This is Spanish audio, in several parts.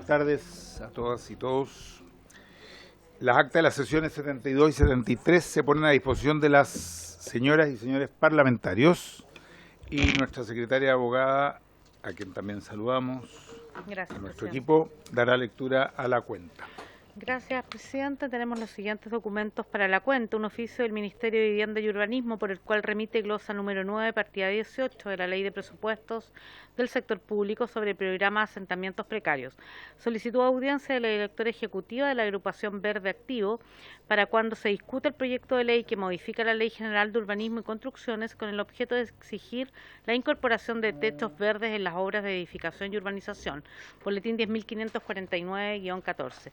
buenas tardes a todas y todos. Las actas de las sesiones 72 y 73 se ponen a disposición de las señoras y señores parlamentarios y nuestra secretaria abogada, a quien también saludamos, Gracias, a nuestro presidente. equipo, dará lectura a la cuenta. Gracias, presidente. Tenemos los siguientes documentos para la cuenta. Un oficio del Ministerio de Vivienda y Urbanismo por el cual remite glosa número 9, partida 18 de la Ley de Presupuestos del Sector Público sobre el programa de asentamientos precarios. Solicitó audiencia de la directora ejecutiva de la agrupación Verde Activo para cuando se discute el proyecto de ley que modifica la Ley General de Urbanismo y Construcciones con el objeto de exigir la incorporación de techos verdes en las obras de edificación y urbanización. Boletín 10.549-14.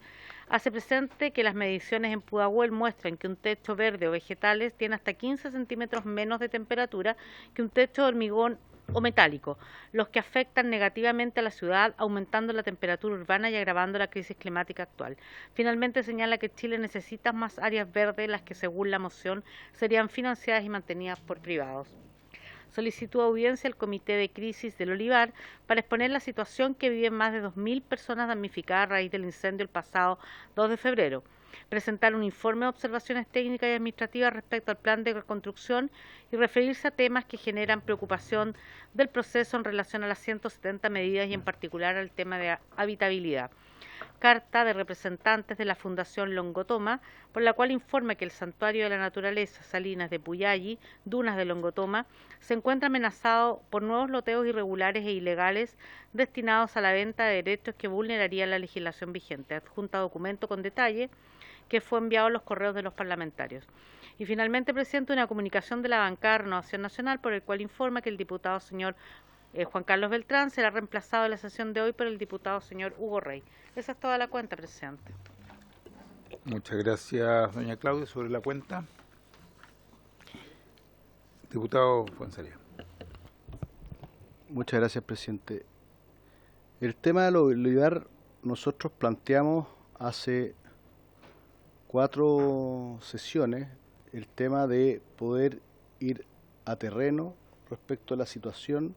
Hace presente que las mediciones en Pudahuel muestran que un techo verde o vegetales tiene hasta 15 centímetros menos de temperatura que un techo de hormigón o metálico, los que afectan negativamente a la ciudad, aumentando la temperatura urbana y agravando la crisis climática actual. Finalmente señala que Chile necesita más áreas verdes, las que según la moción serían financiadas y mantenidas por privados. Solicitó audiencia al Comité de Crisis del Olivar para exponer la situación que viven más de 2.000 personas damnificadas a raíz del incendio el pasado 2 de febrero. Presentar un informe de observaciones técnicas y administrativas respecto al plan de reconstrucción y referirse a temas que generan preocupación del proceso en relación a las 170 medidas y en particular al tema de habitabilidad. Carta de representantes de la Fundación Longotoma, por la cual informa que el Santuario de la Naturaleza Salinas de Puyalli, Dunas de Longotoma, se encuentra amenazado por nuevos loteos irregulares e ilegales destinados a la venta de derechos que vulnerarían la legislación vigente. Adjunta documento con detalle que fue enviado a los correos de los parlamentarios. Y finalmente, presidente, una comunicación de la bancada de Renovación Nacional por el cual informa que el diputado señor Juan Carlos Beltrán será reemplazado en la sesión de hoy por el diputado señor Hugo Rey. Esa es toda la cuenta, presidente. Muchas gracias, doña Claudia, sobre la cuenta. Diputado Fuenzalía. Muchas gracias, presidente. El tema del olivar nosotros planteamos hace 4 sesiones el tema de poder ir a terreno respecto a la situación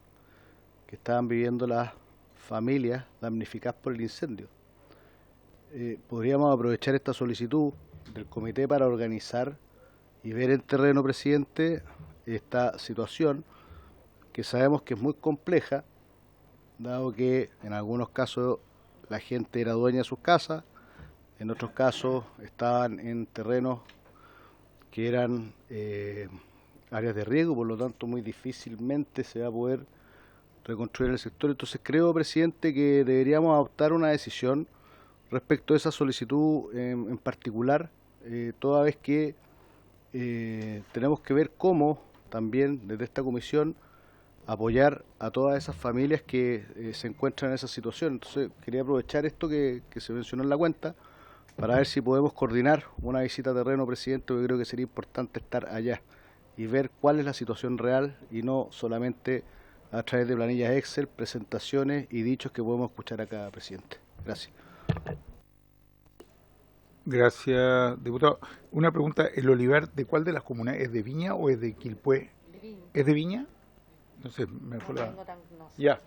que estaban viviendo las familias damnificadas por el incendio. Podríamos aprovechar esta solicitud del comité para organizar y ver en terreno, presidente, esta situación que sabemos que es muy compleja, dado que en algunos casos la gente era dueña de sus casas, en otros casos estaban en terrenos que eran áreas de riesgo, por lo tanto muy difícilmente se va a poder reconstruir el sector. Entonces creo, presidente, que deberíamos adoptar una decisión respecto a esa solicitud en particular, toda vez que tenemos que ver cómo también desde esta comisión apoyar a todas esas familias que se encuentran en esa situación. Entonces quería aprovechar esto que se mencionó en la cuenta para ver si podemos coordinar una visita a terreno, presidente, porque creo que sería importante estar allá y ver cuál es la situación real y no solamente a través de planillas Excel, presentaciones y dichos que podemos escuchar acá, presidente. Gracias. Gracias, diputado. Una pregunta, ¿el olivar de cuál de las comunas? ¿Es de Viña o es de Quilpué? De Viña. ¿Es de Viña? No sé, me fue la... No. Ya.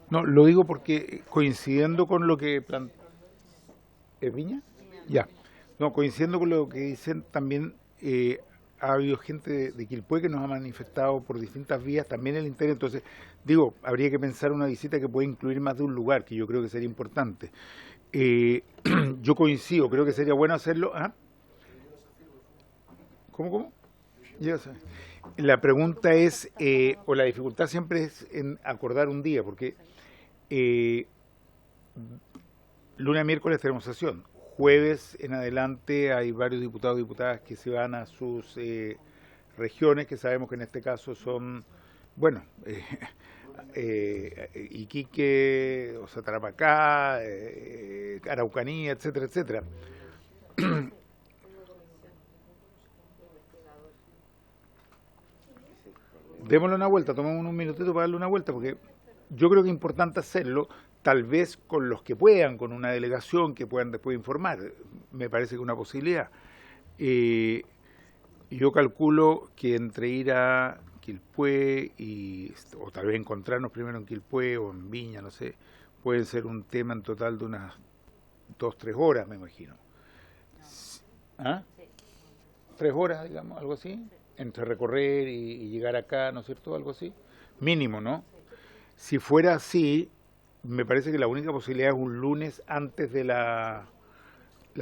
No, lo digo porque coincidiendo con lo que ¿es Viña? Ya. No, coincidiendo con lo que dicen también, ha habido gente de Quilpué que nos ha manifestado por distintas vías, también el interior. Entonces, digo, habría que pensar una visita que pueda incluir más de un lugar, que yo creo que sería importante. Yo coincido, creo que sería bueno hacerlo. ¿Ah? ¿Cómo? Ya sé. La pregunta es, o la dificultad siempre es en acordar un día, porque lunes a miércoles tenemos sesión. Jueves en adelante hay varios diputados y diputadas que se van a sus regiones, que sabemos que en este caso son, bueno, Iquique, o sea, Tarapacá, Araucanía, etcétera, etcétera. Démosle una vuelta, tomemos un minutito para darle una vuelta, porque yo creo que es importante hacerlo, tal vez con los que puedan, con una delegación que puedan después informar. Me parece que es una posibilidad. Yo calculo que entre ir a Quilpué o tal vez encontrarnos primero en Quilpué o en Viña, no sé, puede ser un tema en total de unas 2, 3 horas, me imagino. ¿Ah? 3 horas, digamos, algo así, entre recorrer y llegar acá, ¿no es cierto? Algo así. Mínimo, ¿no? Si fuera así, me parece que la única posibilidad es un lunes antes de la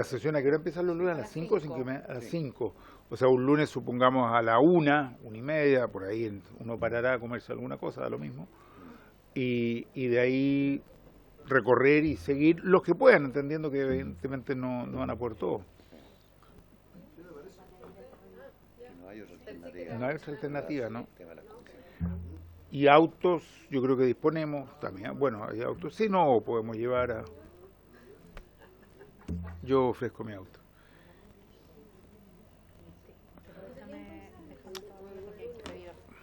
sesión. ¿A qué hora empiezan los lunes? ¿A las 5 o 5:30? A las 5. O sea, un lunes supongamos a la 1:30, por ahí uno parará a comerse alguna cosa, da lo mismo. Y de ahí recorrer y seguir los que puedan, entendiendo que evidentemente no van a poder todos. No hay otra alternativa, ¿no? Y autos, yo creo que disponemos también. Bueno, hay autos. Si no, podemos llevar a... Yo ofrezco mi auto.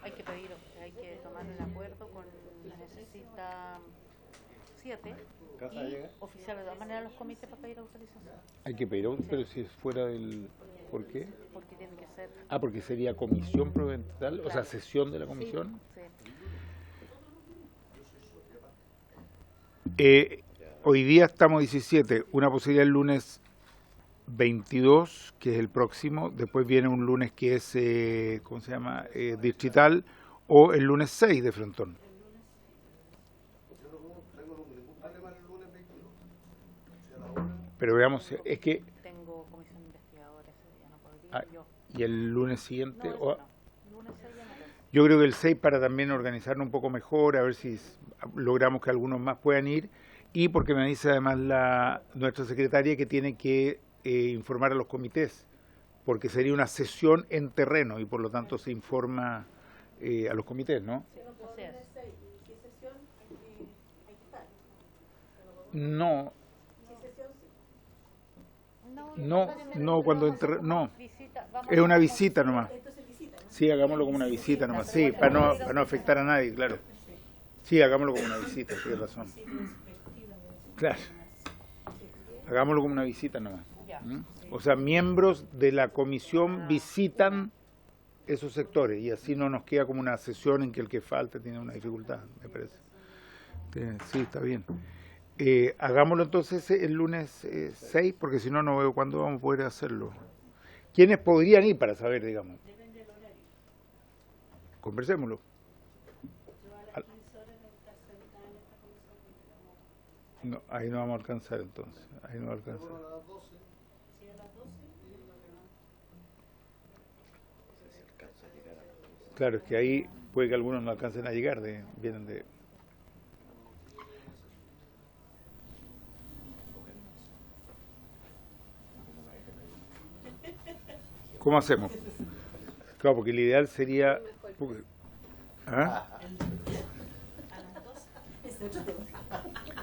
Hay que tomar un acuerdo con... Necesita 7 y oficiar de todas maneras los comités para pedir autorización. Hay que pedir auto, pero si es fuera del... ¿Por qué? Porque tiene que ser... Ah, porque sería comisión provincial, Claro. o sea, sesión de la comisión. Sí. Hoy día estamos 17, una posibilidad el lunes 22, que es el próximo, después viene un lunes que es, ¿cómo se llama?, distrital, o el lunes 6 de Frontón. Pero veamos, es que... Tengo comisión investigadora ese día, no podría yo. ¿Y el lunes siguiente? No, o- lunes 6 ya no tengo. Yo creo que el 6 para también organizarnos un poco mejor, a ver si logramos que algunos más puedan ir, y porque me dice además nuestra secretaria que tiene que informar a los comités, porque sería una sesión en terreno y por lo tanto se informa a los comités, ¿no? Así es. No, no, cuando no, es una visita nomás. Sí, hagámoslo como una visita nomás, sí, para no afectar a nadie, claro. Sí, hagámoslo como una visita, tienes razón. Claro, hagámoslo como una visita nomás. ¿Mm? O sea, miembros de la comisión visitan esos sectores y así no nos queda como una sesión en que el que falta tiene una dificultad, me parece. Sí, está bien. Hagámoslo entonces el lunes 6, porque si no, no veo cuándo vamos a poder hacerlo. ¿Quiénes podrían ir para saber, digamos? Conversémoslo. No, ahí no vamos a alcanzar entonces. Ahí no va a alcanzar. Claro, es que ahí puede que algunos no alcancen a llegar, vienen de... ¿Cómo hacemos? Claro, porque el ideal sería... ¿Ah?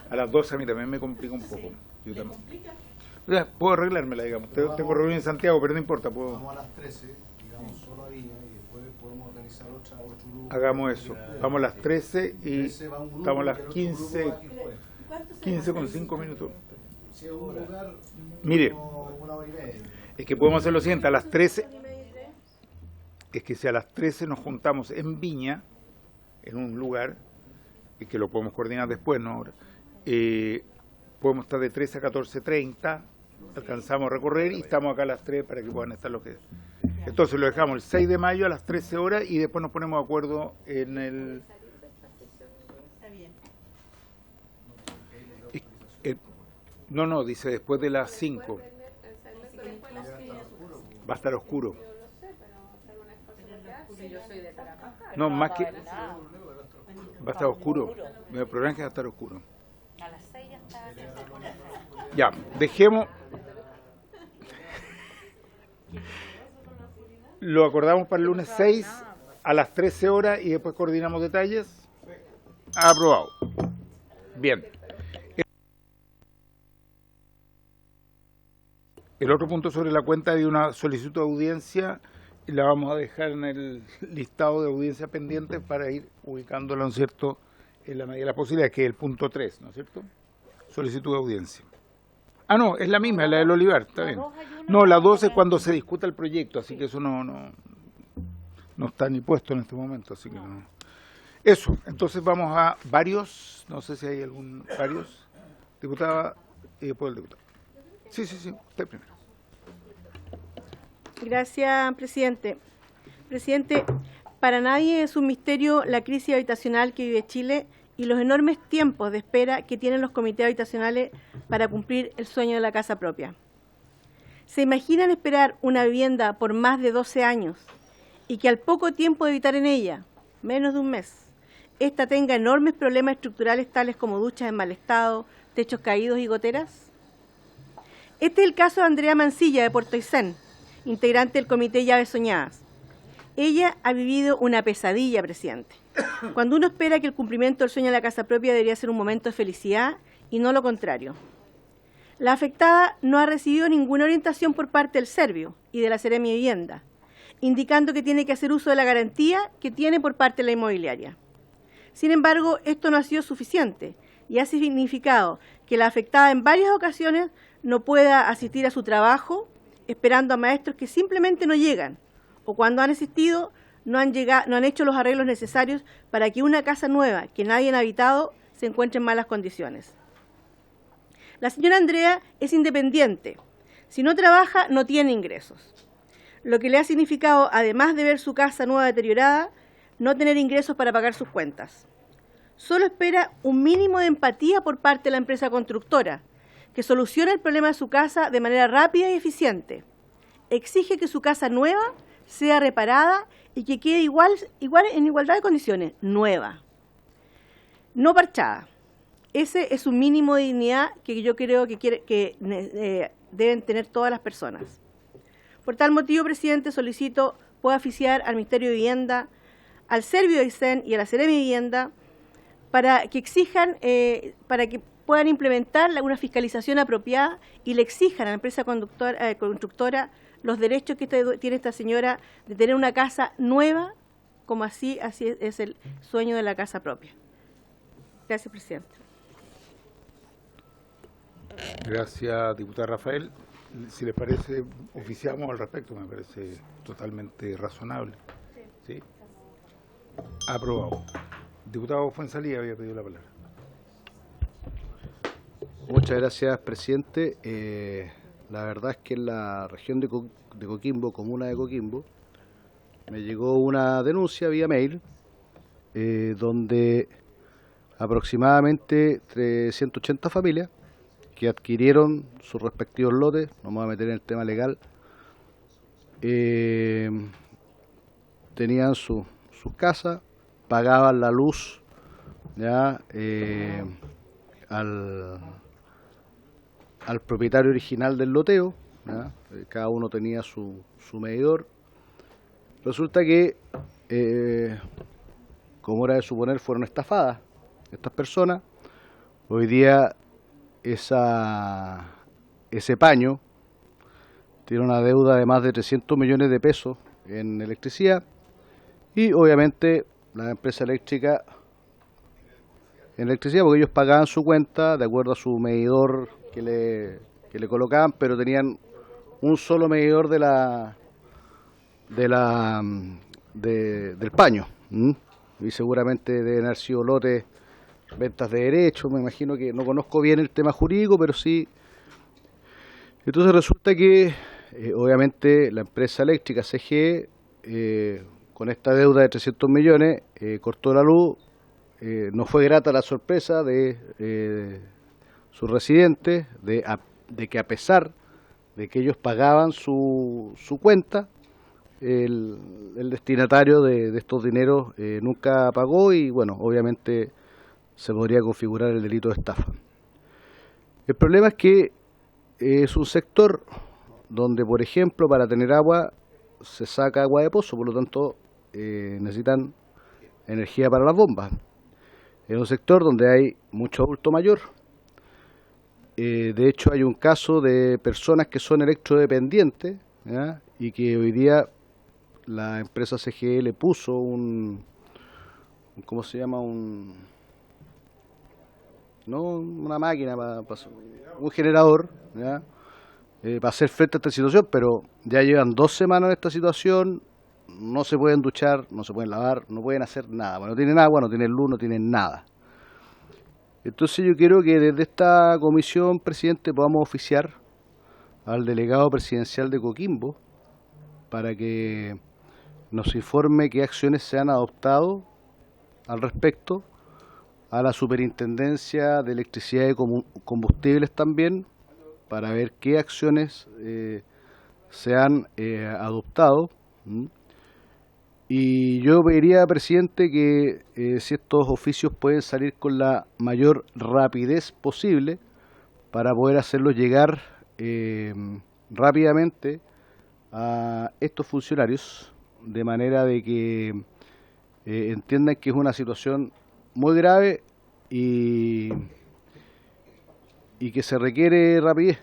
A las 12 a mí también me complica un poco. Yo también. O sea, puedo arreglármela, digamos. Tengo reunión en Santiago, pero no importa. Puedo... Vamos a las 13, digamos, solo a Viña, y después podemos organizar otro grupo. Hagamos eso. Vamos a las 13 y estamos a las 15 con 5 minutos. Si es un lugar, Mire, una hora y media. es que podemos hacer lo siguiente, a las 13, es que si a las 13 nos juntamos en Viña, en un lugar, y que lo podemos coordinar después, no ahora, podemos estar de 13 a 14:30, alcanzamos a recorrer y estamos acá a las 3 para que puedan estar los que... Entonces lo dejamos el 6 de mayo a las 13 horas y después nos ponemos de acuerdo en el... No, dice después de las 5. Va a estar oscuro. No, más que... Va a estar oscuro. El problema es que va a estar oscuro. A las 6 ya está. Ya, dejemos... Lo acordamos para el lunes 6 a las 13 horas y después coordinamos detalles. Aprobado. Bien. El otro punto sobre la cuenta de una solicitud de audiencia, la vamos a dejar en el listado de audiencias pendientes para ir ubicándola, ¿no es cierto?, en la medida de las posibilidades, que es el punto 3, ¿no es cierto? Solicitud de audiencia. Ah, no, es la misma, es la del Olivar, está bien. No, la 2 es cuando se discuta el proyecto, así que eso no está ni puesto en este momento, así que no. Eso, entonces vamos a varios, no sé si hay varios, diputada y después el diputado. Sí, usted primero. Gracias, presidente. Presidente, para nadie es un misterio la crisis habitacional que vive Chile y los enormes tiempos de espera que tienen los comités habitacionales para cumplir el sueño de la casa propia. ¿Se imaginan esperar una vivienda por más de 12 años y que al poco tiempo de habitar en ella, menos de un mes, esta tenga enormes problemas estructurales tales como duchas en mal estado, techos caídos y goteras? Este es el caso de Andrea Mancilla de Puerto Aysén, integrante del Comité Llaves Soñadas. Ella ha vivido una pesadilla, presidente. Cuando uno espera que el cumplimiento del sueño de la casa propia debería ser un momento de felicidad y no lo contrario. La afectada no ha recibido ninguna orientación por parte del Servio y de la Seremi de Vivienda, indicando que tiene que hacer uso de la garantía que tiene por parte de la inmobiliaria. Sin embargo, esto no ha sido suficiente y ha significado que la afectada en varias ocasiones no pueda asistir a su trabajo, esperando a maestros que simplemente no llegan, o cuando han asistido no han hecho los arreglos necesarios para que una casa nueva que nadie ha habitado se encuentre en malas condiciones. La señora Andrea es independiente. Si no trabaja, no tiene ingresos. Lo que le ha significado, además de ver su casa nueva deteriorada, no tener ingresos para pagar sus cuentas. Solo espera un mínimo de empatía por parte de la empresa constructora, que solucione el problema de su casa de manera rápida y eficiente. Exige que su casa nueva sea reparada y que quede en igualdad de condiciones, nueva, no parchada. Ese es un mínimo de dignidad que yo creo que deben tener todas las personas. Por tal motivo, presidente, solicito pueda oficiar al Ministerio de Vivienda, al Servio de Aysén y a la Seremi de Vivienda para que exijan, para que puedan implementar una fiscalización apropiada y le exijan a la empresa constructora los derechos que tiene esta señora de tener una casa nueva, como así es el sueño de la casa propia. Gracias, presidente. Gracias, diputada Rafael. Si les parece, oficiamos al respecto, me parece totalmente razonable. ¿Sí? Aprobado. Diputado Fuenzalía había pedido la palabra. Muchas gracias, presidente. La verdad es que en la región de Coquimbo, comuna de Coquimbo, me llegó una denuncia vía mail donde aproximadamente 380 familias que adquirieron sus respectivos lotes, no me voy a meter en el tema legal, tenían sus casas, pagaban la luz ya al propietario original del loteo, ¿ya? Cada uno tenía su medidor. Resulta que, como era de suponer, fueron estafadas estas personas. Hoy día ese paño tiene una deuda de más de 300 millones de pesos en electricidad y obviamente la empresa eléctrica en electricidad, porque ellos pagaban su cuenta de acuerdo a su medidor que le colocaban, pero tenían un solo medidor del paño, y seguramente deben haber sido lotes, ventas de derechos, me imagino que no conozco bien el tema jurídico, pero sí. Entonces resulta que obviamente la empresa eléctrica CGE con esta deuda de 300 millones cortó la luz. No fue grata la sorpresa de sus residentes de que a pesar de que ellos pagaban su cuenta, el destinatario de estos dineros nunca pagó y bueno, obviamente se podría configurar el delito de estafa. El problema es que es un sector donde, por ejemplo, para tener agua se saca agua de pozo, por lo tanto necesitan energía para las bombas. Es un sector donde hay mucho adulto mayor. De hecho, hay un caso de personas que son electrodependientes, ¿ya? Y que hoy día la empresa CGE le puso ¿cómo se llama? No una máquina, un generador, ¿ya? Para hacer frente a esta situación, pero ya llevan 2 semanas en esta situación, no se pueden duchar, no se pueden lavar, no pueden hacer nada. Bueno, no tienen agua, no tienen luz, no tienen nada. Entonces yo quiero que desde esta comisión, presidente, podamos oficiar al delegado presidencial de Coquimbo para que nos informe qué acciones se han adoptado al respecto, a la Superintendencia de Electricidad y Combustibles también, para ver qué acciones se han adoptado. Y yo pediría, presidente, que si estos oficios pueden salir con la mayor rapidez posible para poder hacerlos llegar rápidamente a estos funcionarios, de manera de que entiendan que es una situación muy grave y que se requiere rapidez.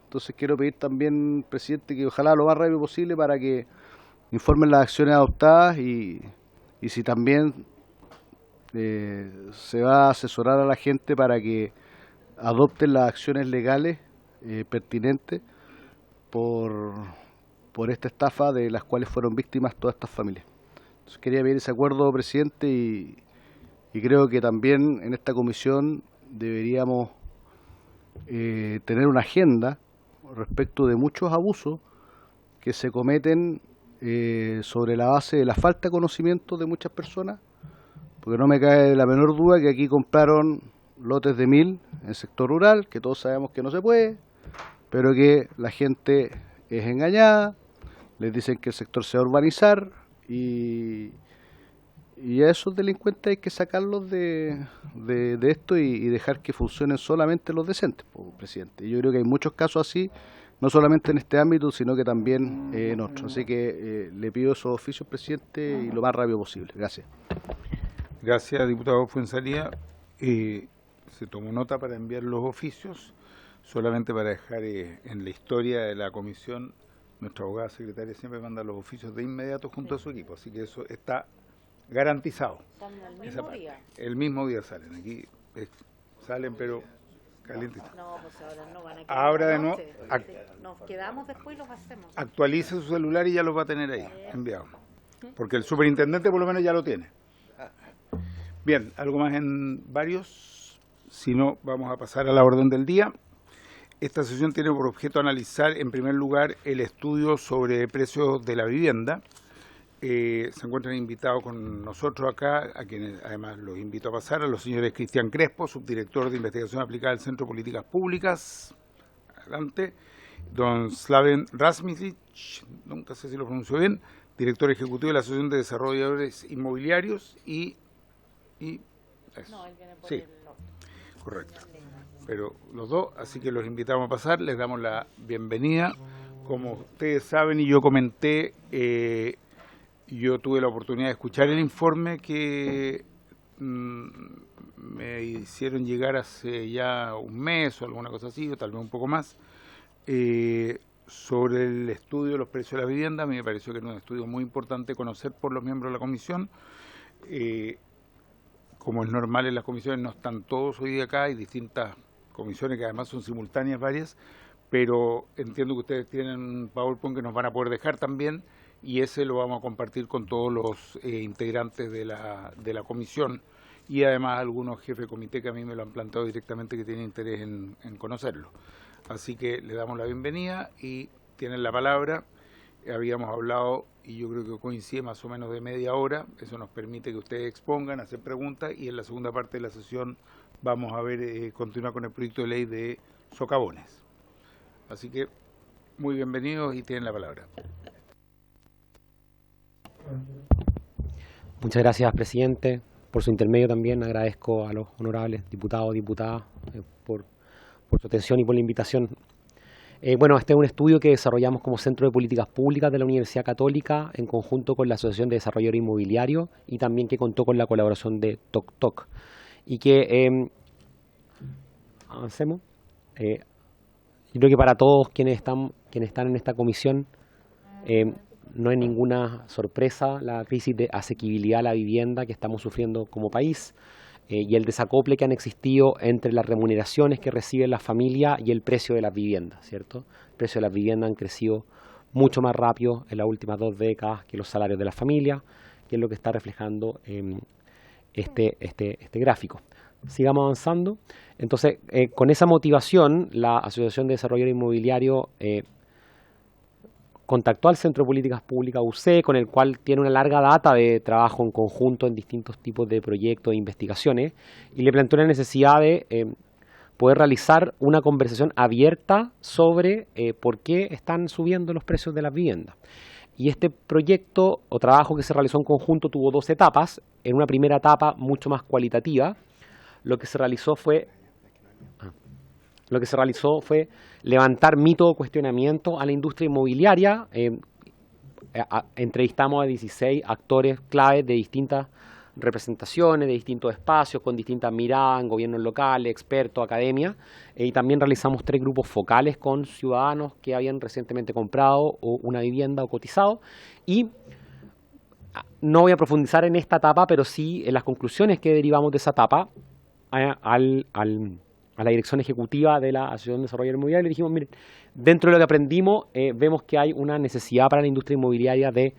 Entonces quiero pedir también, presidente, que ojalá lo más rápido posible para que informen las acciones adoptadas y si también se va a asesorar a la gente para que adopten las acciones legales pertinentes por esta estafa de las cuales fueron víctimas todas estas familias. Entonces quería pedir ese acuerdo, presidente, y creo que también en esta comisión deberíamos tener una agenda respecto de muchos abusos que se cometen sobre la base de la falta de conocimiento de muchas personas, porque no me cabe la menor duda que aquí compraron lotes de 1000 en el sector rural, que todos sabemos que no se puede, pero que la gente es engañada, les dicen que el sector se va a urbanizar y a esos delincuentes hay que sacarlos de esto y dejar que funcionen solamente los decentes, presidente. Yo creo que hay muchos casos así, no solamente en este ámbito, sino que también en otros. Así que le pido esos oficios, presidente, y lo más rápido posible. Gracias. Gracias, diputado Fuenzalía. Se tomó nota para enviar los oficios, solamente para dejar en la historia de la comisión, nuestra abogada secretaria siempre manda los oficios de inmediato junto a su equipo, así que eso está garantizado. Son el mismo día. El mismo día salen, aquí salen pero calientitos. No, pues ahora no van a quedar. Ahora de nuevo, nos quedamos después y los hacemos. actualice su celular y ya los va a tener ahí, enviado. Porque el superintendente por lo menos ya lo tiene. Bien, algo más en varios, si no vamos a pasar a la orden del día. Esta sesión tiene por objeto analizar en primer lugar el estudio sobre precios de la vivienda. Se encuentran invitados con nosotros acá, a quienes además los invito a pasar, a los señores Cristian Crespo, subdirector de Investigación Aplicada del Centro de Políticas Públicas, adelante, don Slaven Rasmisic, nunca sé si lo pronuncio bien, director ejecutivo de la Asociación de Desarrolladores Inmobiliarios y eso. No, él viene por Sí, el norte. correcto. Pero los dos, así que los invitamos a pasar, les damos la bienvenida. Como ustedes saben y yo comenté, yo tuve la oportunidad de escuchar el informe que me hicieron llegar hace ya un mes o alguna cosa así, o tal vez un poco más, sobre el estudio de los precios de la vivienda. A mí me pareció que era un estudio muy importante conocer por los miembros de la comisión. Como es normal en las comisiones, no están todos hoy día acá, hay distintas comisiones que además son simultáneas varias, pero entiendo que ustedes tienen un PowerPoint que nos van a poder dejar también, y ese lo vamos a compartir con todos los integrantes de la comisión y además algunos jefes de comité que a mí me lo han planteado directamente que tienen interés en conocerlo. Así que le damos la bienvenida y tienen la palabra. Habíamos hablado, y yo creo que coincide, más o menos de media hora. Eso nos permite que ustedes expongan, hacer preguntas, y en la segunda parte de la sesión vamos a ver continuar con el proyecto de ley de socavones. Así que muy bienvenidos y tienen la palabra. Muchas gracias, presidente. Por su intermedio también agradezco a los honorables diputados y diputadas por su atención y por la invitación. Bueno, este es un estudio que desarrollamos como Centro de Políticas Públicas de la Universidad Católica en conjunto con la Asociación de Desarrolladores Inmobiliarios y también que contó con la colaboración de TocToc. Y que, avancemos, yo creo que para todos quienes están en esta comisión, no es ninguna sorpresa la crisis de asequibilidad a la vivienda que estamos sufriendo como país. Y el desacople que han existido entre las remuneraciones que reciben las familias y el precio de las viviendas, ¿cierto? El precio de las viviendas han crecido mucho más rápido en las últimas 2 décadas que los salarios de las familias, que es lo que está reflejando este gráfico. sigamos avanzando. Entonces, con esa motivación, la Asociación de Desarrollo Inmobiliario contactó al Centro de Políticas Públicas UC, con el cual tiene una larga data de trabajo en conjunto en distintos tipos de proyectos e investigaciones, y le planteó la necesidad de poder realizar una conversación abierta sobre por qué están subiendo los precios de las viviendas. Y este proyecto o trabajo que se realizó en conjunto tuvo dos etapas. En una primera etapa mucho más cualitativa, lo que se realizó fue levantar mitos o cuestionamientos a la industria inmobiliaria. Entrevistamos a 16 actores claves de distintas representaciones, de distintos espacios, con distintas miradas en gobiernos locales, expertos, academia, y también realizamos 3 grupos focales con ciudadanos que habían recientemente comprado una vivienda o cotizado. Y no voy a profundizar en esta etapa, pero sí en las conclusiones que derivamos de esa etapa a la dirección ejecutiva de la Asociación de Desarrollo Inmobiliario. Le dijimos, miren, dentro de lo que aprendimos, vemos que hay una necesidad para la industria inmobiliaria de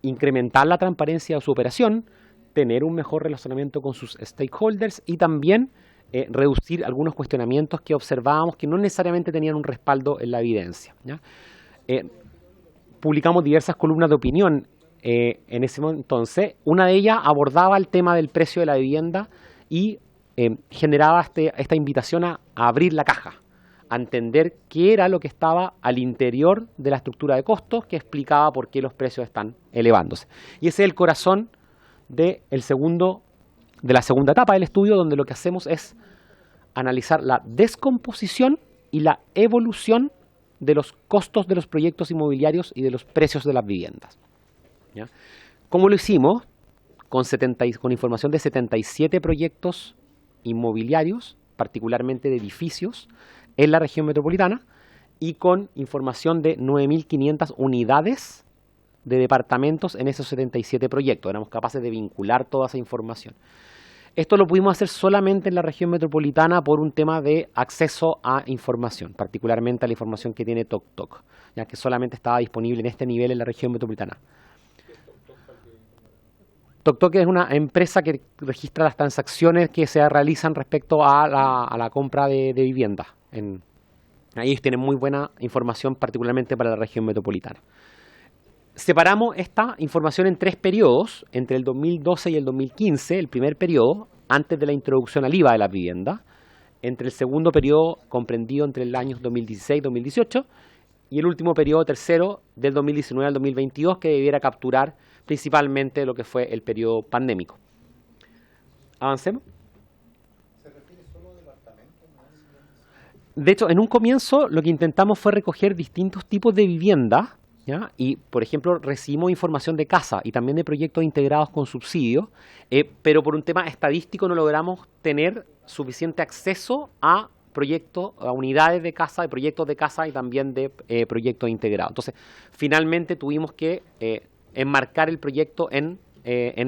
incrementar la transparencia de su operación, tener un mejor relacionamiento con sus stakeholders y también reducir algunos cuestionamientos que observábamos que no necesariamente tenían un respaldo en la evidencia, ¿ya? Publicamos diversas columnas de opinión en ese entonces. Una de ellas abordaba el tema del precio de la vivienda y generaba esta invitación a abrir la caja, a entender qué era lo que estaba al interior de la estructura de costos que explicaba por qué los precios están elevándose. Y ese es el corazón de la segunda etapa del estudio, donde lo que hacemos es analizar la descomposición y la evolución de los costos de los proyectos inmobiliarios y de los precios de las viviendas, ¿ya? ¿Cómo lo hicimos? Con información de 77 proyectos inmobiliarios, particularmente de edificios, en la región metropolitana, y con información de 9.500 unidades de departamentos en esos 77 proyectos. Éramos capaces de vincular toda esa información. Esto lo pudimos hacer solamente en la región metropolitana por un tema de acceso a información, particularmente a la información que tiene TokTok, ya que solamente estaba disponible en este nivel en la región metropolitana. TokTok es una empresa que registra las transacciones que se realizan respecto a la compra de viviendas. Ahí tienen muy buena información, particularmente para la región metropolitana. Separamos esta información en 3 periodos, entre el 2012 y el 2015, el primer periodo, antes de la introducción al IVA de las viviendas, entre el segundo periodo, comprendido entre el año 2016 y 2018, y el último periodo tercero, del 2019 al 2022, que debiera capturar principalmente lo que fue el periodo pandémico. Avancemos. ¿Se refiere solo a departamentos? De hecho, en un comienzo lo que intentamos fue recoger distintos tipos de viviendas, ¿ya? Y, por ejemplo, recibimos información de casa y también de proyectos integrados con subsidios, pero por un tema estadístico no logramos tener suficiente acceso a proyectos, a unidades de casa, de proyectos de casa y también de proyectos integrados. Entonces, finalmente tuvimos que enmarcar el proyecto en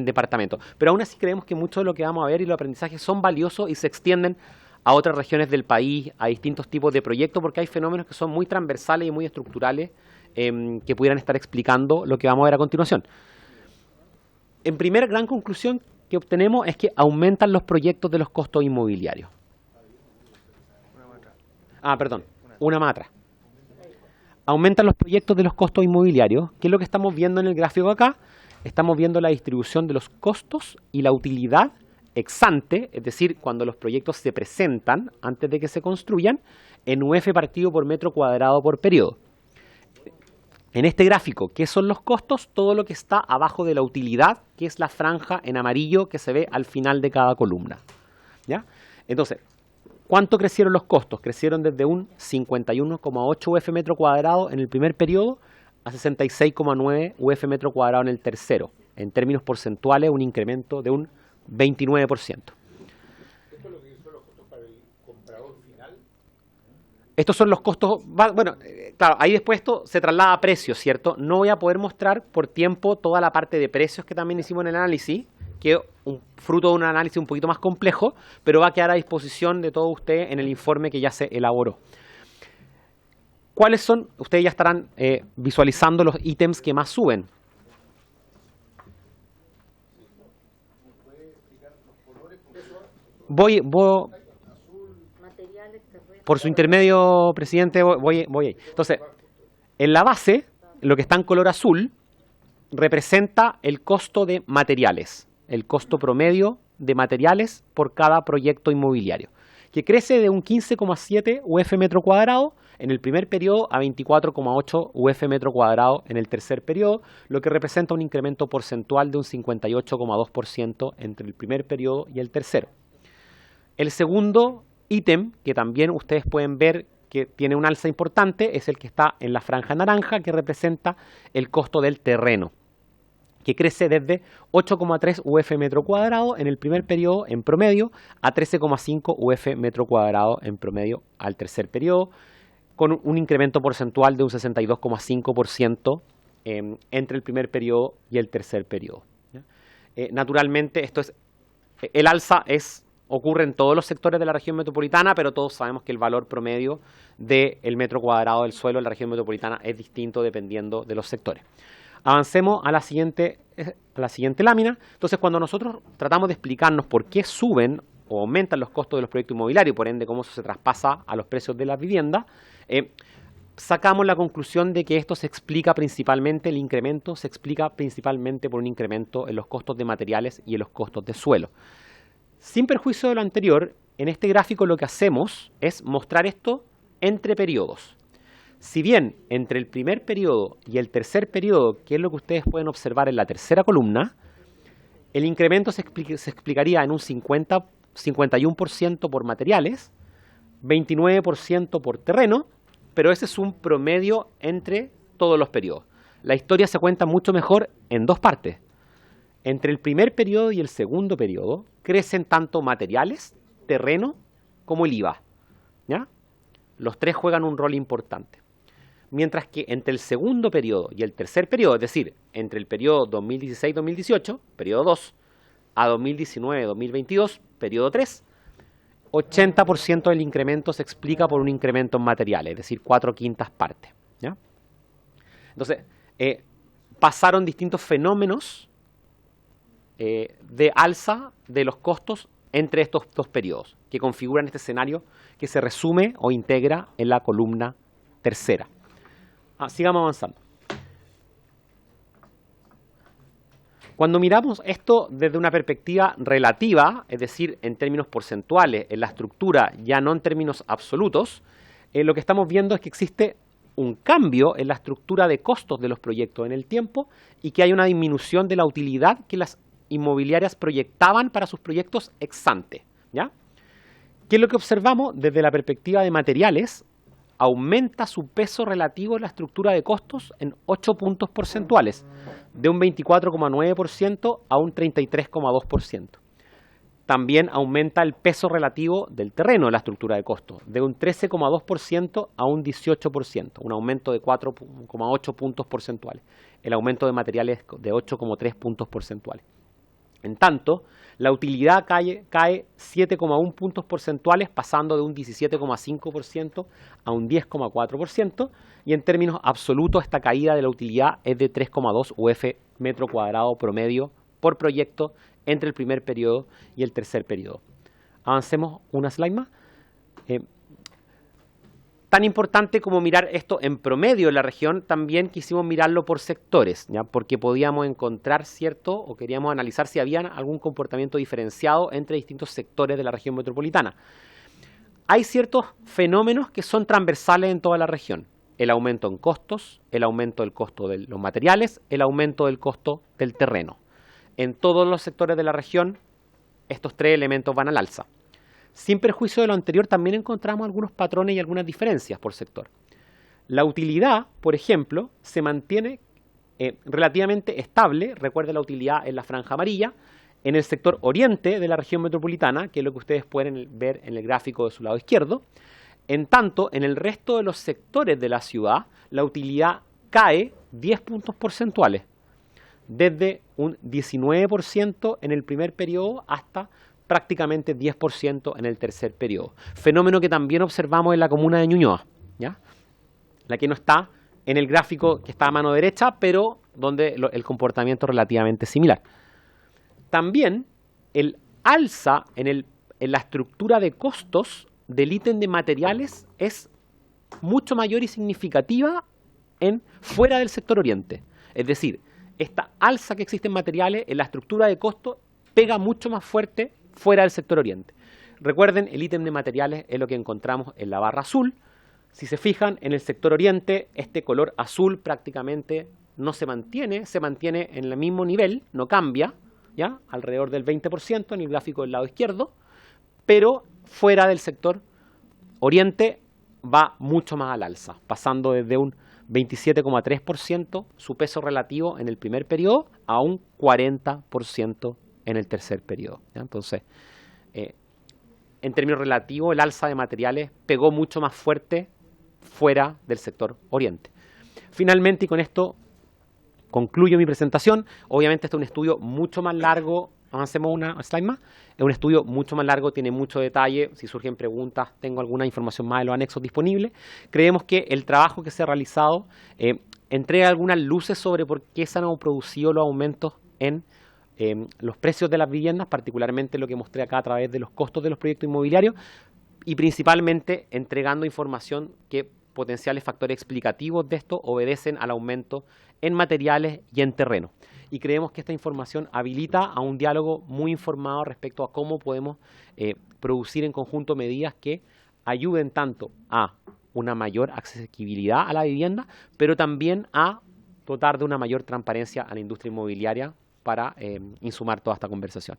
departamentos. Pero aún así creemos que mucho de lo que vamos a ver y los aprendizajes son valiosos y se extienden a otras regiones del país, a distintos tipos de proyectos, porque hay fenómenos que son muy transversales y muy estructurales que pudieran estar explicando lo que vamos a ver a continuación. En primera gran conclusión que obtenemos es que aumentan los proyectos de los costos inmobiliarios. Una matra. Aumentan los proyectos de los costos inmobiliarios, que es lo que estamos viendo en el gráfico acá. Estamos viendo la distribución de los costos y la utilidad ex ante, es decir, cuando los proyectos se presentan antes de que se construyan, en UF partido por metro cuadrado por periodo. En este gráfico, ¿qué son los costos? Todo lo que está abajo de la utilidad, que es la franja en amarillo que se ve al final de cada columna, ¿ya? Entonces, ¿cuánto crecieron los costos? Crecieron desde un 51,8 UF metro cuadrado en el primer periodo a 66,9 UF metro cuadrado en el tercero. En términos porcentuales, un incremento de un 29%. ¿Esto es lo que son los costos para el comprador final? Estos son los costos, bueno, claro, ahí después esto se traslada a precios, ¿cierto? No voy a poder mostrar por tiempo toda la parte de precios que también hicimos en el análisis, que es un fruto de un análisis un poquito más complejo, pero va a quedar a disposición de todos ustedes en el informe que ya se elaboró. ¿Cuáles son? Ustedes ya estarán visualizando los ítems que más suben. Por su intermedio, presidente, voy ahí. Entonces, en la base, lo que está en color azul representa el costo de materiales, el costo promedio de materiales por cada proyecto inmobiliario, que crece de un 15,7 UF metro cuadrado en el primer periodo a 24,8 UF metro cuadrado en el tercer periodo, lo que representa un incremento porcentual de un 58,2% entre el primer periodo y el tercero. El segundo ítem, que también ustedes pueden ver que tiene un alza importante, es el que está en la franja naranja, que representa el costo del terreno, que crece desde 8,3 UF metro cuadrado en el primer periodo en promedio a 13,5 UF metro cuadrado en promedio al tercer periodo, con un incremento porcentual de un 62,5% entre el primer periodo y el tercer periodo. Naturalmente, el alza ocurre en todos los sectores de la región metropolitana, pero todos sabemos que el valor promedio del metro cuadrado del suelo en la región metropolitana es distinto dependiendo de los sectores. Avancemos a la siguiente lámina. Entonces, cuando nosotros tratamos de explicarnos por qué suben o aumentan los costos de los proyectos inmobiliarios, por ende cómo eso se traspasa a los precios de la vivienda, sacamos la conclusión de que esto se explica principalmente, el incremento se explica principalmente por un incremento en los costos de materiales y en los costos de suelo. Sin perjuicio de lo anterior, en este gráfico lo que hacemos es mostrar esto entre periodos. Si bien entre el primer periodo y el tercer periodo, que es lo que ustedes pueden observar en la tercera columna, el incremento se explicaría en un 51% por materiales, 29% por terreno, pero ese es un promedio entre todos los periodos. La historia se cuenta mucho mejor en dos partes. Entre el primer periodo y el segundo periodo crecen tanto materiales, terreno, como el IVA, ¿ya? Los tres juegan un rol importante. Mientras que entre el segundo periodo y el tercer periodo, es decir, entre el periodo 2016-2018, periodo 2, a 2019-2022, periodo 3, 80% del incremento se explica por un incremento en materiales, es decir, 4/5 partes, ¿ya? Entonces, pasaron distintos fenómenos de alza de los costos entre estos dos periodos, que configuran este escenario que se resume o integra en la columna tercera. Sigamos avanzando. Cuando miramos esto desde una perspectiva relativa, es decir, en términos porcentuales, en la estructura, ya no en términos absolutos, lo que estamos viendo es que existe un cambio en la estructura de costos de los proyectos en el tiempo y que hay una disminución de la utilidad que las inmobiliarias proyectaban para sus proyectos ex ante, ¿ya? ¿Qué es lo que observamos? Desde la perspectiva de materiales, aumenta su peso relativo en la estructura de costos en 8 puntos porcentuales, de un 24,9% a un 33,2%. También aumenta el peso relativo del terreno en la estructura de costos, de un 13,2% a un 18%, un aumento de 4,8 puntos porcentuales. El aumento de materiales de 8,3 puntos porcentuales. En tanto, la utilidad cae 7,1 puntos porcentuales, pasando de un 17,5% a un 10,4%, y en términos absolutos esta caída de la utilidad es de 3,2 UF metro cuadrado promedio por proyecto entre el primer periodo y el tercer periodo. Avancemos una slide más. Tan importante como mirar esto en promedio en la región, también quisimos mirarlo por sectores, ¿ya? Porque podíamos encontrar o queríamos analizar si había algún comportamiento diferenciado entre distintos sectores de la región metropolitana. Hay ciertos fenómenos que son transversales en toda la región. El aumento en costos, el aumento del costo de los materiales, el aumento del costo del terreno. En todos los sectores de la región, estos tres elementos van al alza. Sin perjuicio de lo anterior, también encontramos algunos patrones y algunas diferencias por sector. La utilidad, por ejemplo, se mantiene relativamente estable. Recuerden, la utilidad en la franja amarilla, en el sector oriente de la región metropolitana, que es lo que ustedes pueden ver en el gráfico de su lado izquierdo. En tanto, en el resto de los sectores de la ciudad, la utilidad cae 10 puntos porcentuales, desde un 19% en el primer periodo hasta prácticamente 10% en el tercer periodo. Fenómeno que también observamos en la comuna de Ñuñoa, ¿ya? La que no está en el gráfico que está a mano derecha, pero donde el comportamiento es relativamente similar. También el alza en el en la estructura de costos del ítem de materiales es mucho mayor y significativa fuera del sector oriente. Es decir, esta alza que existe en materiales, en la estructura de costos, pega mucho más fuerte fuera del sector oriente. Recuerden, el ítem de materiales es lo que encontramos en la barra azul. Si se fijan, en el sector oriente, este color azul prácticamente no se mantiene en el mismo nivel, no cambia, ¿ya? Alrededor del 20% en el gráfico del lado izquierdo, pero fuera del sector oriente va mucho más al alza, pasando desde un 27,3% su peso relativo en el primer periodo a un 40% en el tercer periodo, ¿ya? Entonces, en términos relativos, el alza de materiales pegó mucho más fuerte fuera del sector oriente. Finalmente, y con esto concluyo mi presentación, obviamente este es un estudio mucho más largo, avancemos una slide más, es un estudio mucho más largo, tiene mucho detalle, si surgen preguntas, tengo alguna información más de los anexos disponibles. Creemos que el trabajo que se ha realizado entrega algunas luces sobre por qué se han producido los aumentos en los precios de las viviendas, particularmente lo que mostré acá a través de los costos de los proyectos inmobiliarios y principalmente entregando información que potenciales factores explicativos de esto obedecen al aumento en materiales y en terreno. Y creemos que esta información habilita a un diálogo muy informado respecto a cómo podemos producir en conjunto medidas que ayuden tanto a una mayor accesibilidad a la vivienda, pero también a dotar de una mayor transparencia a la industria inmobiliaria para insumar toda esta conversación.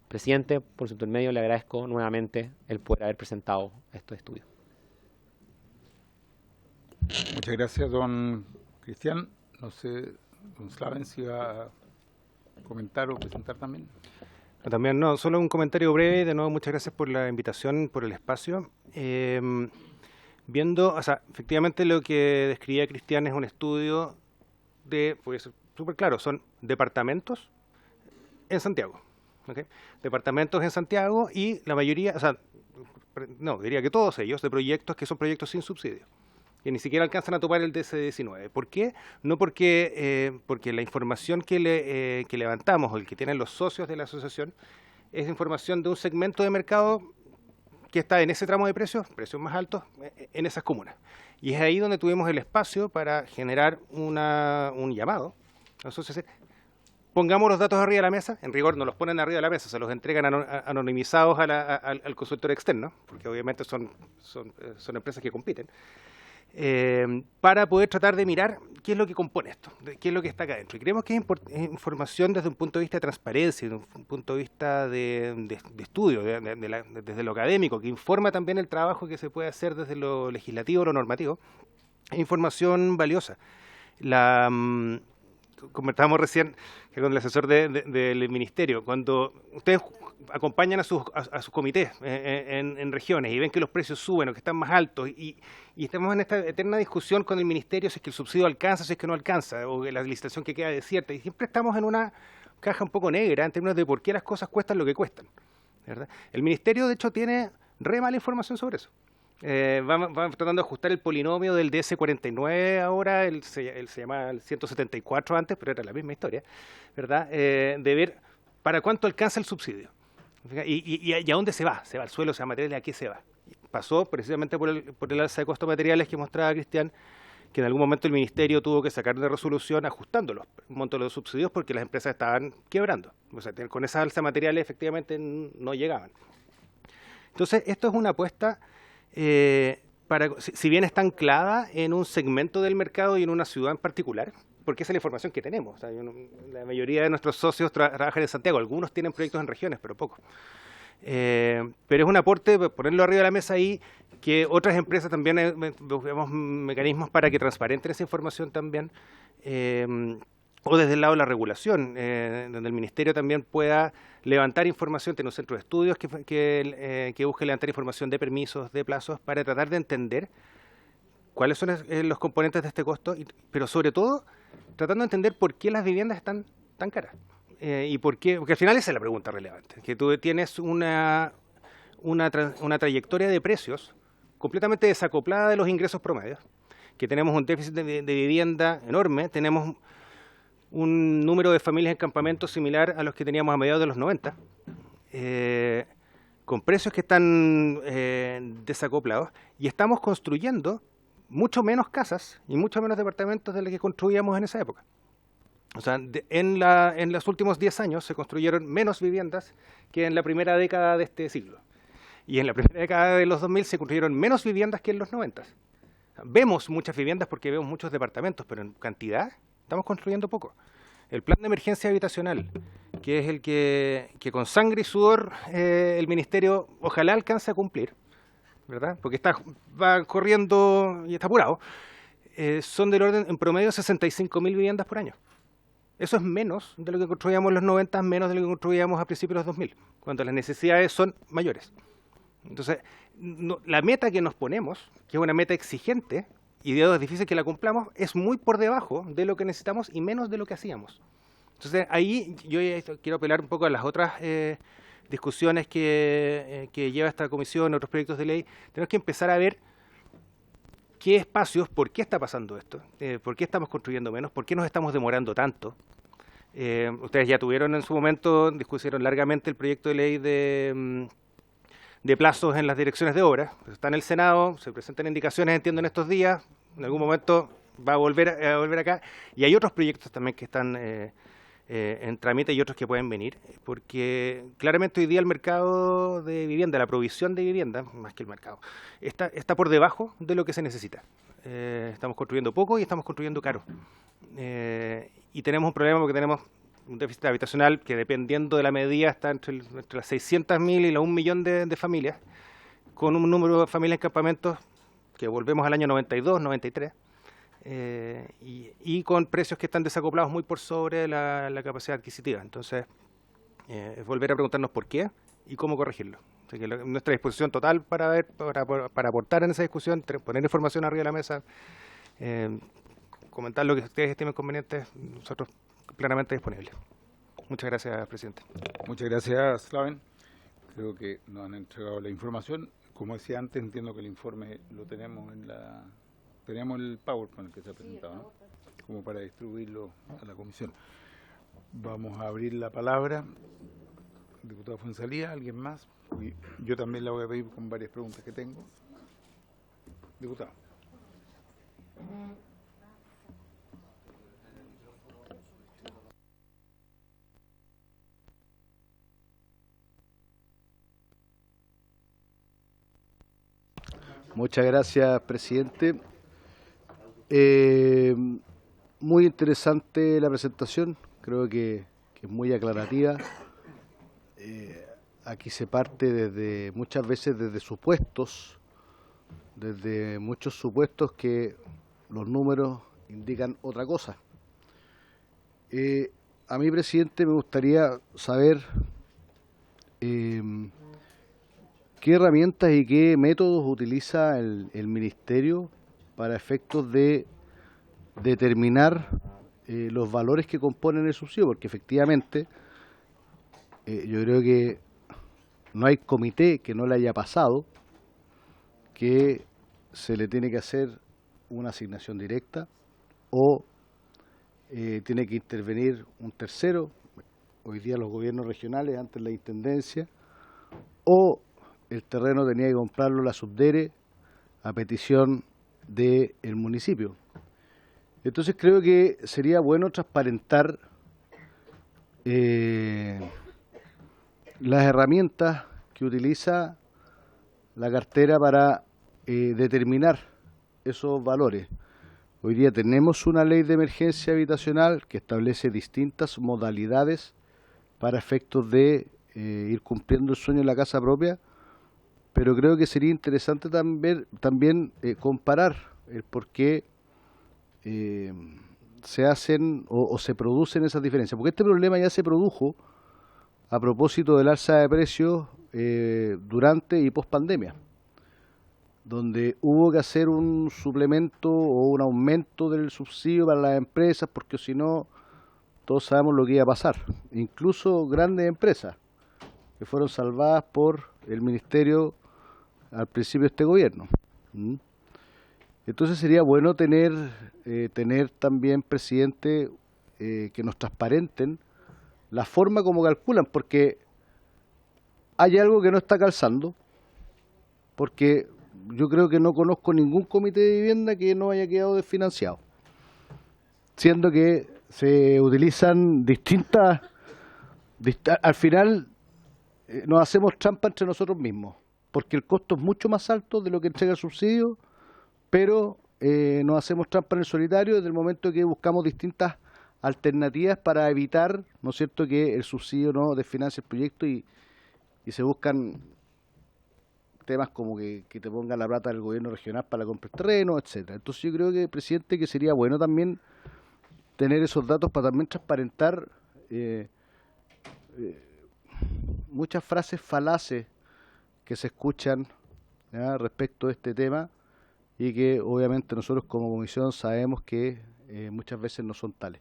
Presidente, por su intermedio le agradezco nuevamente el poder haber presentado estos estudios. Muchas gracias, don Cristian. No sé, don Slaven, si va a comentar o presentar también. También no, solo un comentario breve. De nuevo, muchas gracias por la invitación, por el espacio. Viendo, o sea, efectivamente lo que describía Cristian es un estudio de, pues súper claro, son departamentos en Santiago. ¿Okay? Departamentos en Santiago y la mayoría, o sea, no, diría que todos ellos, de proyectos que son proyectos sin subsidio, que ni siquiera alcanzan a topar el DC-19. ¿Por qué? No porque, porque la información que levantamos o el que tienen los socios de la asociación es información de un segmento de mercado que está en ese tramo de precios más altos, en esas comunas. Y es ahí donde tuvimos el espacio para generar un llamado. Entonces, pongamos los datos arriba de la mesa, en rigor no los ponen arriba de la mesa, se los entregan anonimizados al consultor externo, porque obviamente son empresas que compiten, para poder tratar de mirar qué es lo que compone esto, qué es lo que está acá adentro. Y creemos que es información desde un punto de vista de transparencia, desde un punto de vista de estudio, desde lo académico, que informa también el trabajo que se puede hacer desde lo legislativo o lo normativo, es información valiosa. Comentábamos recién que con el asesor del ministerio, cuando ustedes acompañan a sus comités en regiones y ven que los precios suben o que están más altos y estamos en esta eterna discusión con el ministerio si es que el subsidio alcanza, si es que no alcanza, o la licitación que queda desierta, y siempre estamos en una caja un poco negra en términos de por qué las cosas cuestan lo que cuestan, ¿verdad? El ministerio, de hecho, tiene re mala información sobre eso. Vamos tratando de ajustar el polinomio del DS49 ahora, se llamaba el 174 antes, pero era la misma historia, ¿verdad? De ver para cuánto alcanza el subsidio y a dónde se va al suelo, o sea, materiales, ¿a qué se va? Pasó precisamente por el alza de costos materiales que mostraba Cristian, que en algún momento el ministerio tuvo que sacar de resolución ajustando los montos de los subsidios porque las empresas estaban quebrando. O sea, con esa alza de materiales efectivamente no llegaban. Entonces, esto es una apuesta si bien está anclada en un segmento del mercado y en una ciudad en particular, porque esa es la información que tenemos. O sea, la mayoría de nuestros socios trabajan en Santiago, algunos tienen proyectos en regiones, pero pocos. Pero es un aporte, ponerlo arriba de la mesa ahí, que otras empresas también busquemos mecanismos para que transparenten esa información también, o desde el lado de la regulación, donde el ministerio también pueda levantar información, tener un centro de estudios que busque levantar información de permisos, de plazos, para tratar de entender cuáles son los componentes de este costo, pero sobre todo tratando de entender por qué las viviendas están tan caras. Y por qué, porque al final esa es la pregunta relevante, que tú tienes una trayectoria de precios completamente desacoplada de los ingresos promedios, que tenemos un déficit de vivienda enorme, tenemos un número de familias en campamentos similar a los que teníamos a mediados de los 90, con precios que están desacoplados, y estamos construyendo mucho menos casas y mucho menos departamentos de los que construíamos en esa época. O sea, en los últimos 10 años se construyeron menos viviendas que en la primera década de este siglo. Y en la primera década de los 2000 se construyeron menos viviendas que en los 90. Vemos muchas viviendas porque vemos muchos departamentos, pero en cantidad estamos construyendo poco. El plan de emergencia habitacional, que es el que con sangre y sudor el Ministerio ojalá alcance a cumplir, ¿verdad? Porque va corriendo y está apurado, son del orden en promedio 65.000 viviendas por año. Eso es menos de lo que construíamos en los 90, menos de lo que construíamos a principios de los 2000, cuando las necesidades son mayores. Entonces, la meta que nos ponemos, que es una meta exigente, y de es difícil que la cumplamos, es muy por debajo de lo que necesitamos y menos de lo que hacíamos. Entonces, ahí yo quiero apelar un poco a las otras discusiones que lleva esta comisión, otros proyectos de ley. Tenemos que empezar a ver qué espacios, por qué está pasando esto, por qué estamos construyendo menos, por qué nos estamos demorando tanto. Ustedes ya tuvieron en su momento, discutieron largamente el proyecto de ley de plazos en las direcciones de obras. Está en el Senado, se presentan indicaciones, entiendo, en estos días, en algún momento va a volver acá, y hay otros proyectos también que están en trámite y otros que pueden venir, porque claramente hoy día el mercado de vivienda, la provisión de vivienda, más que el mercado, está por debajo de lo que se necesita. Estamos construyendo poco y estamos construyendo caro. Y tenemos un problema porque tenemos un déficit habitacional que, dependiendo de la medida, está entre las 600.000 y los 1 millón de familias, con un número de familias en campamentos que volvemos al año 92, 93, y con precios que están desacoplados muy por sobre la capacidad adquisitiva. Entonces, es volver a preguntarnos por qué y cómo corregirlo. Así que nuestra disposición total para aportar en esa discusión, poner información arriba de la mesa, comentar lo que ustedes estimen conveniente, nosotros plenamente disponibles. Muchas gracias, presidente. Muchas gracias, Slaven. Creo que nos han entregado la información. Como decía antes, entiendo que el informe lo tenemos tenemos el PowerPoint que se ha presentado, ¿no? Como para distribuirlo a la comisión. Vamos a abrir la palabra. Diputado Fuenzalía, ¿alguien más? Y yo también la voy a pedir con varias preguntas que tengo. Diputado. Muchas gracias, presidente. Muy interesante la presentación, creo que es muy aclarativa. Aquí se parte muchas veces desde supuestos, desde muchos supuestos que los números indican otra cosa. A mí, presidente, me gustaría saber qué herramientas y qué métodos utiliza el Ministerio para efectos de determinar los valores que componen el subsidio, porque efectivamente yo creo que no hay comité que no le haya pasado que se le tiene que hacer una asignación directa o tiene que intervenir un tercero, hoy día los gobiernos regionales, antes la intendencia, o el terreno tenía que comprarlo la Subdere a petición del municipio. Entonces creo que sería bueno transparentar las herramientas que utiliza la cartera para determinar esos valores. Hoy día tenemos una ley de emergencia habitacional que establece distintas modalidades para efectos de ir cumpliendo el sueño en la casa propia, pero creo que sería interesante también comparar el por qué se hacen o se producen esas diferencias, porque este problema ya se produjo a propósito del alza de precios durante y post pandemia, donde hubo que hacer un suplemento o un aumento del subsidio para las empresas, porque si no, todos sabemos lo que iba a pasar. Incluso grandes empresas que fueron salvadas por el Ministerio al principio de este gobierno. Entonces sería bueno tener también, presidente, que nos transparenten la forma como calculan, porque hay algo que no está calzando, porque yo creo que no conozco ningún comité de vivienda que no haya quedado desfinanciado, siendo que se utilizan al final nos hacemos trampa entre nosotros mismos, porque el costo es mucho más alto de lo que entrega el subsidio, pero nos hacemos trampa en el solitario desde el momento que buscamos distintas alternativas para evitar, ¿no es cierto?, que el subsidio no desfinancie el proyecto y se buscan temas como que te ponga la plata del gobierno regional para la compra de terreno, etcétera. Entonces yo creo que, presidente, que sería bueno también tener esos datos para también transparentar muchas frases falaces que se escuchan, ¿ya?, respecto de este tema, y que obviamente nosotros como comisión sabemos que muchas veces no son tales.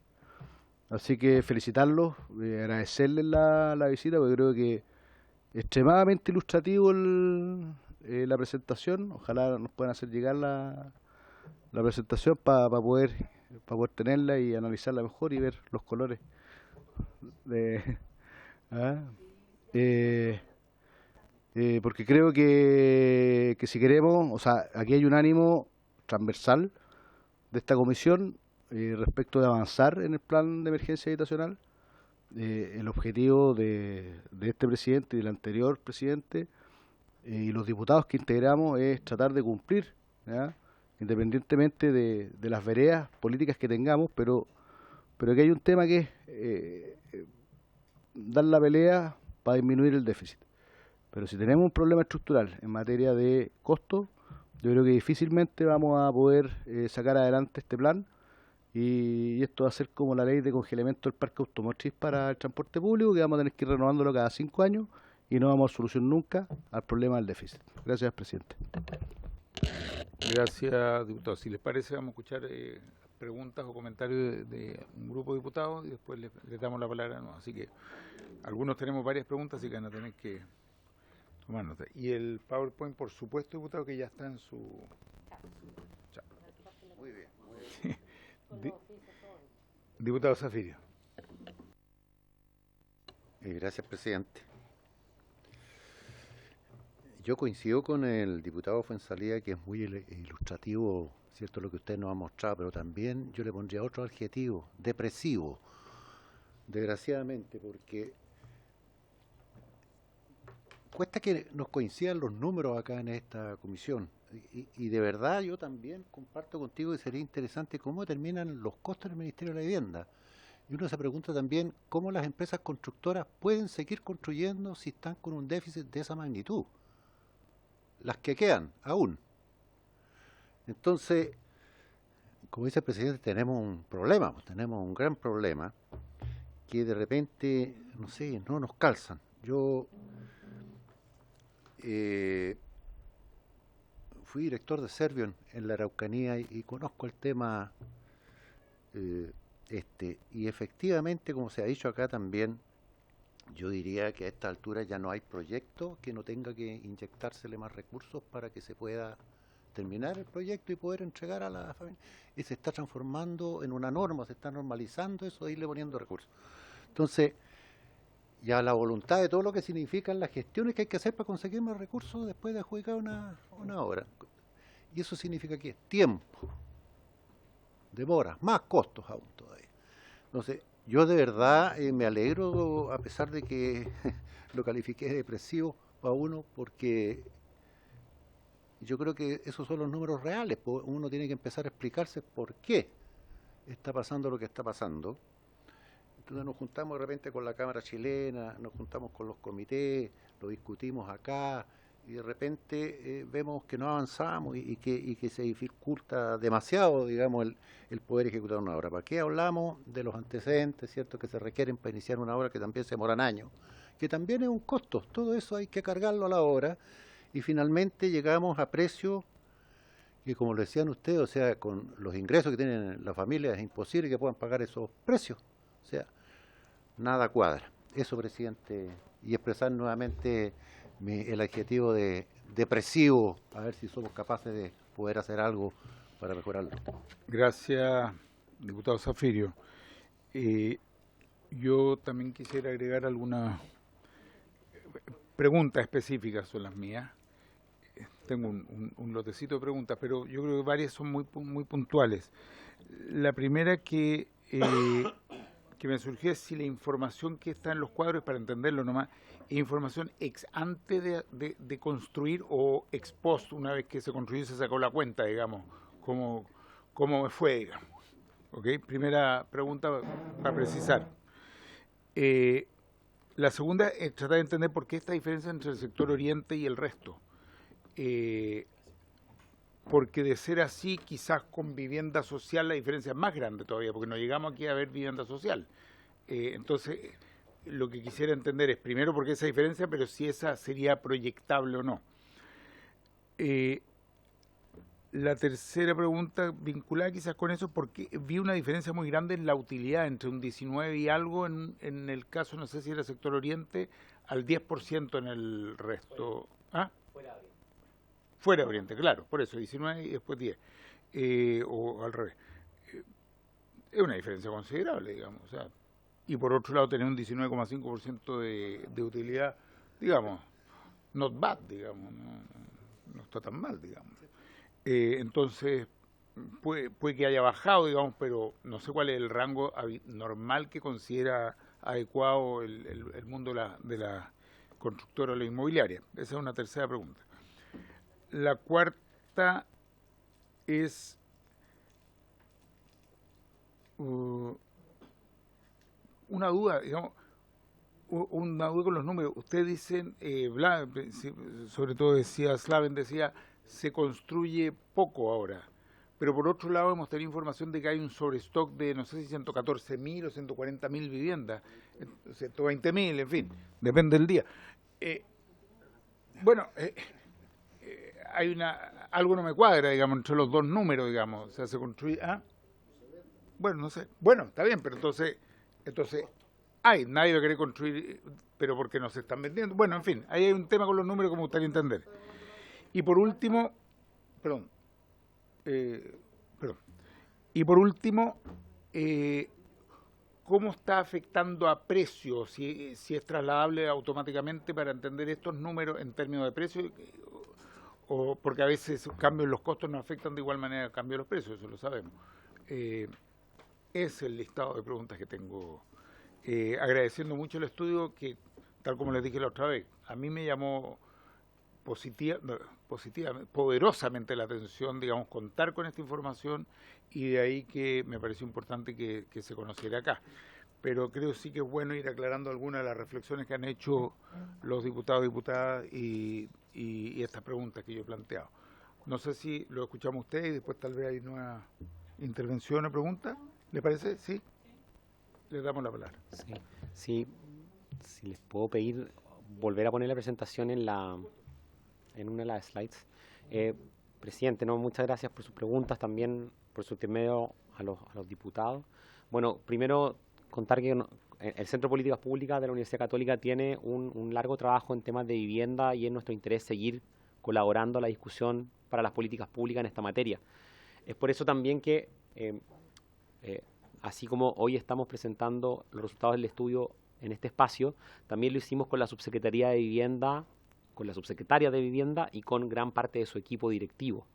Así que felicitarlos, agradecerles la visita, porque creo que extremadamente ilustrativo la presentación. Ojalá nos puedan hacer llegar la presentación para poder tenerla y analizarla mejor y ver los colores porque creo que si queremos, o sea, aquí hay un ánimo transversal de esta comisión respecto de avanzar en el plan de emergencia habitacional. El objetivo de este presidente y del anterior presidente y los diputados que integramos es tratar de cumplir, ¿ya?, independientemente de las veredas políticas que tengamos, pero que hay un tema que es dar la pelea para disminuir el déficit. Pero si tenemos un problema estructural en materia de costos, yo creo que difícilmente vamos a poder sacar adelante este plan, y esto va a ser como la ley de congelamiento del parque automotriz para el transporte público, que vamos a tener que ir renovándolo cada 5 años y no vamos a dar solución nunca al problema del déficit. Gracias, presidente. Gracias, diputado. Si les parece, vamos a escuchar preguntas o comentarios de un grupo de diputados y después les damos la palabra. No, así que algunos tenemos varias preguntas, así que van a tener que tomar nota. Y el PowerPoint, por supuesto, diputado, que ya está en su... Muy bien. Diputado Zafirio. Gracias, presidente. Yo coincido con el diputado Fuenzalía, que es muy ilustrativo, cierto, lo que usted nos ha mostrado, pero también yo le pondría otro adjetivo: depresivo, desgraciadamente, porque cuesta que nos coincidan los números acá en esta comisión. Y de verdad yo también comparto contigo que sería interesante cómo determinan los costos del Ministerio de la Vivienda. Y uno se pregunta también cómo las empresas constructoras pueden seguir construyendo si están con un déficit de esa magnitud. Las que quedan aún. Entonces, como dice el presidente, tenemos un problema, tenemos un gran problema que de repente, no sé, no nos calzan. Yo fui director de Servio en la Araucanía y conozco el tema y efectivamente, como se ha dicho acá también, yo diría que a esta altura ya no hay proyecto que no tenga que inyectársele más recursos para que se pueda terminar el proyecto y poder entregar a la familia. Y se está transformando en una norma, se está normalizando eso de irle poniendo recursos. Entonces, ya la voluntad de todo lo que significan las gestiones que hay que hacer para conseguir más recursos después de adjudicar una obra. Y eso significa que tiempo, demora, más costos aún todavía. Entonces, yo de verdad me alegro, a pesar de que lo califiqué de depresivo a uno, porque yo creo que esos son los números reales. Uno tiene que empezar a explicarse por qué está pasando lo que está pasando. Entonces nos juntamos de repente con la Cámara Chilena, nos juntamos con los comités, lo discutimos acá, y de repente vemos que no avanzamos y que se dificulta demasiado, digamos, el poder ejecutar una obra. ¿Para qué hablamos de los antecedentes, cierto, que se requieren para iniciar una obra, que también se demoran años, que también es un costo? Todo eso hay que cargarlo a la obra, y finalmente llegamos a precios que, como lo decían ustedes, o sea, con los ingresos que tienen las familias es imposible que puedan pagar esos precios. O sea, nada cuadra. Eso, presidente, y expresar nuevamente el adjetivo de depresivo, a ver si somos capaces de poder hacer algo para mejorarlo. Gracias, diputado Zafirio. Yo también quisiera agregar algunas preguntas específicas son las mías. Tengo un lotecito de preguntas, pero yo creo que varias son muy puntuales. La primera que me surgió es si la información que está en los cuadros, para entenderlo nomás, es información ex ante de construir o ex post, una vez que se construyó y se sacó la cuenta, digamos, cómo me fue, digamos. ¿Ok? Primera pregunta para precisar. La segunda es tratar de entender por qué esta diferencia entre el sector oriente y el resto. Porque de ser así, quizás con vivienda social la diferencia es más grande todavía, porque no llegamos aquí a ver vivienda social. Entonces, lo que quisiera entender es primero por qué esa diferencia, pero si esa sería proyectable o no. La tercera pregunta vinculada quizás con eso, porque vi una diferencia muy grande en la utilidad entre un 19 y algo en el caso, no sé si era sector oriente, al 10% en el resto. ¿Ah? Fuera de Oriente, claro, por eso, 19 y después 10, o al revés. Es una diferencia considerable, digamos. O sea, y por otro lado, tener un 19,5% de utilidad, digamos, not bad, digamos, no está tan mal, digamos. Entonces, puede que haya bajado, digamos, pero no sé cuál es el rango normal que considera adecuado el mundo de la constructora o la inmobiliaria. Esa es una tercera pregunta. La cuarta es una duda, digamos, una duda con los números. Ustedes dicen, sobre todo decía Slaven, decía, se construye poco ahora, pero por otro lado hemos tenido información de que hay un sobrestock de, no sé si 114.000 o 140.000 viviendas, 120.000, en fin, depende del día. Hay algo no me cuadra, digamos, entre los dos números, digamos. O sea, se construye. Bueno, no sé. Bueno, está bien, pero entonces nadie va a querer construir, pero porque no se están vendiendo. Bueno, en fin, ahí hay un tema con los números que me gustaría entender. Y por último, ¿cómo está afectando a precios? Si es trasladable automáticamente para entender estos números en términos de precios. O porque a veces cambios en los costos no afectan de igual manera al cambio de los precios, eso lo sabemos. Es el listado de preguntas que tengo. Agradeciendo mucho el estudio que, tal como les dije la otra vez, a mí me llamó poderosamente la atención, digamos, contar con esta información, y de ahí que me pareció importante que se conociera acá. Pero creo sí que es bueno ir aclarando algunas de las reflexiones que han hecho los diputados y diputadas y estas preguntas que yo he planteado. No sé si lo escuchamos ustedes y después tal vez hay nueva intervención o pregunta. ¿Le parece? ¿Sí? Les damos la palabra. Sí, si les puedo pedir volver a poner la presentación en una de las slides. Presidente, muchas gracias por sus preguntas, también por su intermedio a los diputados. Bueno, primero contar que el Centro de Políticas Públicas de la Universidad Católica tiene un largo trabajo en temas de vivienda y es nuestro interés seguir colaborando a la discusión para las políticas públicas en esta materia. Es por eso también que, así como hoy estamos presentando los resultados del estudio en este espacio, también lo hicimos con la Subsecretaría de Vivienda, con la Subsecretaria de Vivienda y con gran parte de su equipo directivo,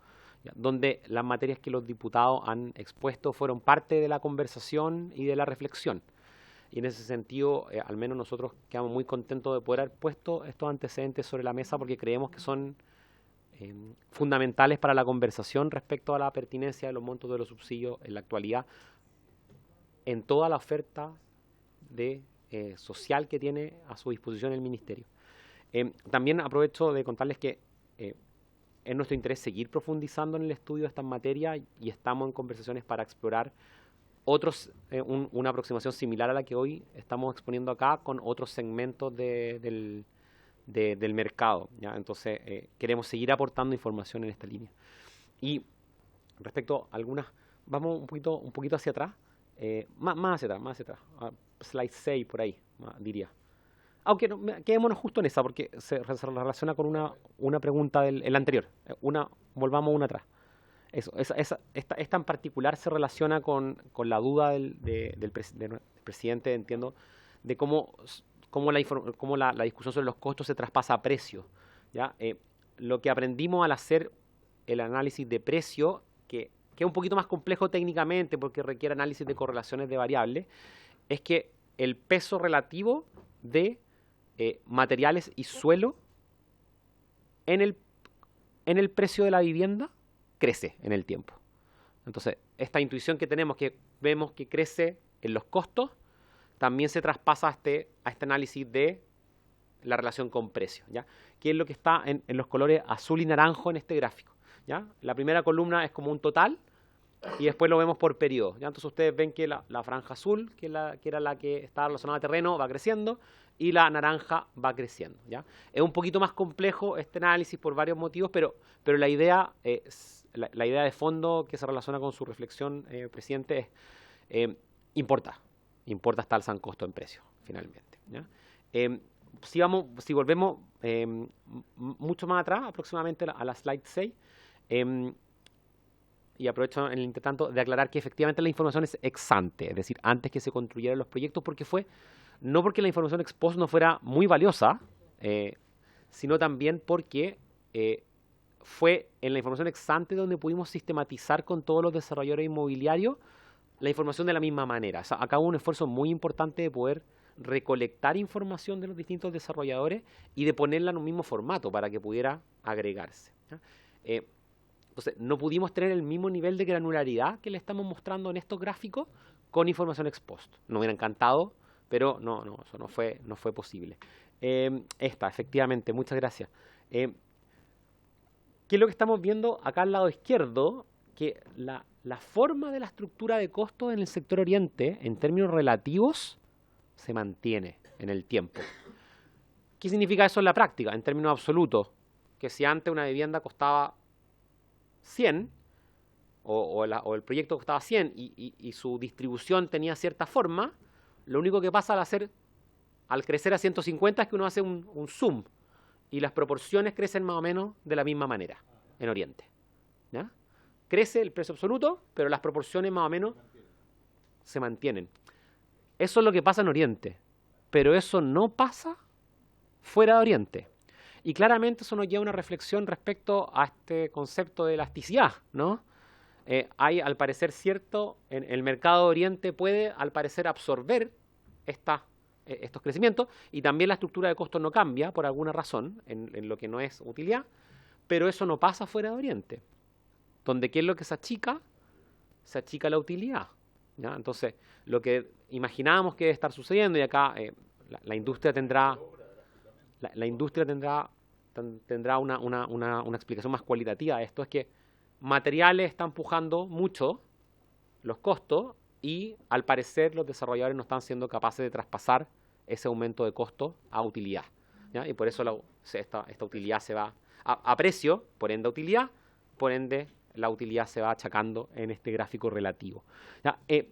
donde las materias que los diputados han expuesto fueron parte de la conversación y de la reflexión. Y en ese sentido, al menos nosotros quedamos muy contentos de poder haber puesto estos antecedentes sobre la mesa, porque creemos que son fundamentales para la conversación respecto a la pertinencia de los montos de los subsidios en la actualidad en toda la oferta social que tiene a su disposición el Ministerio. También aprovecho de contarles que es nuestro interés seguir profundizando en el estudio de estas materias y estamos en conversaciones para explorar una aproximación similar a la que hoy estamos exponiendo acá con otros segmentos del mercado, ¿ya? Entonces, queremos seguir aportando información en esta línea. Y respecto a algunas, vamos un poquito hacia atrás, más hacia atrás, slide 6 por ahí, diría. Aunque quedémonos justo en esa, porque se relaciona con una pregunta del anterior. Volvamos una atrás. Esta en particular se relaciona con la duda del presidente, entiendo, de cómo cómo la discusión sobre los costos se traspasa a precio, ¿ya? Lo que aprendimos al hacer el análisis de precio, que es un poquito más complejo técnicamente porque requiere análisis de correlaciones de variables, es que el peso relativo de materiales y suelo en el precio de la vivienda crece en el tiempo. Entonces, esta intuición que tenemos, que vemos que crece en los costos, también se traspasa a este análisis de la relación con precio, ¿ya? Que es lo que está en los colores azul y naranjo en este gráfico, ¿ya? La primera columna es como un total y después lo vemos por periodo, ¿ya? Entonces ustedes ven que la franja azul, que era la que estaba relacionada a terreno, va creciendo y la naranja va creciendo, ¿ya? Es un poquito más complejo este análisis por varios motivos, pero la idea de fondo que se relaciona con su reflexión, presidente, es importa hasta alza en costo en precio, finalmente, ¿ya? Si volvemos mucho más atrás, aproximadamente a la slide 6, y aprovecho en el intertanto de aclarar que efectivamente la información es ex ante, es decir, antes que se construyeran los proyectos, no porque la información ex post no fuera muy valiosa, sino también porque fue en la información ex ante donde pudimos sistematizar con todos los desarrolladores inmobiliarios la información de la misma manera. O sea, acá hubo un esfuerzo muy importante de poder recolectar información de los distintos desarrolladores y de ponerla en un mismo formato para que pudiera agregarse, ¿ya? Entonces, no pudimos tener el mismo nivel de granularidad que le estamos mostrando en estos gráficos con información ex post. Nos hubiera encantado, pero eso no fue posible. Efectivamente, muchas gracias. ¿Qué es lo que estamos viendo acá al lado izquierdo? Que la forma de la estructura de costos en el sector oriente, en términos relativos, se mantiene en el tiempo. ¿Qué significa eso en la práctica? En términos absolutos, que si antes una vivienda costaba 100, o el proyecto costaba 100 y su distribución tenía cierta forma, lo único que pasa al crecer a 150 es que uno hace un zoom y las proporciones crecen más o menos de la misma manera en Oriente, ¿ya? Crece el precio absoluto, pero las proporciones más o menos se mantienen. Eso es lo que pasa en Oriente, pero eso no pasa fuera de Oriente. Y claramente eso nos lleva a una reflexión respecto a este concepto de elasticidad, ¿no? Hay, al parecer, el mercado de Oriente puede, al parecer, absorber estos crecimientos, y también la estructura de costos no cambia por alguna razón en lo que no es utilidad, pero eso no pasa fuera de Oriente, donde ¿qué es lo que se achica? Se achica la utilidad, ¿ya? Entonces, lo que imaginábamos que debe estar sucediendo, y acá la industria tendrá una explicación más cualitativa de esto, es que materiales están empujando mucho los costos y al parecer los desarrolladores no están siendo capaces de traspasar ese aumento de costo a utilidad, ¿ya? Y por eso esta utilidad se va a precio, por ende a utilidad, por ende la utilidad se va achacando en este gráfico relativo, ¿ya? En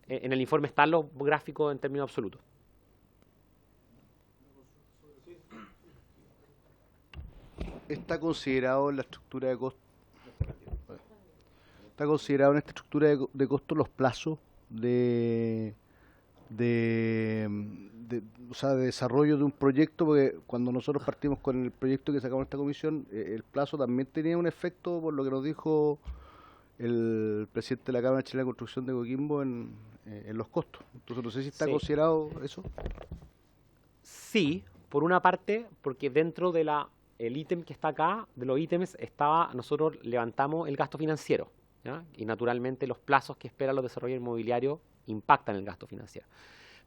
el informe están los gráficos en términos absolutos. ¿Está considerado en la estructura de costo? ¿Está considerado en esta estructura de costo los plazos de desarrollo de un proyecto? Porque cuando nosotros partimos con el proyecto que sacamos en esta comisión, el plazo también tenía un efecto, por lo que nos dijo el presidente de la Cámara Chilena de Construcción de Coquimbo, en los costos. Entonces, no sé si está considerado eso. Sí, por una parte, porque dentro de el ítem que está acá, de los ítems, nosotros levantamos el gasto financiero, ¿ya? Y naturalmente los plazos que esperan los desarrolladores inmobiliarios impactan el gasto financiero.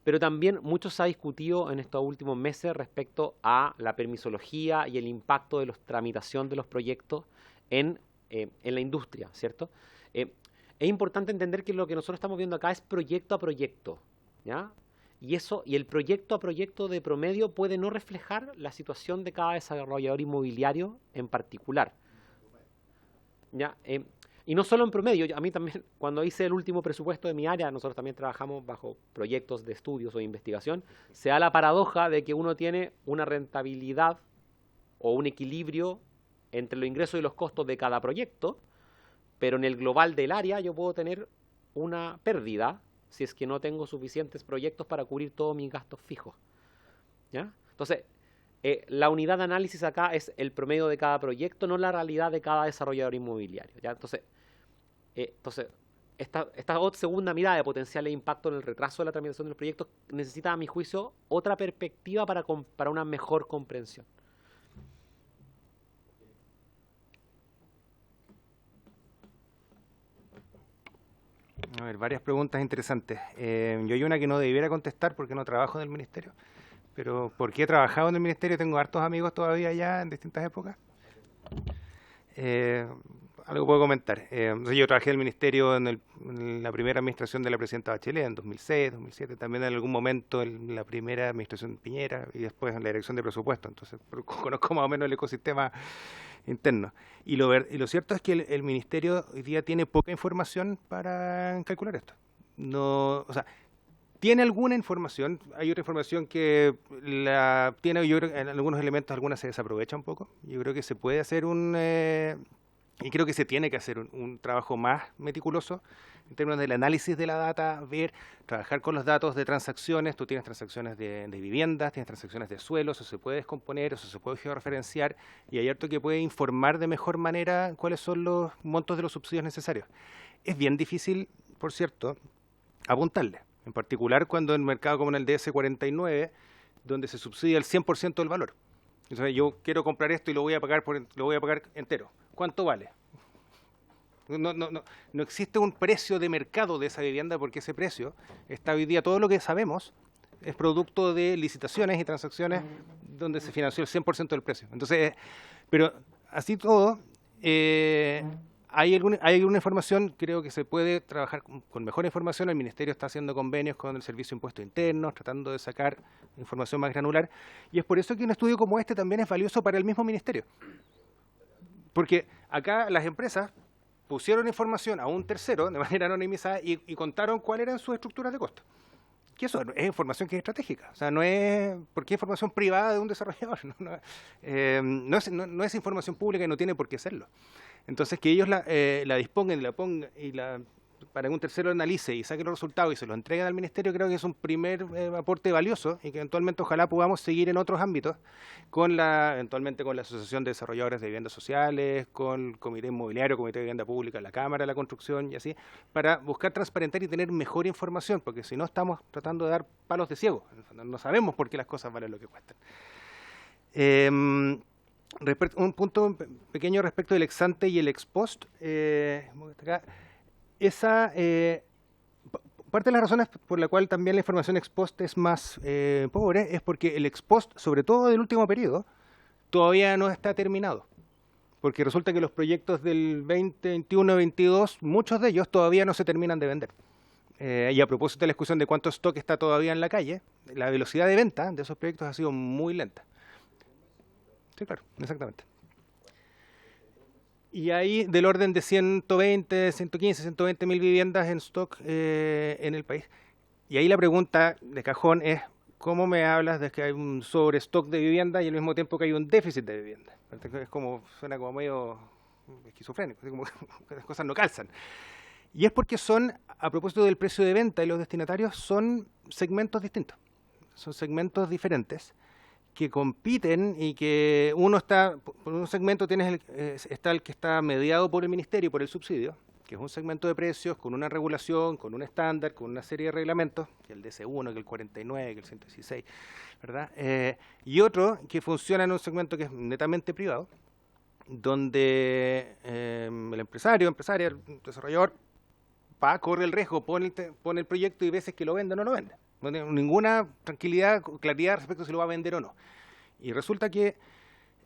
Pero también mucho se ha discutido en estos últimos meses respecto a la permisología y el impacto de la tramitación de los proyectos en la industria, ¿cierto? Es importante entender que lo que nosotros estamos viendo acá es proyecto a proyecto, ¿ya? Y el proyecto a proyecto de promedio puede no reflejar la situación de cada desarrollador inmobiliario en particular, ¿ya? Y no solo en promedio, a mí también, cuando hice el último presupuesto de mi área, nosotros también trabajamos bajo proyectos de estudios o de investigación, se da la paradoja de que uno tiene una rentabilidad o un equilibrio entre los ingresos y los costos de cada proyecto, pero en el global del área yo puedo tener una pérdida si es que no tengo suficientes proyectos para cubrir todos mis gastos fijos. ¿Ya? Entonces, la unidad de análisis acá es el promedio de cada proyecto, no la realidad de cada desarrollador inmobiliario. ¿Ya? Entonces esta segunda mirada de potenciales impactos en el retraso de la tramitación de los proyectos necesita, a mi juicio, otra perspectiva para una mejor comprensión. A ver, varias preguntas interesantes. Yo hay una que no debiera contestar porque no trabajo en el ministerio, pero porque he trabajado en el ministerio, tengo hartos amigos todavía allá en distintas épocas. Algo puedo comentar. Yo trabajé en el ministerio en la primera administración de la presidenta Bachelet, en 2006, 2007, también en algún momento en la primera administración de Piñera y después en la dirección de presupuesto. Entonces, conozco más o menos el ecosistema interno. Y lo cierto es que el ministerio hoy día tiene poca información para calcular esto. No, o sea, tiene alguna información, hay otra información que la tiene, yo creo que en algunos elementos algunas se desaprovecha un poco. Yo creo que se puede hacer y creo que se tiene que hacer un trabajo más meticuloso en términos del análisis de la data, trabajar con los datos de transacciones. Tú tienes transacciones de viviendas, tienes transacciones de suelos, eso se puede descomponer, eso se puede georreferenciar, y hay harto que puede informar de mejor manera cuáles son los montos de los subsidios necesarios. Es bien difícil, por cierto, apuntarle, en particular cuando en un mercado como en el DS49, donde se subsidia el 100% del valor. Entonces, yo quiero comprar esto y lo voy a pagar entero. ¿Cuánto vale? No existe un precio de mercado de esa vivienda, porque ese precio está hoy día, todo lo que sabemos, es producto de licitaciones y transacciones donde se financió el 100% del precio. Entonces, pero así todo, hay alguna información, creo que se puede trabajar con mejor información. El Ministerio está haciendo convenios con el Servicio de Impuestos Internos, tratando de sacar información más granular, y es por eso que un estudio como este también es valioso para el mismo Ministerio. Porque acá las empresas pusieron información a un tercero de manera anonimizada y contaron cuáles eran sus estructuras de costo. Que eso es información que es estratégica. O sea, no es porque es información privada de un desarrollador. No es información pública y no tiene por qué serlo. Entonces, que ellos la dispongan y la pongan para que un tercero analice y saque los resultados y se los entreguen al ministerio, creo que es un primer aporte valioso, y que eventualmente ojalá podamos seguir en otros ámbitos, eventualmente con la Asociación de Desarrolladores de Viviendas Sociales, con el Comité Inmobiliario, Comité de Vivienda Pública, la Cámara de la Construcción y así, para buscar transparentar y tener mejor información, porque si no estamos tratando de dar palos de ciego, no sabemos por qué las cosas valen lo que cuestan. Un punto pequeño respecto del ex ante y el ex post. Parte de las razones por la cual también la información ex post es más pobre es porque el ex post, sobre todo del último periodo, todavía no está terminado. Porque resulta que los proyectos del 2021-22, muchos de ellos todavía no se terminan de vender. Y a propósito de la discusión de cuánto stock está todavía en la calle, la velocidad de venta de esos proyectos ha sido muy lenta. Sí, claro, exactamente. Y hay del orden de 120, 115, 120 mil viviendas en stock en el país. Y ahí la pregunta de cajón es, ¿cómo me hablas de que hay un sobrestock de vivienda y al mismo tiempo que hay un déficit de vivienda? Es como, suena como medio esquizofrénico, así como que las cosas no calzan. Y es porque a propósito del precio de venta y los destinatarios, son segmentos distintos. Son segmentos diferentes que compiten, y que por un segmento está el que está mediado por el ministerio y por el subsidio, que es un segmento de precios con una regulación, con un estándar, con una serie de reglamentos, que el DC1, que el 49, que el 116, ¿verdad? Y otro que funciona en un segmento que es netamente privado, donde el empresaria, el desarrollador, corre el riesgo, pone el proyecto y veces que lo vende o no lo vende. No tiene ninguna tranquilidad, claridad respecto a si lo va a vender o no. Y resulta que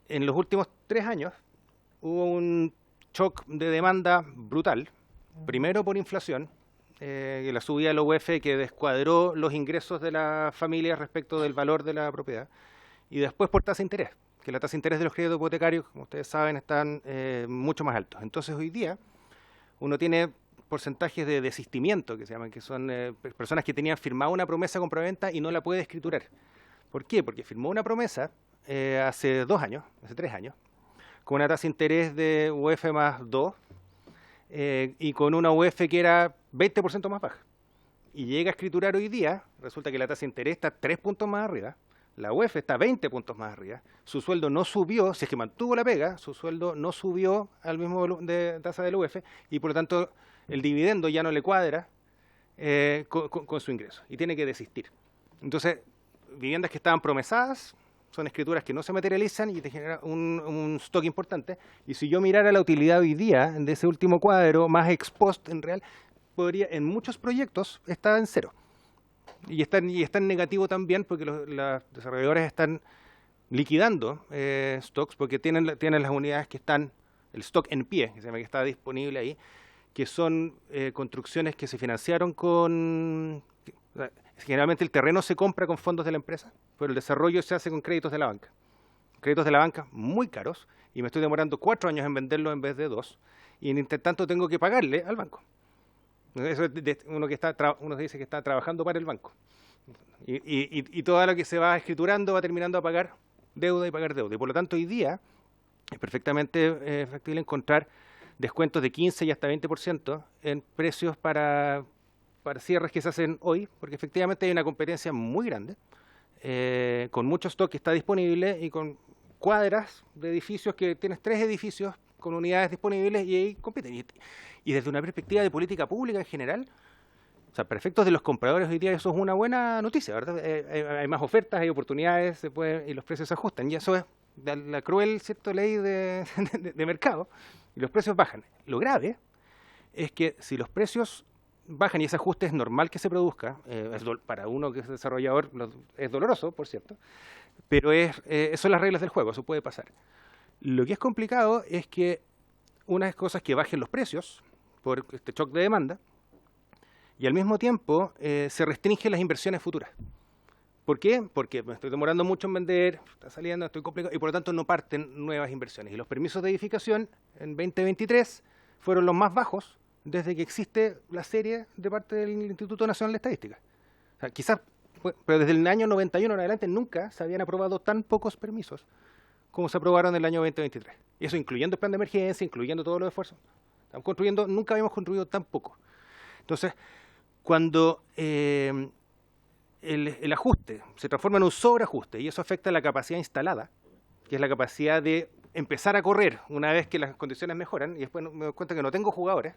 en los últimos 3 años hubo un shock de demanda brutal. Primero por inflación, la subida de la UEF que descuadró los ingresos de las familias respecto del valor de la propiedad. Y después por tasa de interés, que la tasa de interés de los créditos hipotecarios, como ustedes saben, están mucho más altos. Entonces hoy día uno tiene porcentajes de desistimiento, que se llaman, que son personas que tenían firmado una promesa de compraventa y no la puede escriturar. ¿Por qué? Porque firmó una promesa hace 2 años, hace 3 años, con una tasa de interés de UEF más 2 y con una UEF que era 20% más baja. y llega a escriturar hoy día, resulta que la tasa de interés está 3 puntos más arriba, la UEF está 20 puntos más arriba, su sueldo no subió, si es que mantuvo la pega, su sueldo no subió al mismo de tasa de la UEF, y por lo tanto el dividendo ya no le cuadra con su ingreso, y tiene que desistir. Entonces, viviendas que estaban promesadas, son escrituras que no se materializan y te genera un stock importante. Y si yo mirara la utilidad hoy día de ese último cuadro, más ex post en real, podría, en muchos proyectos está en cero. Y está en negativo también porque los desarrolladores están liquidando stocks porque tienen las unidades que están, el stock en pie, que está disponible ahí, que son construcciones que se financiaron con... Generalmente el terreno se compra con fondos de la empresa, pero el desarrollo se hace con créditos de la banca. Créditos de la banca muy caros, y me estoy demorando 4 años en venderlos en vez de 2, y en tanto tengo que pagarle al banco. Eso es uno dice que está trabajando para el banco. Y todo lo que se va escriturando va terminando a pagar deuda y pagar deuda. Y por lo tanto hoy día es perfectamente factible encontrar descuentos de 15 y hasta 20% en precios para cierres que se hacen hoy, porque efectivamente hay una competencia muy grande, con mucho stock que está disponible y con cuadras de edificios que tienes 3 edificios con unidades disponibles y ahí compiten. Y desde una perspectiva de política pública en general, o sea, para efectos de los compradores hoy día eso es una buena noticia, ¿verdad? Hay más ofertas, hay oportunidades, y los precios se ajustan. Y eso es la cruel, ¿cierto?, ley de mercado, y los precios bajan. Lo grave es que si los precios bajan y ese ajuste es normal que se produzca, para uno que es desarrollador es doloroso, por cierto, pero son las reglas del juego, eso puede pasar. Lo que es complicado es que unas cosas que bajen los precios por este shock de demanda y al mismo tiempo se restringen las inversiones futuras. ¿Por qué? Porque me estoy demorando mucho en vender, está saliendo, estoy complicado, y por lo tanto no parten nuevas inversiones. Y los permisos de edificación en 2023 fueron los más bajos desde que existe la serie de parte del Instituto Nacional de Estadística. O sea, quizás, pero desde el año 91 en adelante nunca se habían aprobado tan pocos permisos como se aprobaron en el año 2023. Y eso incluyendo el plan de emergencia, incluyendo todos los esfuerzos. Estamos construyendo, nunca habíamos construido tan poco. Entonces, cuando el ajuste se transforma en un sobreajuste y eso afecta la capacidad instalada, que es la capacidad de empezar a correr una vez que las condiciones mejoran y después me doy cuenta que no tengo jugadores,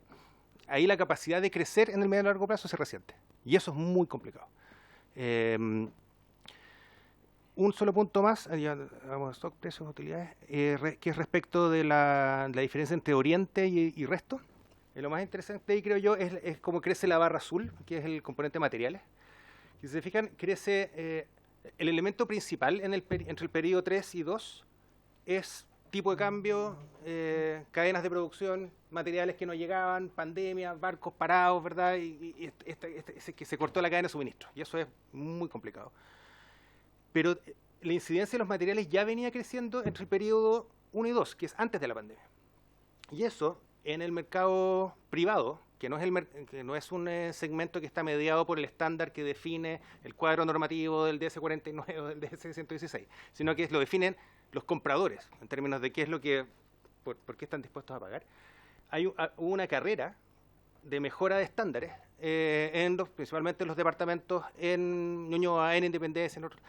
ahí la capacidad de crecer en el medio y largo plazo se resiente. Y eso es muy complicado. Un solo punto más, ya vamos a stock, precios, utilidades, que es respecto de la diferencia entre Oriente y resto. Lo más interesante ahí, creo yo, es cómo crece la barra azul, que es el componente materiales. Si se fijan, crece el elemento principal entre el periodo 3 y 2 es tipo de cambio, cadenas de producción, materiales que no llegaban, pandemia, barcos parados, ¿verdad? Y que se cortó la cadena de suministro. Y eso es muy complicado. Pero la incidencia de los materiales ya venía creciendo entre el periodo 1 y 2, que es antes de la pandemia. Y eso, en el mercado privado, que no es un segmento que está mediado por el estándar que define el cuadro normativo del DS49 o del DS116, sino que lo definen los compradores, en términos de qué es lo que, por qué están dispuestos a pagar. Hubo una carrera de mejora de estándares, principalmente en los departamentos en Ñuñoa, en Independencia, en otros,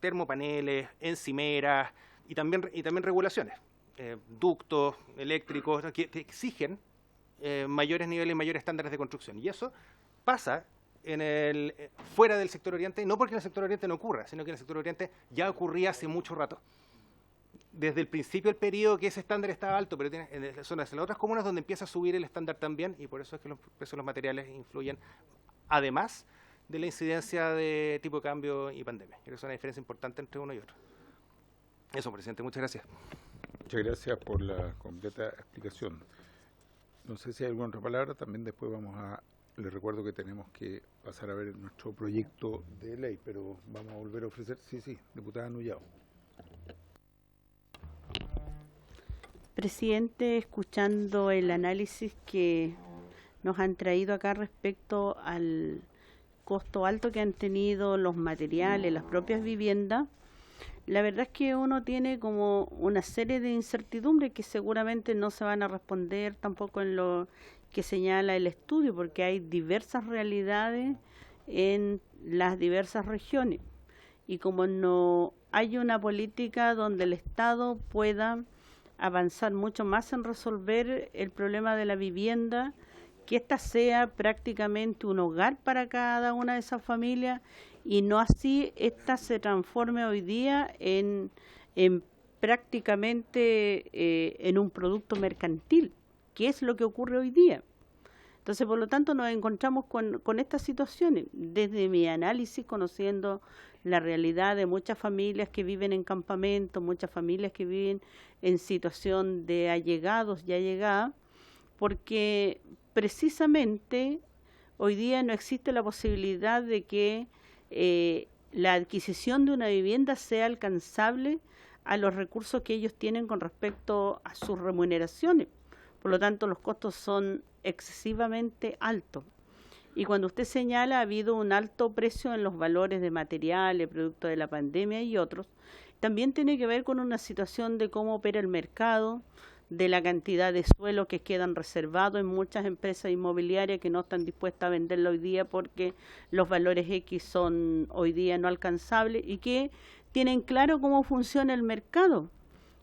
termopaneles, encimeras y también regulaciones, ductos eléctricos que exigen mayores niveles y mayores estándares de construcción. Y eso pasa fuera del sector Oriente, no porque en el sector Oriente no ocurra, sino que en el sector Oriente ya ocurría hace mucho rato. Desde el principio del periodo que ese estándar estaba alto, pero en las otras comunas donde empieza a subir el estándar también, y por eso es que los precios de los materiales influyen, además de la incidencia de tipo de cambio y pandemia. Creo que es una diferencia importante entre uno y otro. Eso, presidente, muchas gracias. Muchas gracias por la completa explicación. No sé si hay alguna otra palabra, también después les recuerdo que tenemos que pasar a ver nuestro proyecto de ley, pero vamos a volver a ofrecer, sí, diputada Nullao. Presidente, escuchando el análisis que nos han traído acá respecto al costo alto que han tenido los materiales, las propias viviendas, la verdad es que uno tiene como una serie de incertidumbres que seguramente no se van a responder tampoco en lo que señala el estudio, porque hay diversas realidades en las diversas regiones. Y como no hay una política donde el Estado pueda avanzar mucho más en resolver el problema de la vivienda, que ésta sea prácticamente un hogar para cada una de esas familias y no así ésta se transforme hoy día en prácticamente en un producto mercantil, que es lo que ocurre hoy día. Entonces, por lo tanto, nos encontramos con estas situaciones. Desde mi análisis, conociendo la realidad de muchas familias que viven en campamentos, muchas familias que viven en situación de allegados y allegadas, porque precisamente hoy día no existe la posibilidad de que la adquisición de una vivienda sea alcanzable a los recursos que ellos tienen con respecto a sus remuneraciones. Por lo tanto, los costos son excesivamente altos. Y cuando usted señala, ha habido un alto precio en los valores de materiales, producto de la pandemia y otros, también tiene que ver con una situación de cómo opera el mercado, de la cantidad de suelos que quedan reservados en muchas empresas inmobiliarias que no están dispuestas a venderlo hoy día porque los valores X son hoy día no alcanzables y que tienen claro cómo funciona el mercado.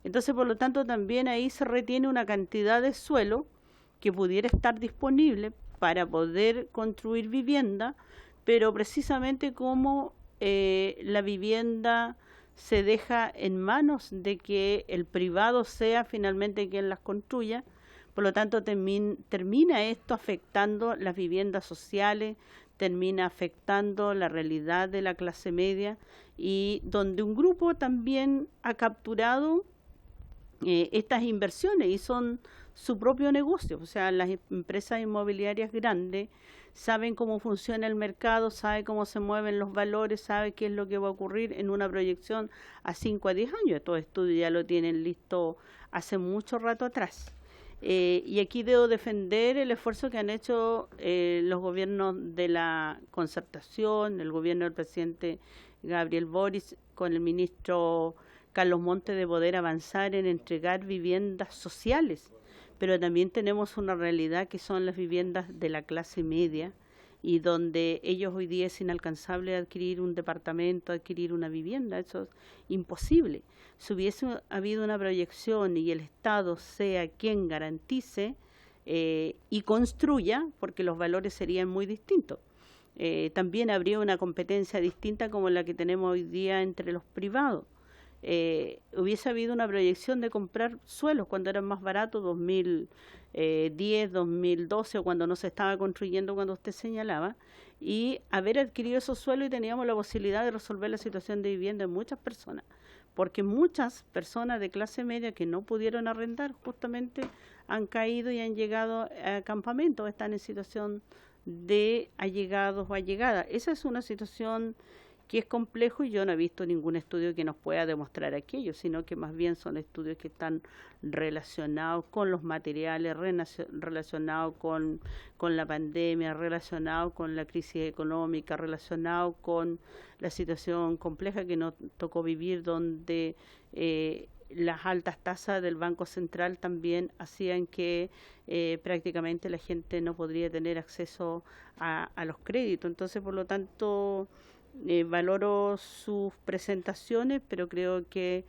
Entonces, por lo tanto, también ahí se retiene una cantidad de suelo que pudiera estar disponible para poder construir vivienda, pero precisamente como la vivienda se deja en manos de que el privado sea finalmente quien las construya, por lo tanto termina esto afectando las viviendas sociales, termina afectando la realidad de la clase media y donde un grupo también ha capturado estas inversiones y son su propio negocio. O sea, las empresas inmobiliarias grandes saben cómo funciona el mercado, saben cómo se mueven los valores, saben qué es lo que va a ocurrir en una proyección a 5 a 10 años. Estos estudios ya lo tienen listo hace mucho rato atrás. Y aquí debo defender el esfuerzo que han hecho los gobiernos de la concertación, el gobierno del presidente Gabriel Boric con el ministro Carlos Montes, de poder avanzar en entregar viviendas sociales, pero también tenemos una realidad que son las viviendas de la clase media y donde ellos hoy día es inalcanzable adquirir un departamento, adquirir una vivienda, eso es imposible. Si hubiese habido una proyección y el Estado sea quien garantice y construya, porque los valores serían muy distintos. También habría una competencia distinta como la que tenemos hoy día entre los privados. Hubiese habido una proyección de comprar suelos cuando eran más baratos, 2010, 2012, o cuando no se estaba construyendo, cuando usted señalaba, y haber adquirido esos suelos y teníamos la posibilidad de resolver la situación de vivienda de muchas personas, porque muchas personas de clase media que no pudieron arrendar justamente han caído y han llegado a campamentos, están en situación de allegados o allegadas. Esa es una situación que es complejo y yo no he visto ningún estudio que nos pueda demostrar aquello, sino que más bien son estudios que están relacionados con los materiales, relacionados con la pandemia, relacionados con la crisis económica, relacionados con la situación compleja que nos tocó vivir, donde las altas tasas del Banco Central también hacían que prácticamente la gente no podría tener acceso a los créditos. Entonces, por lo tanto, valoro sus presentaciones, pero creo que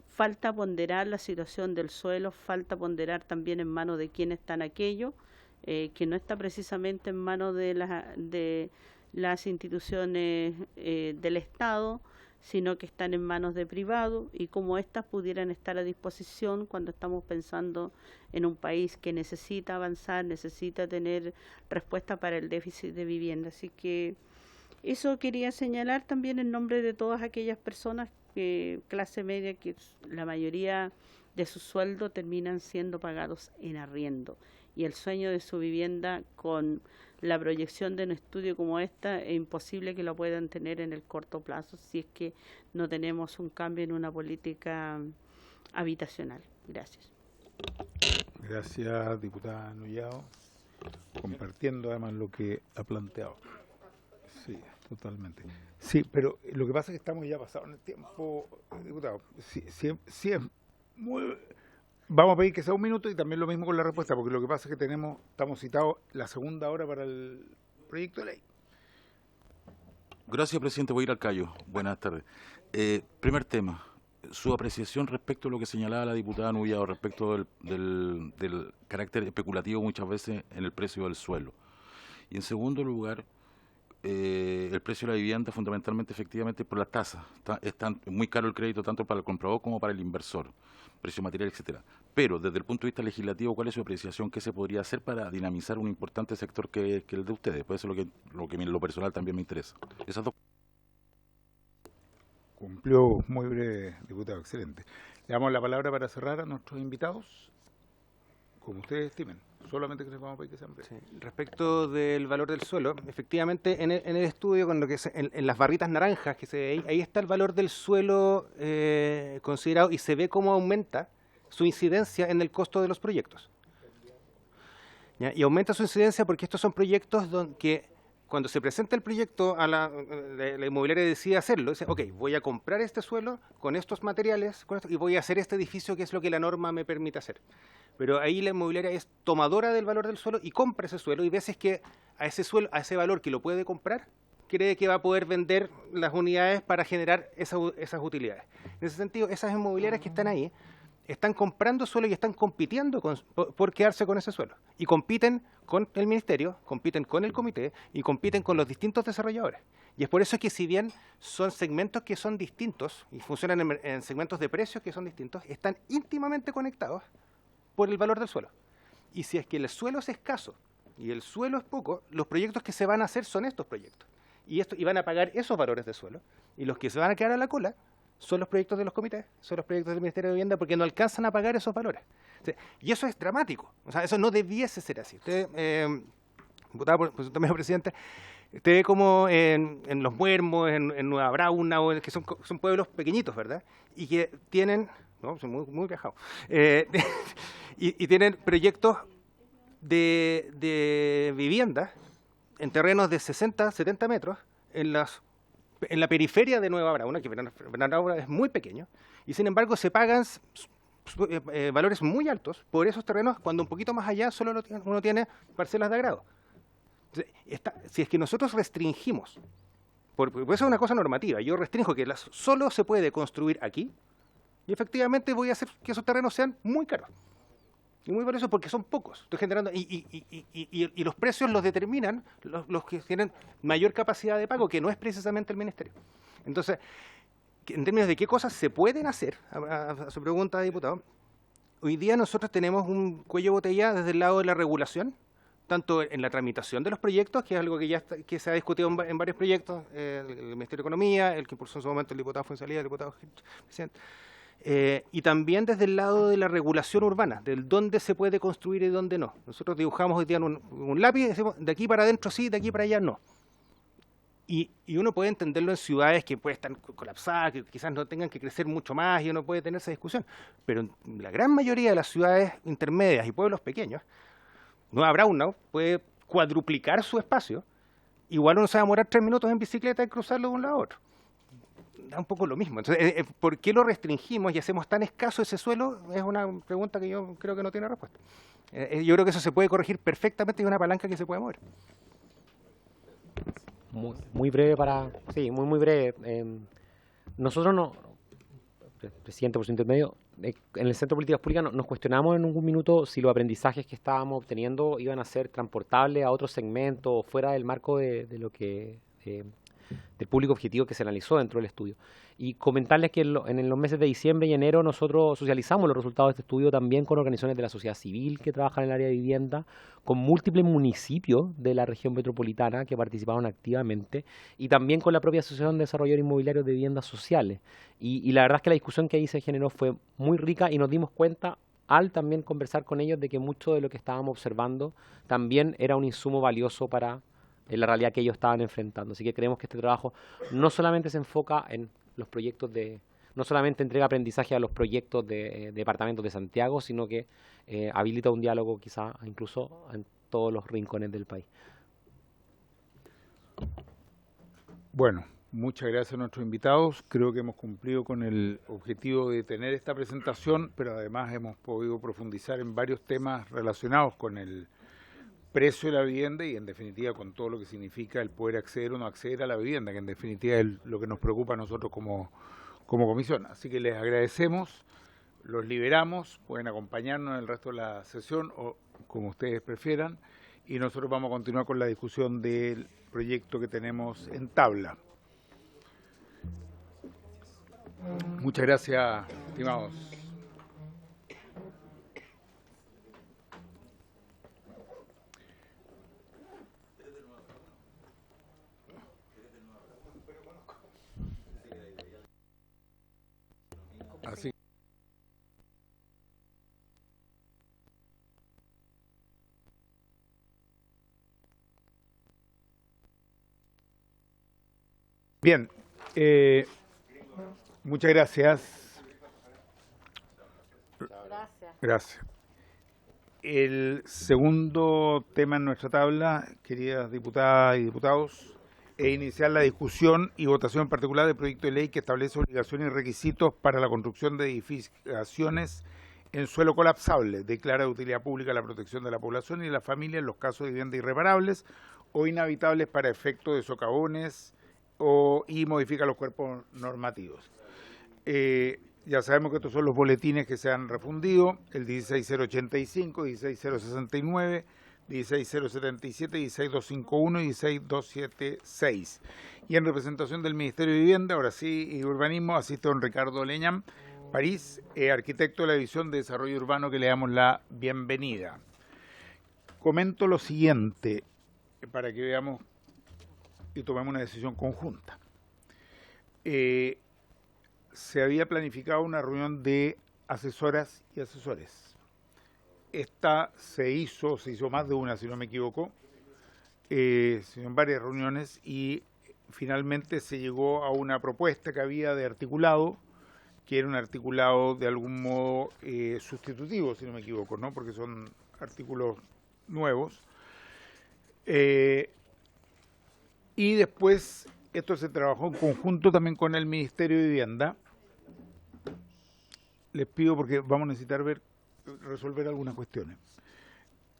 falta ponderar la situación del suelo, falta ponderar también en manos de quién están aquello, que no está precisamente en manos de las instituciones del Estado, sino que están en manos de privados y cómo éstas pudieran estar a disposición cuando estamos pensando en un país que necesita avanzar, necesita tener respuesta para el déficit de vivienda. Así que eso quería señalar también en nombre de todas aquellas personas clase media, que la mayoría de su sueldo terminan siendo pagados en arriendo. Y el sueño de su vivienda, con la proyección de un estudio como esta, es imposible que lo puedan tener en el corto plazo si es que no tenemos un cambio en una política habitacional. Gracias. Gracias, diputada Nullao, compartiendo además lo que ha planteado. Sí, totalmente. Sí, pero lo que pasa es que estamos ya pasados en el tiempo, diputado. Sí es muy Vamos a pedir que sea 1 minuto y también lo mismo con la respuesta, porque lo que pasa es que estamos citados la segunda hora para el proyecto de ley. Gracias, presidente. Voy a ir al callo. Buenas tardes. Primer tema, su apreciación respecto a lo que señalaba la diputada Nubiao respecto del carácter especulativo muchas veces en el precio del suelo. Y en segundo lugar, el precio de la vivienda fundamentalmente, efectivamente, por las tasas. Está muy caro el crédito tanto para el comprador como para el inversor, precio material, etcétera. Pero desde el punto de vista legislativo, ¿cuál es su apreciación? ¿Qué se podría hacer para dinamizar un importante sector que es el de ustedes? Pues eso es lo que en lo personal también me interesa. Esas dos. Cumplió muy breve, diputado, excelente. Le damos la palabra para cerrar a nuestros invitados, como ustedes estimen. Solamente que les vamos a pedir que sean breves. Sí. Respecto del valor del suelo, efectivamente en el estudio, con lo que en las barritas naranjas que se ve ahí está el valor del suelo considerado y se ve cómo aumenta su incidencia en el costo de los proyectos. ¿Ya? Y aumenta su incidencia porque estos son proyectos que cuando se presenta el proyecto a la inmobiliaria decide hacerlo, dice, ok, voy a comprar este suelo con estos materiales y voy a hacer este edificio que es lo que la norma me permite hacer. Pero ahí la inmobiliaria es tomadora del valor del suelo y compra ese suelo y veces que a ese suelo, a ese valor que lo puede comprar, cree que va a poder vender las unidades para generar esas utilidades. En ese sentido, esas inmobiliarias que están ahí están comprando suelo y están compitiendo por quedarse con ese suelo. Y compiten con el ministerio, compiten con el comité y compiten con los distintos desarrolladores. Y es por eso que si bien son segmentos que son distintos y funcionan en segmentos de precios que son distintos, están íntimamente conectados por el valor del suelo. Y si es que el suelo es escaso y el suelo es poco, los proyectos que se van a hacer son estos proyectos. Y van a pagar esos valores de suelo. Y los que se van a quedar a la cola son los proyectos de los comités, son los proyectos del Ministerio de Vivienda, porque no alcanzan a pagar esos valores. O sea, y eso es dramático. O sea, eso no debiese ser así. Usted, diputado, también presidente, usted ve como en Los Muermos, en Nueva Brauna, que son pueblos pequeñitos, ¿verdad? Y que tienen, no, son muy viajados, y tienen proyectos de vivienda en terrenos de 60, 70 metros en la periferia de Nueva Brauna, que Brauna es muy pequeño, y sin embargo se pagan valores muy altos por esos terrenos cuando un poquito más allá solo uno tiene parcelas de agrado. Si es que nosotros restringimos, porque eso es una cosa normativa, yo restringo que solo se puede construir aquí, y efectivamente voy a hacer que esos terrenos sean muy caros. Y muy valiosos porque son pocos. Estoy generando y los precios los determinan los que tienen mayor capacidad de pago, que no es precisamente el ministerio. Entonces, en términos de qué cosas se pueden hacer, a su pregunta, diputado, hoy día nosotros tenemos un cuello de botella desde el lado de la regulación, tanto en la tramitación de los proyectos, que es algo que se ha discutido en varios proyectos, el Ministerio de Economía, el que impulsó en su momento el diputado Fuenzalía, el diputado presidente. Y también desde el lado de la regulación urbana, del dónde se puede construir y dónde no. Nosotros dibujamos hoy día en un lápiz y decimos, de aquí para adentro sí, de aquí para allá no. Y uno puede entenderlo en ciudades que pueden estar colapsadas, que quizás no tengan que crecer mucho más y uno puede tener esa discusión. Pero en la gran mayoría de las ciudades intermedias y pueblos pequeños, Nueva Braunau puede cuadruplicar su espacio, igual uno se va a demorar 3 minutos en bicicleta en cruzarlo de un lado a otro. Da un poco lo mismo. Entonces, ¿por qué lo restringimos y hacemos tan escaso ese suelo? Es una pregunta que yo creo que no tiene respuesta. Yo creo que eso se puede corregir perfectamente y es una palanca que se puede mover. Muy breve muy breve. Nosotros no, presidente, por su intermedio, en el Centro de Políticas Públicas nos cuestionamos en algún minuto si los aprendizajes que estábamos obteniendo iban a ser transportables a otros segmentos fuera del marco de lo que del público objetivo que se analizó dentro del estudio. Y comentarles que en los meses de diciembre y enero nosotros socializamos los resultados de este estudio también con organizaciones de la sociedad civil que trabajan en el área de vivienda, con múltiples municipios de la región metropolitana que participaron activamente y también con la propia Asociación de Desarrolladores Inmobiliarios de Viviendas Sociales. Y la verdad es que la discusión que ahí se generó fue muy rica y nos dimos cuenta al también conversar con ellos de que mucho de lo que estábamos observando también era un insumo valioso para la realidad que ellos estaban enfrentando. Así que creemos que este trabajo no solamente se enfoca en los proyectos no solamente entrega aprendizaje a los proyectos de departamentos de Santiago, sino que habilita un diálogo quizá incluso en todos los rincones del país. Bueno, Muchas gracias a nuestros invitados. Creo que hemos cumplido con el objetivo de tener esta presentación, pero además hemos podido profundizar en varios temas relacionados con el precio de la vivienda y en definitiva con todo lo que significa el poder acceder o no acceder a la vivienda, que en definitiva es lo que nos preocupa a nosotros como comisión. Así que les agradecemos, los liberamos, pueden acompañarnos en el resto de la sesión o como ustedes prefieran, y nosotros vamos a continuar con la discusión del proyecto que tenemos en tabla. Muchas gracias, estimados. Así. Bien, muchas gracias. Gracias. El segundo tema en nuestra tabla, queridas diputadas y diputados, es iniciar la discusión y votación en particular del proyecto de ley que establece obligaciones y requisitos para la construcción de edificaciones en suelo colapsable, declara de utilidad pública la protección de la población y de la familia en los casos de viviendas irreparables o inhabitables para efectos de socavones y modifica los cuerpos normativos. Ya sabemos que estos son los boletines que se han refundido, el 16085, 16069, 16077, 16251 y 16276. Y en representación del Ministerio de Vivienda, ahora sí, y Urbanismo, asiste don Ricardo Leñán París, arquitecto de la División de Desarrollo Urbano, que le damos la bienvenida. Comento lo siguiente, para que veamos y tomemos una decisión conjunta. Se había planificado una reunión de asesoras y asesores. Esta se hizo más de una, si no me equivoco, en varias reuniones, y finalmente se llegó a una propuesta que había de articulado, que era un articulado de algún modo sustitutivo, si no me equivoco, ¿no? Porque son artículos nuevos. Y después esto se trabajó en conjunto también con el Ministerio de Vivienda. Les pido, porque vamos a necesitar resolver algunas cuestiones.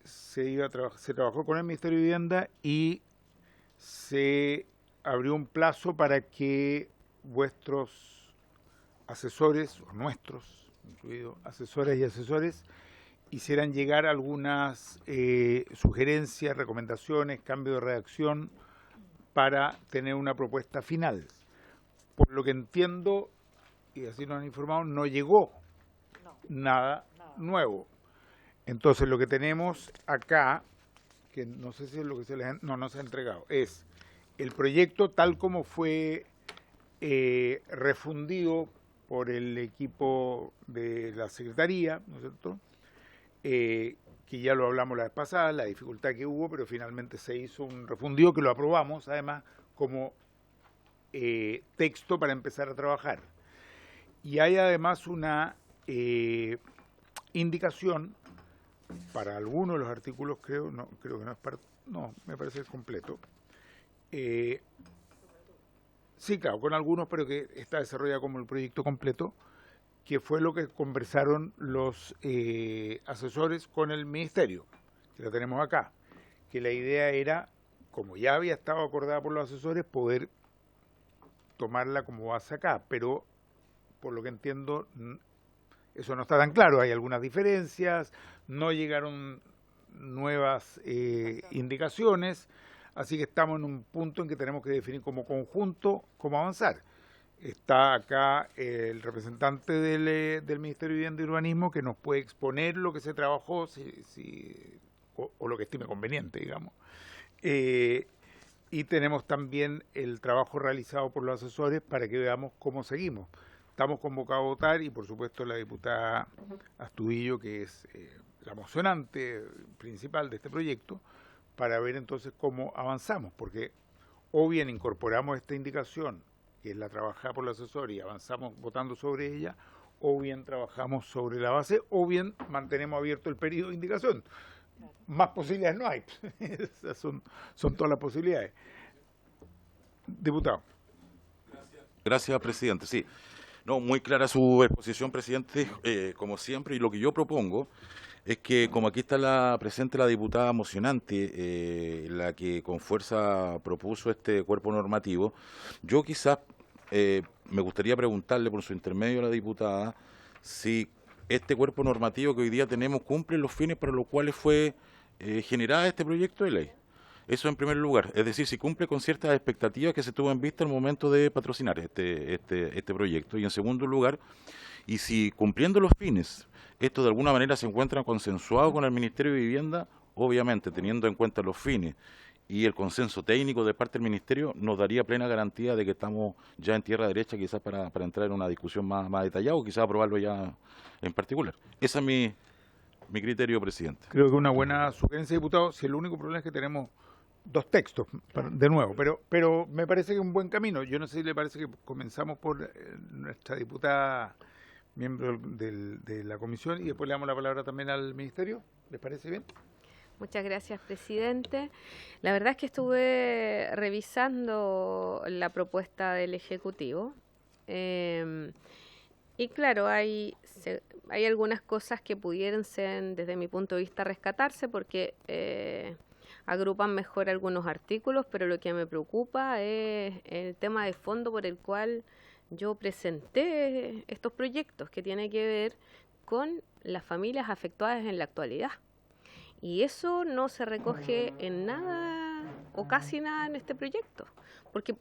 Se trabajó con el Ministerio de Vivienda y se abrió un plazo para que vuestros asesores, o nuestros, incluidos asesoras y asesores, hicieran llegar algunas sugerencias, recomendaciones, cambio de redacción para tener una propuesta final. Por lo que entiendo, y así nos han informado, no llegó nada nuevo. Entonces lo que tenemos acá, que no sé si es lo que se les no se ha entregado, es el proyecto tal como fue refundido por el equipo de la Secretaría, ¿no es cierto? Que ya lo hablamos la vez pasada, la dificultad que hubo, pero finalmente se hizo un refundido que lo aprobamos, además, como texto para empezar a trabajar. Y hay además una indicación para algunos de los artículos, creo que no es parte, no, me parece que es completo. Sí, claro, con algunos, pero que está desarrollado como el proyecto completo, que fue lo que conversaron los asesores con el Ministerio, que lo tenemos acá, que la idea era, como ya había estado acordada por los asesores, poder tomarla como base acá, pero por lo que entiendo, eso no está tan claro, hay algunas diferencias, no llegaron nuevas indicaciones, así que estamos en un punto en que tenemos que definir como conjunto cómo avanzar. Está acá el representante del Ministerio de Vivienda y Urbanismo que nos puede exponer lo que se trabajó o lo que estime conveniente, digamos. Y tenemos también el trabajo realizado por los asesores para que veamos cómo seguimos. Estamos convocados a votar y, por supuesto, la diputada Astudillo, que es la mocionante principal de este proyecto, para ver entonces cómo avanzamos, porque o bien incorporamos esta indicación, que es la trabajada por el asesor, y avanzamos votando sobre ella, o bien trabajamos sobre la base, o bien mantenemos abierto el periodo de indicación. Más posibilidades no hay. Esas son todas las posibilidades. Diputado. Gracias, presidente. Sí, no, muy clara su exposición, presidente, como siempre, y lo que yo propongo es que, como aquí está presente la diputada mocionante, la que con fuerza propuso este cuerpo normativo, yo quizás me gustaría preguntarle por su intermedio a la diputada si este cuerpo normativo que hoy día tenemos cumple los fines para los cuales fue generada este proyecto de ley. Eso en primer lugar, es decir, si cumple con ciertas expectativas que se tuvo en vista al momento de patrocinar este proyecto. Y en segundo lugar, y si cumpliendo los fines, esto de alguna manera se encuentra consensuado con el Ministerio de Vivienda, obviamente teniendo en cuenta los fines y el consenso técnico de parte del Ministerio, nos daría plena garantía de que estamos ya en tierra derecha, quizás para entrar en una discusión más detallada o quizás aprobarlo ya en particular. Ese es mi criterio, presidente. Creo que una buena sugerencia, diputado. Si el único problema es que tenemos dos textos, de nuevo, pero me parece que es un buen camino. Yo no sé si le parece que comenzamos por nuestra diputada, miembro de la comisión, y después le damos la palabra también al Ministerio. ¿Les parece bien? Muchas gracias, presidente. La verdad es que estuve revisando la propuesta del Ejecutivo y claro, hay algunas cosas que pudieran ser, desde mi punto de vista, rescatarse porque agrupan mejor algunos artículos, pero lo que me preocupa es el tema de fondo por el cual yo presenté estos proyectos, que tiene que ver con las familias afectadas en la actualidad. Y eso no se recoge en nada o casi nada en este proyecto, porque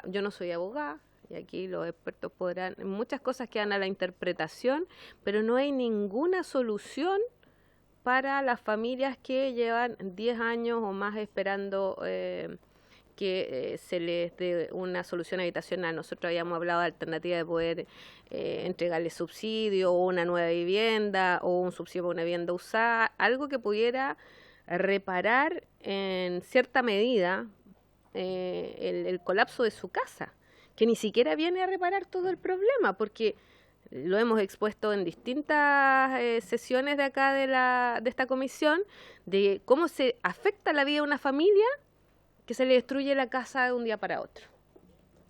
yo no soy abogada, y aquí los expertos podrán, muchas cosas quedan a la interpretación, pero no hay ninguna solución para las familias que llevan 10 años o más esperando que se les dé una solución habitacional. Nosotros habíamos hablado de alternativa de poder entregarles subsidio o una nueva vivienda o un subsidio para una vivienda usada, algo que pudiera reparar en cierta medida el colapso de su casa, que ni siquiera viene a reparar todo el problema, porque lo hemos expuesto en distintas sesiones de acá de esta comisión, de cómo se afecta la vida de una familia que se le destruye la casa de un día para otro.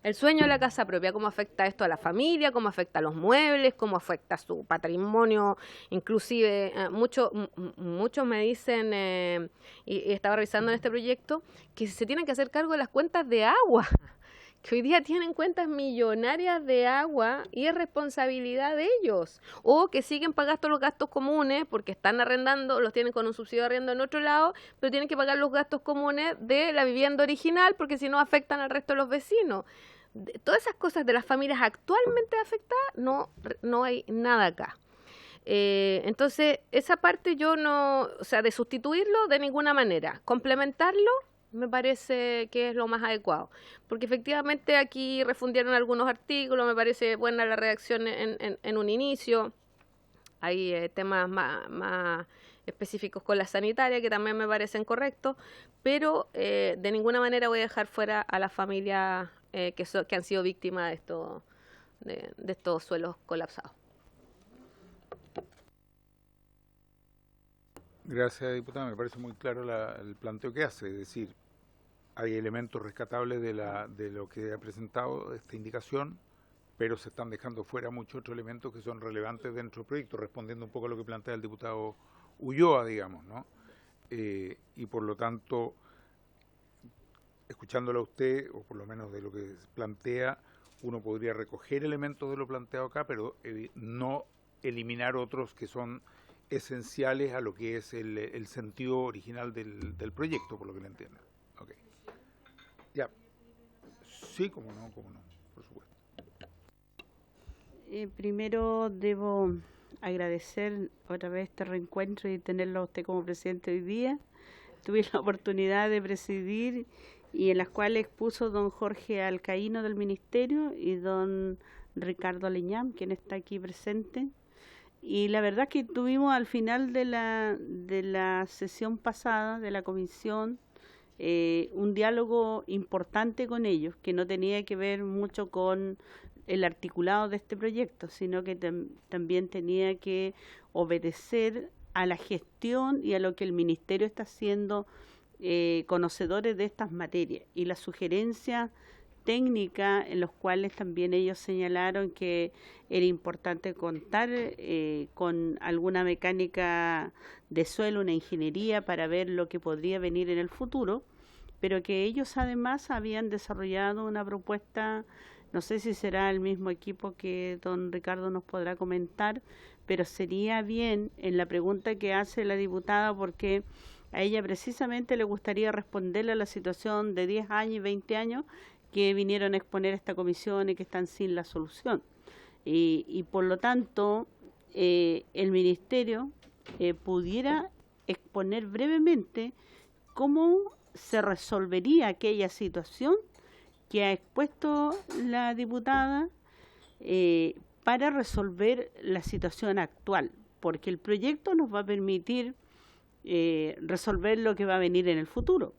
El sueño de la casa propia, cómo afecta esto a la familia, cómo afecta a los muebles, cómo afecta a su patrimonio, inclusive muchos me dicen, y estaba revisando en este proyecto, que se tienen que hacer cargo de las cuentas de agua, que hoy día tienen cuentas millonarias de agua y es responsabilidad de ellos, o que siguen pagando los gastos comunes porque están arrendando, los tienen con un subsidio de arriendo en otro lado, pero tienen que pagar los gastos comunes de la vivienda original porque si no afectan al resto de los vecinos. Todas esas cosas de las familias actualmente afectadas, no hay nada acá. Entonces, esa parte yo no, o sea, de sustituirlo de ninguna manera, complementarlo, me parece que es lo más adecuado, porque efectivamente aquí refundieron algunos artículos, me parece buena la redacción en un inicio, hay temas más específicos con la sanitaria que también me parecen correctos, pero de ninguna manera voy a dejar fuera a las familias que han sido víctimas de estos suelos colapsados. Gracias, diputada. Me parece muy claro el planteo que hace, es decir, hay elementos rescatables de lo que ha presentado esta indicación, pero se están dejando fuera muchos otros elementos que son relevantes dentro del proyecto, respondiendo un poco a lo que plantea el diputado Ulloa, digamos, ¿no? Y por lo tanto, escuchándolo a usted, o por lo menos de lo que plantea, uno podría recoger elementos de lo planteado acá, pero no eliminar otros que son esenciales a lo que es el sentido original del proyecto, por lo que le entiendo. Okay. Ya. Sí, cómo no, por supuesto. Primero debo agradecer otra vez este reencuentro y tenerlo a usted como presidente hoy día. Tuve la oportunidad de presidir y en las cuales expuso don Jorge Alcaíno del Ministerio y don Ricardo Aleñán, quien está aquí presente. Y la verdad que tuvimos al final de la sesión pasada de la comisión un diálogo importante con ellos, que no tenía que ver mucho con el articulado de este proyecto, sino que también tenía que obedecer a la gestión y a lo que el Ministerio está haciendo conocedores de estas materias. Y las sugerencias técnica en los cuales también ellos señalaron que era importante contar con alguna mecánica de suelo, una ingeniería para ver lo que podría venir en el futuro, pero que ellos además habían desarrollado una propuesta, no sé si será el mismo equipo que don Ricardo nos podrá comentar, pero sería bien en la pregunta que hace la diputada, porque a ella precisamente le gustaría responderle a la situación de 10 años y 20 años que vinieron a exponer esta comisión y que están sin la solución. Y por lo tanto, el Ministerio pudiera exponer brevemente cómo se resolvería aquella situación que ha expuesto la diputada para resolver la situación actual, porque el proyecto nos va a permitir resolver lo que va a venir en el futuro.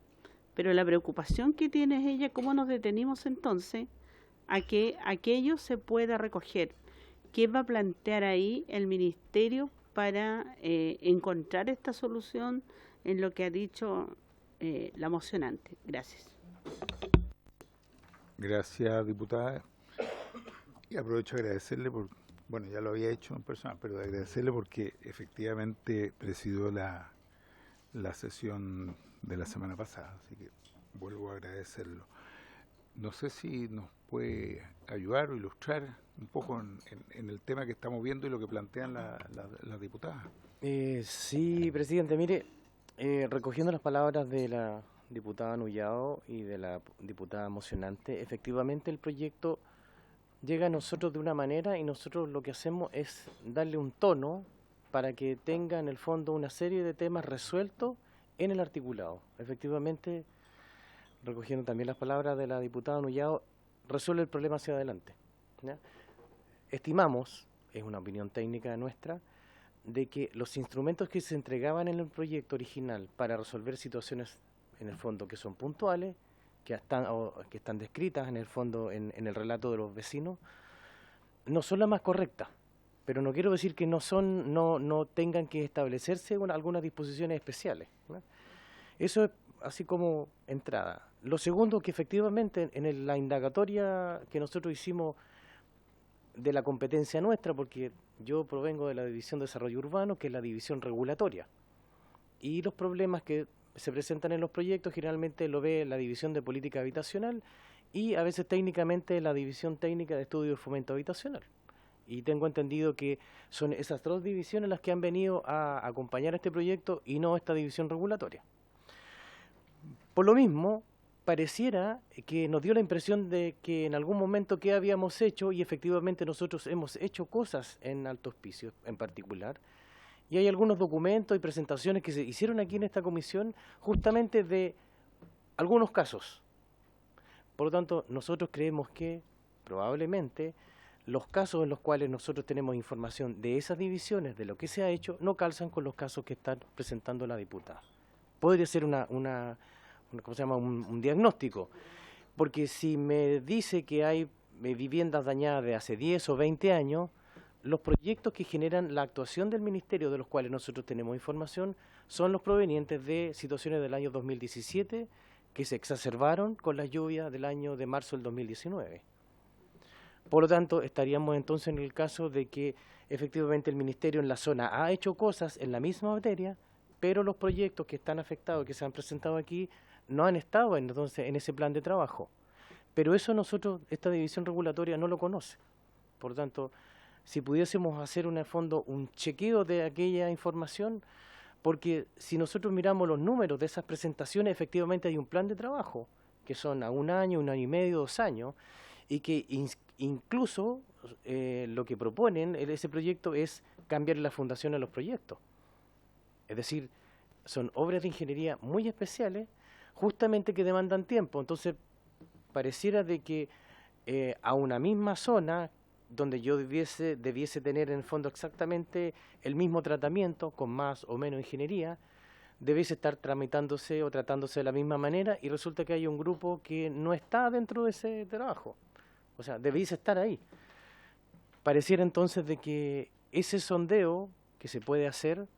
Pero la preocupación que tiene ella, ¿cómo nos detenimos entonces a que aquello se pueda recoger? ¿Qué va a plantear ahí el Ministerio para encontrar esta solución en lo que ha dicho la mocionante? Gracias. Gracias, diputada. Y aprovecho de agradecerle por, bueno, ya lo había hecho en persona, pero de agradecerle porque efectivamente presidió la sesión de la semana pasada, así que vuelvo a agradecerlo. No sé si nos puede ayudar o ilustrar un poco en el tema que estamos viendo y lo que plantean las diputadas. Sí, presidente, mire, recogiendo las palabras de la diputada Nullao y de la diputada mocionante, efectivamente el proyecto llega a nosotros de una manera y nosotros lo que hacemos es darle un tono para que tenga en el fondo una serie de temas resueltos en el articulado. Efectivamente, recogiendo también las palabras de la diputada Nullao, resuelve el problema hacia adelante, ¿ya? Estimamos, es una opinión técnica nuestra, de que los instrumentos que se entregaban en el proyecto original para resolver situaciones en el fondo que son puntuales, que están descritas en el fondo en el relato de los vecinos, no son las más correctas. Pero no quiero decir que no tengan que establecerse algunas disposiciones especiales, ¿no? Eso es así como entrada. Lo segundo, que efectivamente en la indagatoria que nosotros hicimos de la competencia nuestra, porque yo provengo de la División de Desarrollo Urbano, que es la división regulatoria, y los problemas que se presentan en los proyectos generalmente lo ve la División de Política Habitacional y a veces técnicamente la División Técnica de Estudio y Fomento Habitacional. Y tengo entendido que son esas dos divisiones las que han venido a acompañar este proyecto y no esta división regulatoria. Por lo mismo, pareciera que nos dio la impresión de que en algún momento qué habíamos hecho, y efectivamente nosotros hemos hecho cosas en Alto Hospicio en particular, y hay algunos documentos y presentaciones que se hicieron aquí en esta comisión justamente de algunos casos. Por lo tanto, nosotros creemos que probablemente los casos en los cuales nosotros tenemos información de esas divisiones, de lo que se ha hecho, no calzan con los casos que está presentando la diputada. Podría ser ¿cómo se llama? Un diagnóstico, porque si me dice que hay viviendas dañadas de hace 10 o 20 años, los proyectos que generan la actuación del Ministerio, de los cuales nosotros tenemos información, son los provenientes de situaciones del año 2017, que se exacerbaron con las lluvias del año de marzo del 2019. Por lo tanto, estaríamos entonces en el caso de que efectivamente el Ministerio en la zona ha hecho cosas en la misma materia, pero los proyectos que están afectados, que se han presentado aquí, no han estado entonces en ese plan de trabajo. Pero eso nosotros, esta división regulatoria, no lo conoce. Por lo tanto, si pudiésemos hacer en el fondo un chequeo de aquella información, porque si nosotros miramos los números de esas presentaciones, efectivamente hay un plan de trabajo, que son a 1 año, 1 año y medio, 2 años, y que incluso lo que proponen ese proyecto es cambiar la fundación a los proyectos. Es decir, son obras de ingeniería muy especiales, justamente que demandan tiempo. Entonces, pareciera de que a una misma zona, donde yo debiese tener en el fondo exactamente el mismo tratamiento, con más o menos ingeniería, debiese estar tramitándose o tratándose de la misma manera, y resulta que hay un grupo que no está dentro de ese trabajo. O sea, debiese estar ahí. Pareciera entonces de que ese sondeo que se puede hacer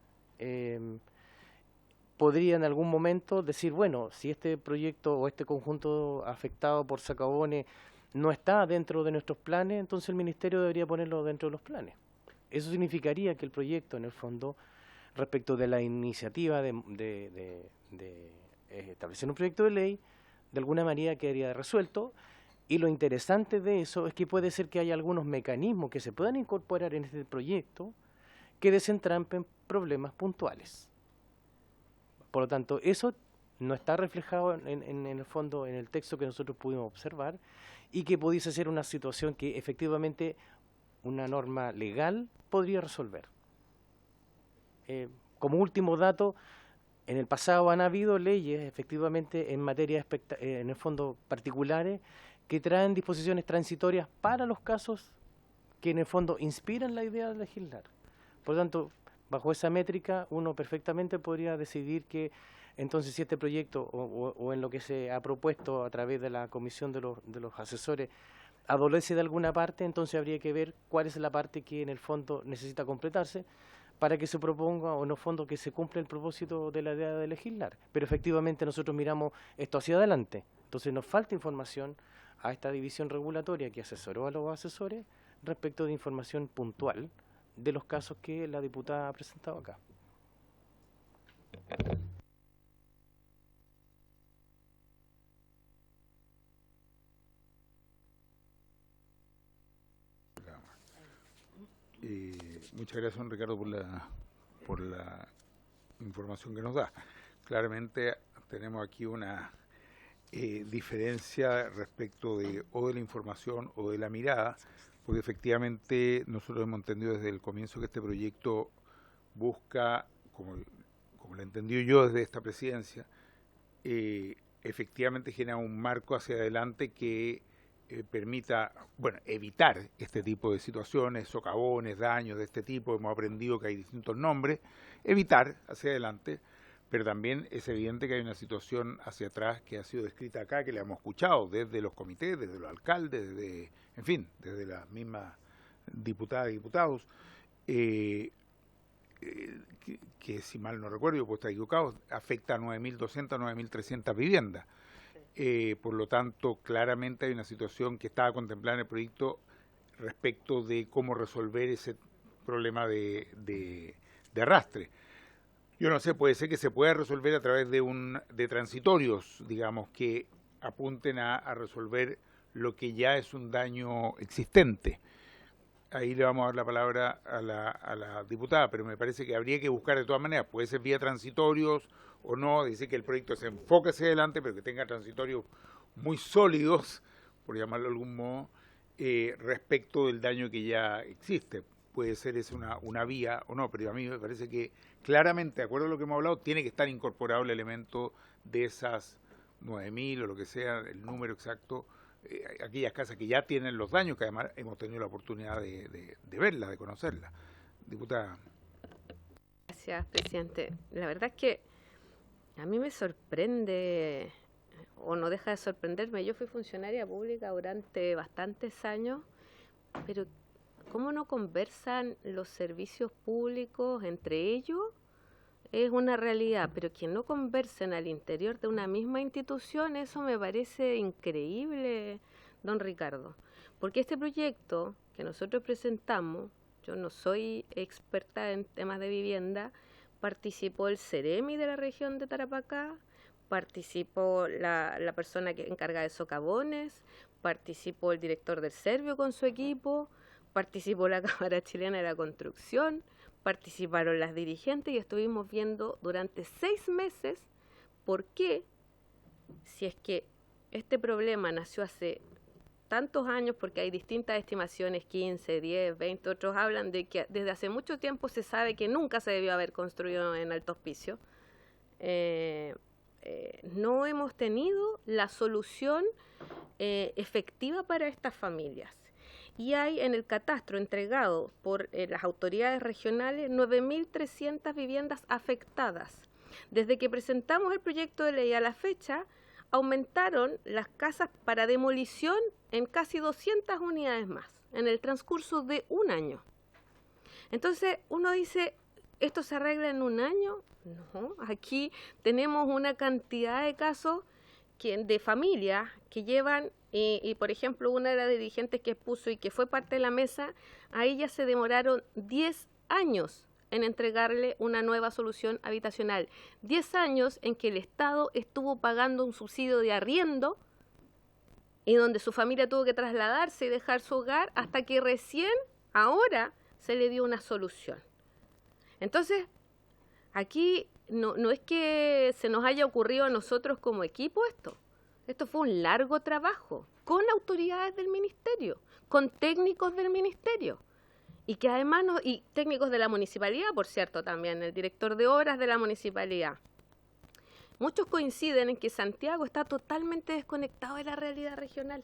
podría en algún momento decir, bueno, si este proyecto o este conjunto afectado por socavones no está dentro de nuestros planes, entonces el Ministerio debería ponerlo dentro de los planes. Eso significaría que el proyecto, en el fondo, respecto de la iniciativa de establecer un proyecto de ley, de alguna manera quedaría resuelto. Y lo interesante de eso es que puede ser que haya algunos mecanismos que se puedan incorporar en este proyecto que desentrampen problemas puntuales. Por lo tanto, eso no está reflejado en el fondo en el texto que nosotros pudimos observar y que pudiese ser una situación que efectivamente una norma legal podría resolver. Como último dato, en el pasado han habido leyes efectivamente en materia en el fondo particulares que traen disposiciones transitorias para los casos que en el fondo inspiran la idea de legislar. Por lo tanto, bajo esa métrica uno perfectamente podría decidir que entonces si este proyecto o en lo que se ha propuesto a través de la comisión de los asesores adolece de alguna parte, entonces habría que ver cuál es la parte que en el fondo necesita completarse para que se proponga o en el fondo que se cumpla el propósito de la idea de legislar. Pero efectivamente nosotros miramos esto hacia adelante, entonces nos falta información a esta división regulatoria que asesoró a los asesores respecto de información puntual de los casos que la diputada ha presentado acá. Muchas gracias, don Ricardo, por la información que nos da. Claramente tenemos aquí una diferencia respecto de la información o de la mirada, porque efectivamente nosotros hemos entendido desde el comienzo que este proyecto busca, como lo he entendido yo desde esta presidencia, efectivamente genera un marco hacia adelante que permita, bueno, evitar este tipo de situaciones, socavones, daños de este tipo. Hemos aprendido que hay distintos nombres, evitar hacia adelante, pero también es evidente que hay una situación hacia atrás que ha sido descrita acá, que la hemos escuchado desde los comités, desde los alcaldes, en fin, desde las mismas diputadas y diputados, que si mal no recuerdo, yo puedo estar equivocado, afecta a 9.200, 9.300 viviendas. Por lo tanto, claramente hay una situación que estaba contemplada en el proyecto respecto de cómo resolver ese problema de arrastre. Yo no sé, puede ser que se pueda resolver a través de transitorios, digamos, que apunten a resolver lo que ya es un daño existente. Ahí le vamos a dar la palabra a la diputada, pero me parece que habría que buscar de todas maneras, puede ser vía transitorios o no, dice que el proyecto se enfoque hacia adelante, pero que tenga transitorios muy sólidos, por llamarlo de algún modo, respecto del daño que ya existe. Puede ser una vía o no, pero a mí me parece que claramente, de acuerdo a lo que hemos hablado, tiene que estar incorporado el elemento de esas 9.000 o lo que sea, el número exacto, aquellas casas que ya tienen los daños, que además hemos tenido la oportunidad de verla, de conocerla. Diputada. Gracias, presidente. La verdad es que a mí me sorprende, o no deja de sorprenderme. Yo fui funcionaria pública durante bastantes años, pero ¿cómo no conversan los servicios públicos entre ellos? Es una realidad, pero que no conversen al interior de una misma institución, eso me parece increíble, don Ricardo. Porque este proyecto que nosotros presentamos, yo no soy experta en temas de vivienda, participó el CEREMI de la región de Tarapacá, participó la persona que encarga de socavones, participó el director del Servio con su equipo, participó la Cámara Chilena de la Construcción, participaron las dirigentes y estuvimos viendo durante 6 meses por qué, si es que este problema nació hace tantos años, porque hay distintas estimaciones, 15, 10, 20, otros hablan de que desde hace mucho tiempo se sabe que nunca se debió haber construido en Alto Hospicio, no hemos tenido la solución efectiva para estas familias. Y hay en el catastro entregado por las autoridades regionales 9.300 viviendas afectadas. Desde que presentamos el proyecto de ley a la fecha, aumentaron las casas para demolición en casi 200 unidades más, en el transcurso de un año. Entonces uno dice, ¿Esto se arregla en un año? No, aquí tenemos una cantidad de casos de familias que llevan, y por ejemplo una de las dirigentes que puso y que fue parte de la mesa, a ella se demoraron 10 años en entregarle una nueva solución habitacional. 10 años en que el Estado estuvo pagando un subsidio de arriendo y donde su familia tuvo que trasladarse y dejar su hogar hasta que recién ahora se le dio una solución. Entonces, aquí no es que se nos haya ocurrido a nosotros como equipo esto. Esto fue un largo trabajo con autoridades del ministerio, con técnicos del ministerio y que además y técnicos de la municipalidad, por cierto, también el director de obras de la municipalidad. Muchos coinciden en que Santiago está totalmente desconectado de la realidad regional,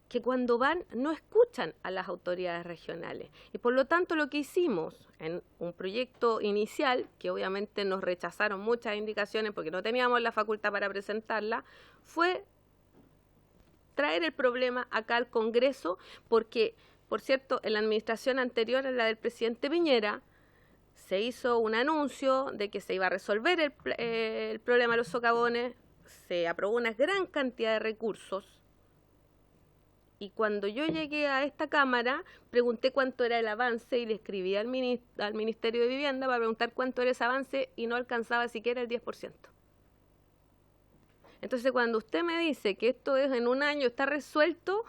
que cuando van no escuchan a las autoridades regionales. Y por lo tanto lo que hicimos en un proyecto inicial, que obviamente nos rechazaron muchas indicaciones porque no teníamos la facultad para presentarla, fue traer el problema acá al Congreso, porque, por cierto, en la administración anterior, en la del presidente Piñera, se hizo un anuncio de que se iba a resolver el problema de los socavones, se aprobó una gran cantidad de recursos, y cuando yo llegué a esta Cámara, pregunté cuánto era el avance y le escribí al Ministerio de Vivienda para preguntar cuánto era ese avance y no alcanzaba siquiera el 10%. Entonces, cuando usted me dice que esto es en un año, está resuelto,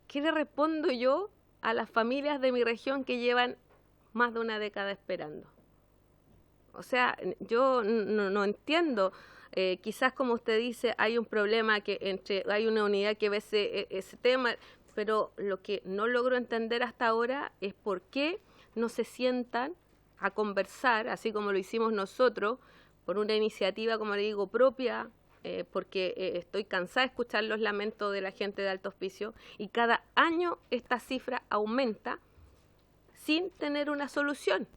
¿qué le respondo yo a las familias de mi región que llevan más de una década esperando? O sea, yo no entiendo. Quizás, como usted dice, hay un problema hay una unidad que ve ese tema, pero lo que no logro entender hasta ahora es por qué no se sientan a conversar, así como lo hicimos nosotros, por una iniciativa, como le digo, propia, porque estoy cansada de escuchar los lamentos de la gente de Alto Hospicio, y cada año esta cifra aumenta sin tener una solución.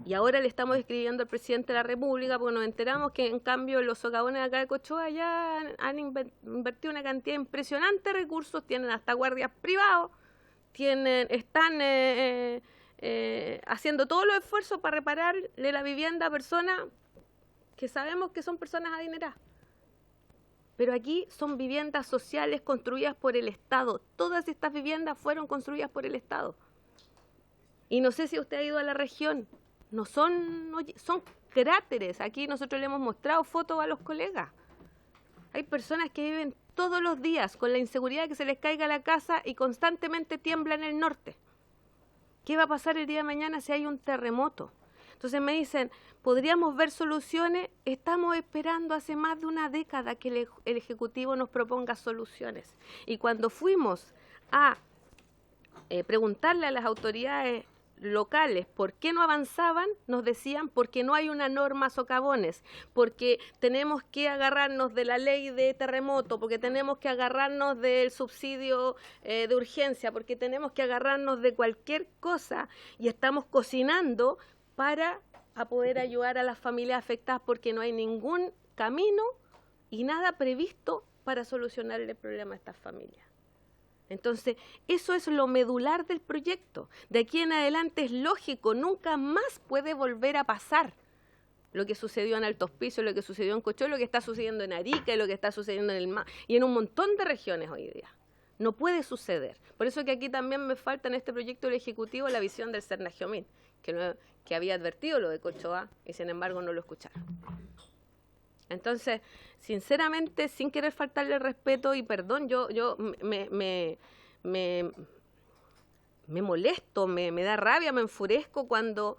Y ahora le estamos escribiendo al presidente de la República porque nos enteramos que en cambio los socavones acá de Cochoa ya han invertido una cantidad impresionante de recursos, tienen hasta guardias privados, están haciendo todos los esfuerzos para repararle la vivienda a personas que sabemos que son personas adineradas. Pero aquí son viviendas sociales construidas por el Estado. Todas estas viviendas fueron construidas por el Estado. Y no sé si usted ha ido a la región. Son cráteres. Aquí nosotros le hemos mostrado fotos a los colegas. Hay personas que viven todos los días con la inseguridad de que se les caiga la casa y constantemente tiembla en el norte. ¿Qué va a pasar el día de mañana si hay un terremoto? Entonces me dicen, ¿podríamos ver soluciones? Estamos esperando hace más de una década que el Ejecutivo nos proponga soluciones. Y cuando fuimos a preguntarle a las autoridades locales por qué no avanzaban, nos decían porque no hay una norma socavones, porque tenemos que agarrarnos de la ley de terremoto, porque tenemos que agarrarnos del subsidio de urgencia, porque tenemos que agarrarnos de cualquier cosa y estamos cocinando para poder ayudar a las familias afectadas porque no hay ningún camino y nada previsto para solucionar el problema de estas familias. Entonces, eso es lo medular del proyecto. De aquí en adelante es lógico, nunca más puede volver a pasar lo que sucedió en Alto Hospicio, lo que sucedió en Cochoa, lo que está sucediendo en Arica, lo que está sucediendo en el MAS y en un montón de regiones hoy día. No puede suceder. Por eso que aquí también me falta en este proyecto del Ejecutivo la visión del Cernagiomín, que había advertido lo de Cochoa y sin embargo no lo escucharon. Entonces, sinceramente, sin querer faltarle el respeto y perdón, yo me molesto, me da rabia, me enfurezco cuando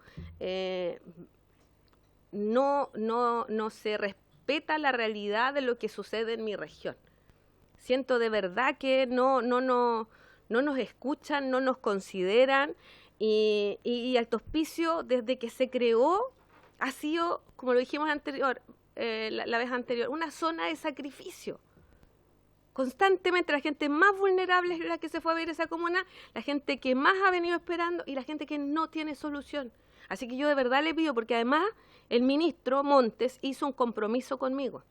no se respeta la realidad de lo que sucede en mi región. Siento de verdad que no nos escuchan, no nos consideran y Alto Hospicio, desde que se creó, ha sido, como lo dijimos la vez anterior, una zona de sacrificio. Constantemente la gente más vulnerable es la que se fue a vivir esa comuna, la gente que más ha venido esperando y la gente que no tiene solución. Así que yo de verdad le pido, porque además el ministro Montes hizo un compromiso conmigo,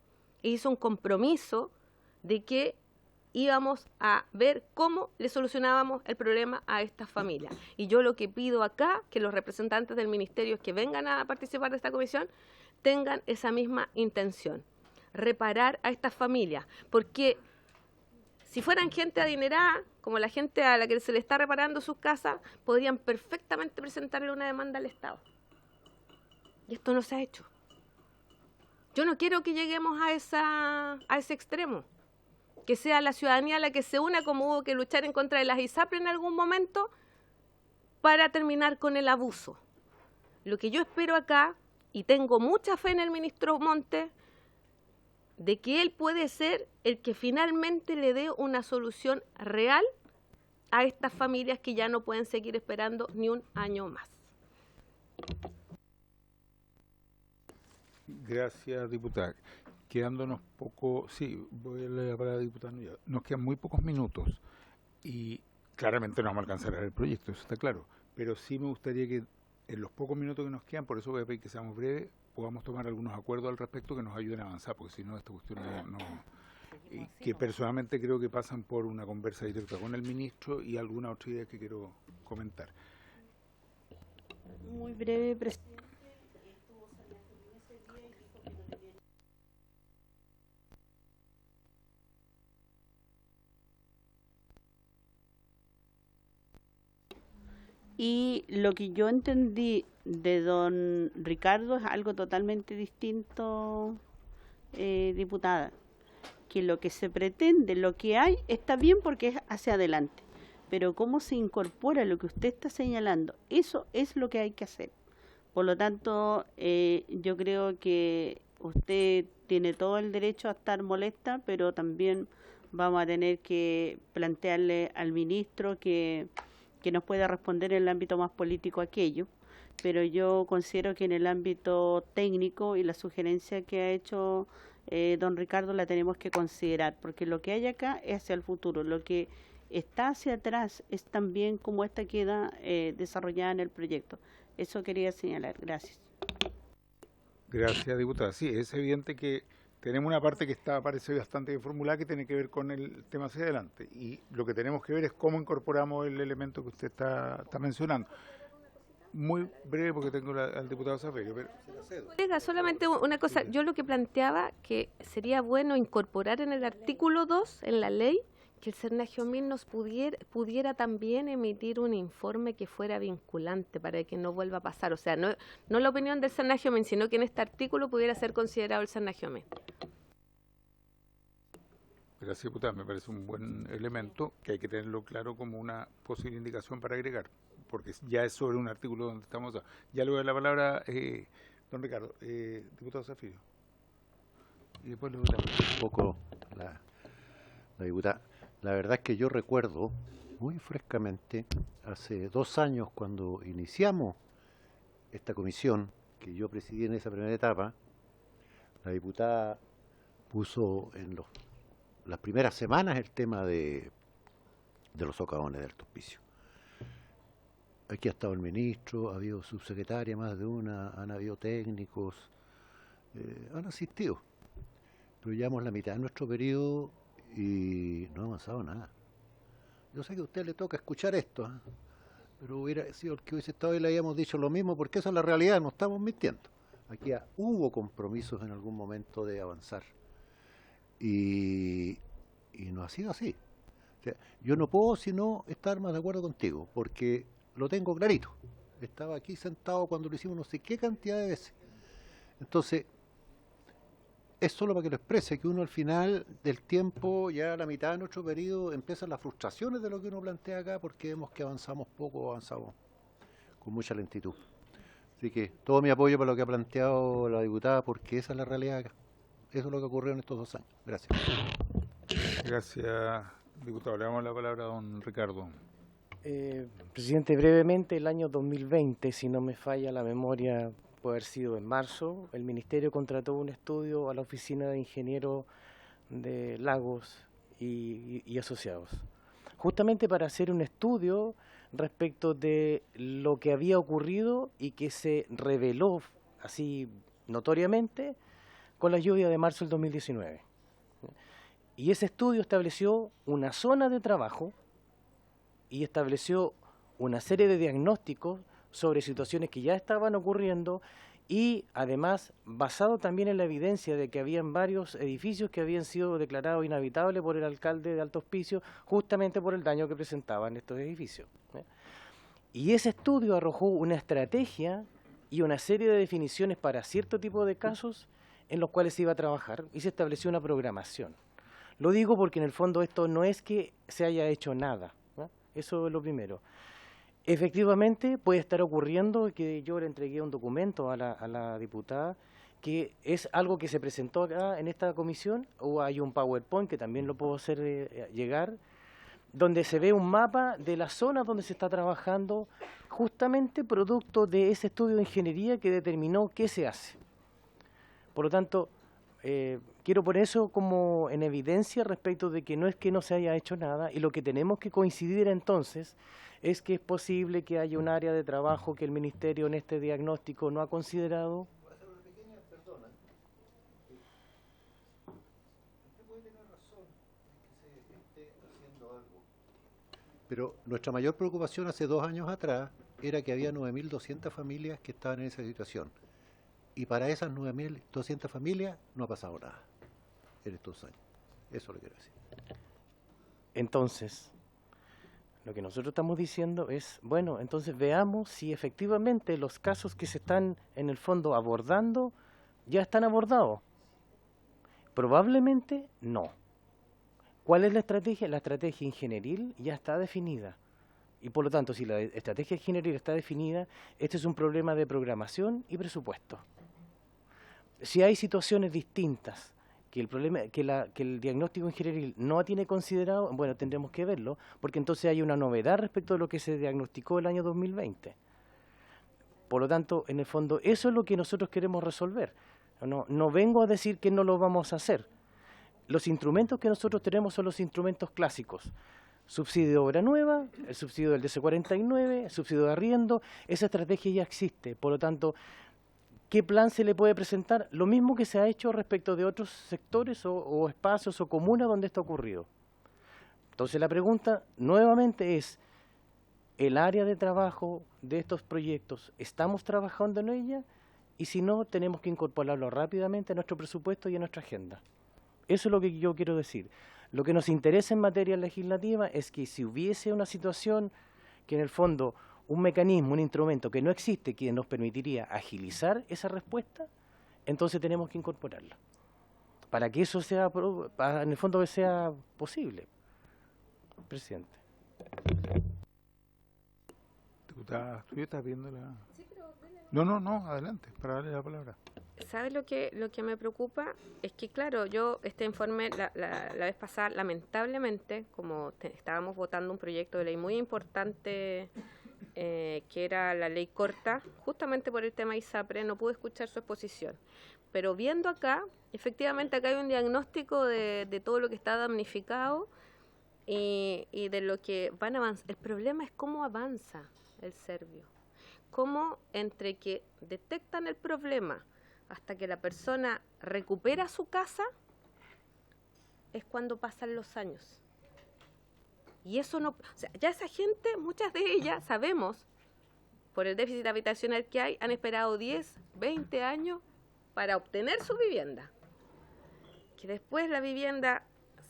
hizo un compromiso de que íbamos a ver cómo le solucionábamos el problema a estas familias. Y yo lo que pido acá, que los representantes del ministerio que vengan a participar de esta comisión, tengan esa misma intención, reparar a estas familias, porque si fueran gente adinerada, como la gente a la que se le está reparando sus casas, podrían perfectamente presentarle una demanda al Estado. Y esto no se ha hecho. Yo no quiero que lleguemos a ese extremo, que sea la ciudadanía la que se una, como hubo que luchar en contra de las ISAPRE en algún momento, para terminar con el abuso. Lo que yo espero acá, y tengo mucha fe en el ministro Montes, de que él puede ser el que finalmente le dé una solución real a estas familias que ya no pueden seguir esperando ni un año más. Gracias, diputada. Quedándonos poco, sí, voy a leer para la diputada Nullado. Nos quedan muy pocos minutos y claramente no vamos a alcanzar el proyecto, eso está claro. Pero sí me gustaría que en los pocos minutos que nos quedan, por eso voy a pedir que seamos breves, podamos tomar algunos acuerdos al respecto que nos ayuden a avanzar, porque si no, esta cuestión no y que personalmente creo que pasan por una conversa directa con el ministro y alguna otra idea que quiero comentar. Muy breve, presidente. Y lo que yo entendí de don Ricardo es algo totalmente distinto, diputada. Que lo que se pretende, lo que hay, está bien porque es hacia adelante. Pero cómo se incorpora lo que usted está señalando, eso es lo que hay que hacer. Por lo tanto, yo creo que usted tiene todo el derecho a estar molesta, pero también vamos a tener que plantearle al ministro que nos pueda responder en el ámbito más político aquello, pero yo considero que en el ámbito técnico y la sugerencia que ha hecho don Ricardo la tenemos que considerar, porque lo que hay acá es hacia el futuro, lo que está hacia atrás es también cómo esta queda desarrollada en el proyecto. Eso quería señalar. Gracias. Gracias, diputada. Sí, es evidente que tenemos una parte que parece bastante bien formulada que tiene que ver con el tema hacia adelante y lo que tenemos que ver es cómo incorporamos el elemento que usted está mencionando. Muy breve porque tengo al diputado Saferio, pero Colega, solamente una cosa, yo lo que planteaba que sería bueno incorporar en el artículo 2, en la ley, que el Cernagiomín nos pudiera también emitir un informe que fuera vinculante para que no vuelva a pasar. O sea, no la opinión del Cernagiomín, sino que en este artículo pudiera ser considerado el Cernagiomín. gracias, diputada. Me parece un buen elemento que hay que tenerlo claro como una posible indicación para agregar, porque ya es sobre un artículo donde estamos. Ya le voy a dar la palabra, don Ricardo, diputado Zafirio. Y después le doy un poco la diputada. La verdad es que yo recuerdo muy frescamente, hace 2 años cuando iniciamos esta comisión, que yo presidí en esa primera etapa, la diputada puso en las primeras semanas el tema de los socavones de Alto Hospicio. Aquí ha estado el ministro, ha habido subsecretaria más de una, han habido técnicos, han asistido. Pero llevamos la mitad de nuestro periodo y no ha avanzado nada. Yo sé que a usted le toca escuchar esto, pero hubiera sido el que hubiese estado y le habíamos dicho lo mismo, porque esa es la realidad, no estamos mintiendo. Aquí hubo compromisos en algún momento de avanzar y no ha sido así. O sea, yo no puedo sino estar más de acuerdo contigo, porque lo tengo clarito. Estaba aquí sentado cuando lo hicimos no sé qué cantidad de veces. Entonces, es solo para que lo exprese, que uno al final del tiempo, ya a la mitad de nuestro periodo, empiezan las frustraciones de lo que uno plantea acá, porque vemos que avanzamos poco, avanzamos con mucha lentitud. Así que todo mi apoyo para lo que ha planteado la diputada, porque esa es la realidad acá. Eso es lo que ocurrió en estos 2 años. Gracias. Gracias, diputado. Le damos la palabra a don Ricardo. Presidente, brevemente, el año 2020, si no me falla la memoria, puede haber sido en marzo, el Ministerio contrató un estudio a la Oficina de Ingenieros de Lagos y Asociados, justamente para hacer un estudio respecto de lo que había ocurrido y que se reveló así notoriamente con la lluvia de marzo del 2019. Y ese estudio estableció una zona de trabajo y estableció una serie de diagnósticos sobre situaciones que ya estaban ocurriendo y además basado también en la evidencia de que habían varios edificios que habían sido declarados inhabitables por el alcalde de Alto Hospicio justamente por el daño que presentaban estos edificios. Y ese estudio arrojó una estrategia y una serie de definiciones para cierto tipo de casos en los cuales se iba a trabajar y se estableció una programación. Lo digo porque en el fondo esto no es que se haya hecho nada, ¿no? Eso es lo primero. Efectivamente puede estar ocurriendo que yo le entregué un documento a la diputada que es algo que se presentó acá en esta comisión, o hay un PowerPoint que también lo puedo hacer llegar, donde se ve un mapa de las zonas donde se está trabajando justamente producto de ese estudio de ingeniería que determinó qué se hace. Por lo tanto, quiero poner eso como en evidencia respecto de que no es que no se haya hecho nada y lo que tenemos que coincidir entonces es que es posible que haya un área de trabajo que el Ministerio en este diagnóstico no ha considerado. Pero nuestra mayor preocupación hace 2 años atrás era que había 9.200 familias que estaban en esa situación. Y para esas 9.200 familias no ha pasado nada en estos años. Eso lo quiero decir. Entonces, lo que nosotros estamos diciendo es, bueno, entonces veamos si efectivamente los casos que se están en el fondo abordando ya están abordados. Probablemente no. ¿Cuál es la estrategia? La estrategia ingenieril ya está definida. Y por lo tanto, si la estrategia ingenieril está definida, este es un problema de programación y presupuesto. Si hay situaciones distintas que el problema, que el diagnóstico ingenieril no tiene considerado, bueno, tendremos que verlo, porque entonces hay una novedad respecto de lo que se diagnosticó el año 2020. Por lo tanto, en el fondo, eso es lo que nosotros queremos resolver. No vengo a decir que no lo vamos a hacer. Los instrumentos que nosotros tenemos son los instrumentos clásicos. Subsidio de obra nueva, el subsidio del DC-49, el subsidio de arriendo, esa estrategia ya existe. Por lo tanto, ¿qué plan se le puede presentar? Lo mismo que se ha hecho respecto de otros sectores o espacios o comunas donde esto ha ocurrido. Entonces la pregunta nuevamente es, ¿el área de trabajo de estos proyectos, estamos trabajando en ella? Y si no, tenemos que incorporarlo rápidamente a nuestro presupuesto y a nuestra agenda. Eso es lo que yo quiero decir. Lo que nos interesa en materia legislativa es que si hubiese una situación que en el fondo un mecanismo, un instrumento que no existe que nos permitiría agilizar esa respuesta, entonces tenemos que incorporarla. Para que eso sea, en el fondo sea posible. Presidente. Diputada, ¿tú estás viendo la...? No, adelante, para darle la palabra. ¿Sabes lo que me preocupa? Es que, claro, yo este informe la vez pasada, lamentablemente, como estábamos votando un proyecto de ley muy importante, que era la ley corta, justamente por el tema ISAPRE, no pude escuchar su exposición. Pero viendo acá, efectivamente acá hay un diagnóstico de todo lo que está damnificado y de lo que van a avanzar. El problema es cómo avanza el Servio. Cómo entre que detectan el problema hasta que la persona recupera su casa, es cuando pasan los años. Y eso no, o sea, ya esa gente, muchas de ellas, sabemos, por el déficit habitacional que hay, han esperado 10, 20 años para obtener su vivienda. Que después la vivienda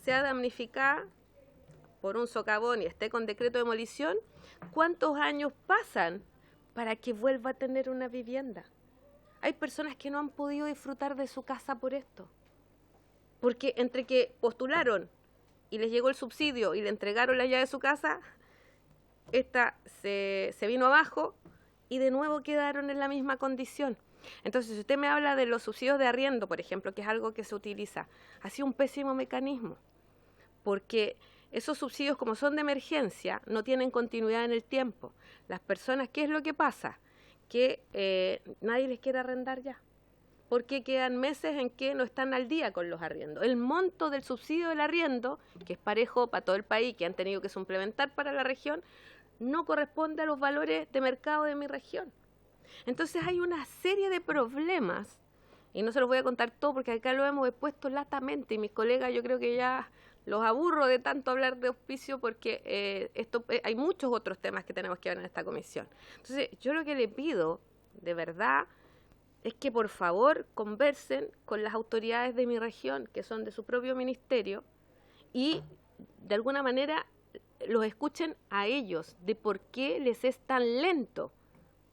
sea damnificada por un socavón y esté con decreto de demolición, ¿cuántos años pasan para que vuelva a tener una vivienda? Hay personas que no han podido disfrutar de su casa por esto. Porque entre que postularon y les llegó el subsidio y le entregaron la llave de su casa, esta se vino abajo y de nuevo quedaron en la misma condición. Entonces, si usted me habla de los subsidios de arriendo, por ejemplo, que es algo que se utiliza, ha sido un pésimo mecanismo. Porque esos subsidios, como son de emergencia, no tienen continuidad en el tiempo. Las personas, ¿qué es lo que pasa? Que nadie les quiere arrendar ya, porque quedan meses en que no están al día con los arriendos. El monto del subsidio del arriendo, que es parejo para todo el país, que han tenido que suplementar para la región, no corresponde a los valores de mercado de mi región. Entonces hay una serie de problemas Y no se los voy a contar todo porque acá lo hemos expuesto latamente y mis colegas yo creo que ya los aburro de tanto hablar de auspicio porque hay muchos otros temas que tenemos que ver en esta comisión. Entonces, yo lo que le pido, de verdad, es que por favor conversen con las autoridades de mi región, que son de su propio ministerio, y de alguna manera los escuchen a ellos de por qué les es tan lento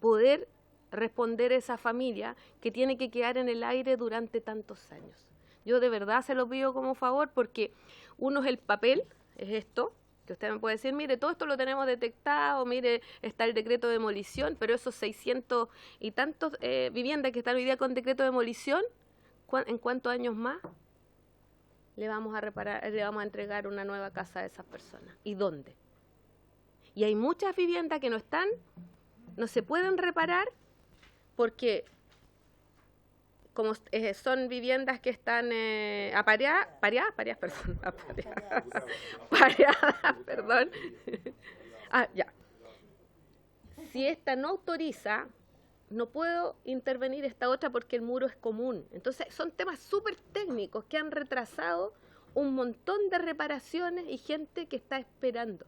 poder responder a esa familia que tiene que quedar en el aire durante tantos años. Yo de verdad se lo pido como favor porque uno es el papel, es esto, que usted me puede decir, mire, todo esto lo tenemos detectado, mire, está el decreto de demolición, pero esos 600 y tantos viviendas que están hoy día con decreto de demolición, ¿en cuántos años más le vamos a reparar, le vamos a entregar una nueva casa a esas personas? ¿Y dónde? Y hay muchas viviendas que no se pueden reparar porque como son viviendas que están apareadas, perdón. Ya. Si esta no autoriza, no puedo intervenir esta otra porque el muro es común. Entonces, son temas súper técnicos que han retrasado un montón de reparaciones y gente que está esperando.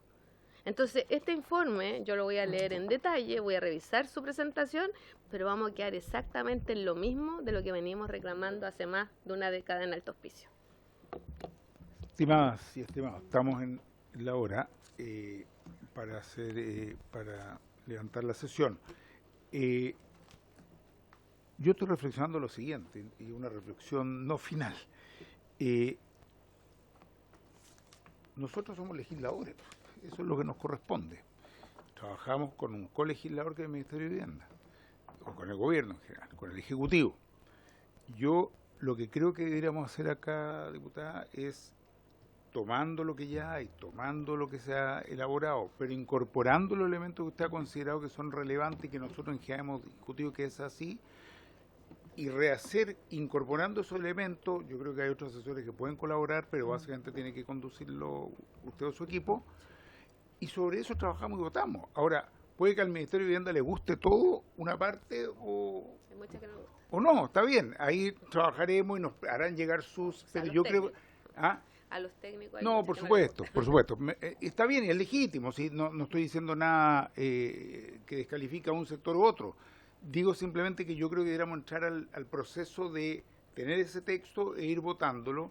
Entonces, este informe yo lo voy a leer en detalle, voy a revisar su presentación, pero vamos a quedar exactamente en lo mismo de lo que venimos reclamando hace más de una década en Alto Hospicio. Estimadas y estimados, estamos en la hora para levantar la sesión. Yo estoy reflexionando lo siguiente, y una reflexión no final. Nosotros somos legisladores. Eso es lo que nos corresponde. Trabajamos con un colegislador que es el Ministerio de Vivienda, o con el gobierno en general, con el Ejecutivo. Yo lo que creo que deberíamos hacer acá, diputada, es tomando lo que ya hay, tomando lo que se ha elaborado, pero incorporando los elementos que usted ha considerado que son relevantes y que nosotros en general hemos discutido que es así, y rehacer, incorporando esos elementos. Yo creo que hay otros asesores que pueden colaborar, pero básicamente tiene que conducirlo usted o su equipo, y sobre eso trabajamos y votamos. Ahora, puede que al Ministerio de Vivienda le guste todo, una parte, o no, está bien, ahí trabajaremos y nos harán llegar sus... Pero yo creo... ¿Ah? A los técnicos... No, por supuesto, por supuesto. Está bien y es legítimo, ¿sí? No estoy diciendo nada que descalifica a un sector u otro. Digo simplemente que yo creo que deberíamos entrar al proceso de tener ese texto e ir votándolo.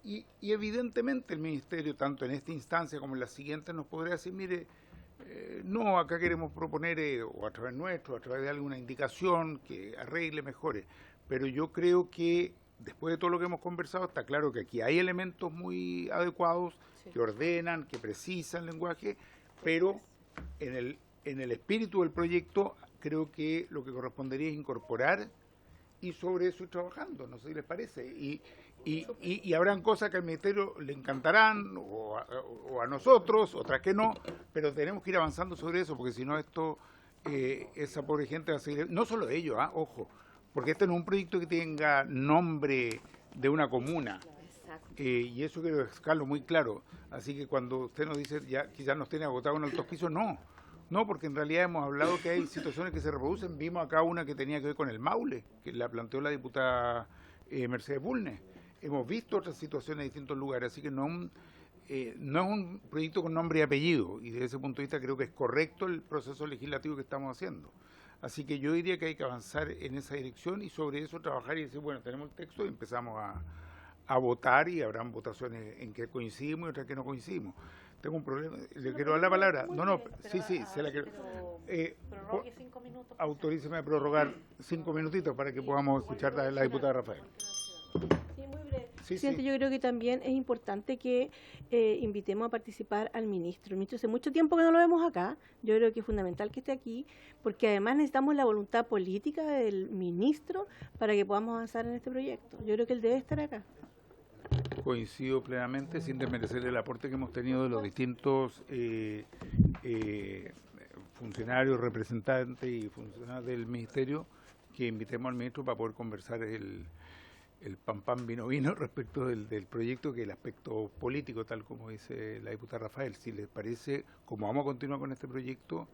Y evidentemente el Ministerio, tanto en esta instancia como en la siguiente, nos podría decir, mire, no, acá queremos proponer, o a través nuestro, a través de alguna indicación que arregle, mejore. Pero yo creo que, después de todo lo que hemos conversado, está claro que aquí hay elementos muy adecuados, que ordenan, que precisan el lenguaje, pero en el espíritu del proyecto creo que lo que correspondería es incorporar y sobre eso ir trabajando, no sé si les parece. Y habrán cosas que al Ministerio le encantarán, o a nosotros, otras que no, pero tenemos que ir avanzando sobre eso, porque si no esto, esa pobre gente va a seguir, no solo ellos, ojo, porque este no es un proyecto que tenga nombre de una comuna, y eso quiero dejarlo muy claro. Así que cuando usted nos dice, ya quizás nos tiene agotado en Alto Hospicio, no, porque en realidad hemos hablado que hay situaciones que se reproducen. Vimos acá una que tenía que ver con el Maule, que la planteó la diputada Mercedes Bulnes. Hemos visto otras situaciones en distintos lugares, así que no es un proyecto con nombre y apellido, y desde ese punto de vista creo que es correcto el proceso legislativo que estamos haciendo. Así que yo diría que hay que avanzar en esa dirección y sobre eso trabajar y decir, bueno, tenemos el texto y empezamos a votar, y habrán votaciones en que coincidimos y otras que no coincidimos. Tengo un problema, le quiero dar la palabra. Sí, se la quiero. Prorrogue 5 minutos. Autoríceme a prorrogar 5 minutitos para que podamos escuchar a la diputada Rafael. Sí, muy breve. Presidente, yo creo que también es importante que invitemos a participar al ministro. El ministro hace mucho tiempo que no lo vemos acá. Yo creo que es fundamental que esté aquí, porque además necesitamos la voluntad política del ministro para que podamos avanzar en este proyecto. Yo creo que él debe estar acá. Coincido plenamente, sin desmerecer el aporte que hemos tenido de los distintos funcionarios, representantes y funcionarios del Ministerio, que invitemos al ministro para poder conversar el pan vino respecto del proyecto, que es el aspecto político, tal como dice la diputada Rafael. Si les parece, como vamos a continuar con este proyecto,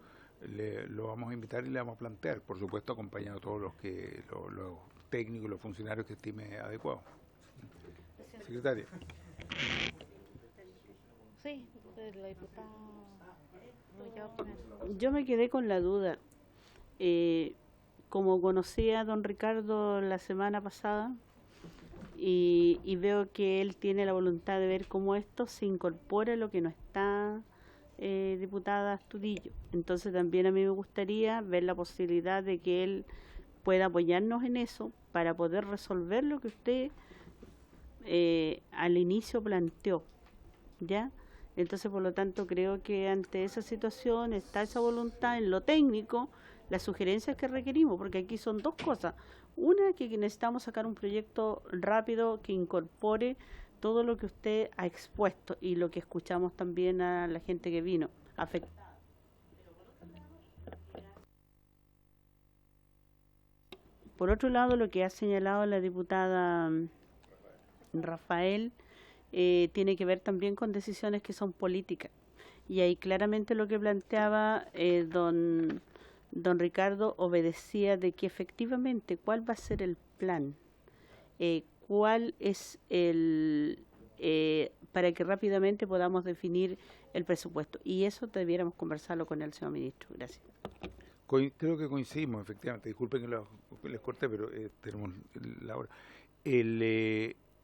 lo vamos a invitar y le vamos a plantear, por supuesto acompañado a todos los que lo técnicos, los funcionarios que estime adecuado. Secretaria. Sí, la diputada. Yo me quedé con la duda. Como conocí a don Ricardo la semana pasada y veo que él tiene la voluntad de ver cómo esto se incorpora a lo que no está, diputada Astudillo. Entonces también a mí me gustaría ver la posibilidad de que él pueda apoyarnos en eso para poder resolver lo que usted al inicio planteó, ¿ya? Entonces, por lo tanto, creo que ante esa situación está esa voluntad en lo técnico, las sugerencias que requerimos, porque aquí son dos cosas. Una, que necesitamos sacar un proyecto rápido que incorpore todo lo que usted ha expuesto y lo que escuchamos también a la gente que vino afectada. Por otro lado, lo que ha señalado la diputada Rafael tiene que ver también con decisiones que son políticas. Y ahí claramente lo que planteaba don Ricardo obedecía de que efectivamente cuál va a ser el plan, cuál es el para que rápidamente podamos definir el presupuesto. Y eso debiéramos conversarlo con el señor ministro. Gracias. Creo que coincidimos, efectivamente. Disculpen que les corté, pero tenemos la hora.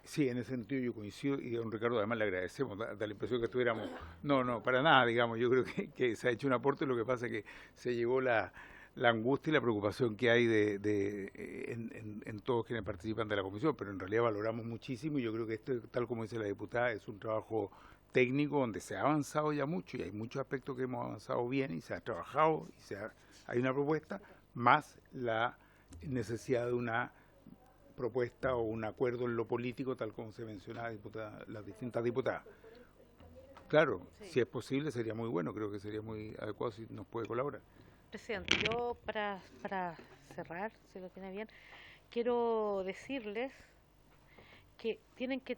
Sí, en ese sentido yo coincido, y a don Ricardo además le agradecemos, da la impresión que estuviéramos... No, para nada, digamos, yo creo que se ha hecho un aporte, lo que pasa es que se llevó la angustia y la preocupación que hay en todos quienes participan de la comisión, pero en realidad valoramos muchísimo, y yo creo que esto, tal como dice la diputada, es un trabajo técnico donde se ha avanzado ya mucho, y hay muchos aspectos que hemos avanzado bien, y se ha trabajado, y hay una propuesta, más la necesidad de una propuesta o un acuerdo en lo político, tal como se mencionaba las distintas diputadas. Claro, sí. Si es posible sería muy bueno, creo que sería muy adecuado si nos puede colaborar. Presidente, yo para cerrar, si lo tiene bien, quiero decirles que tienen que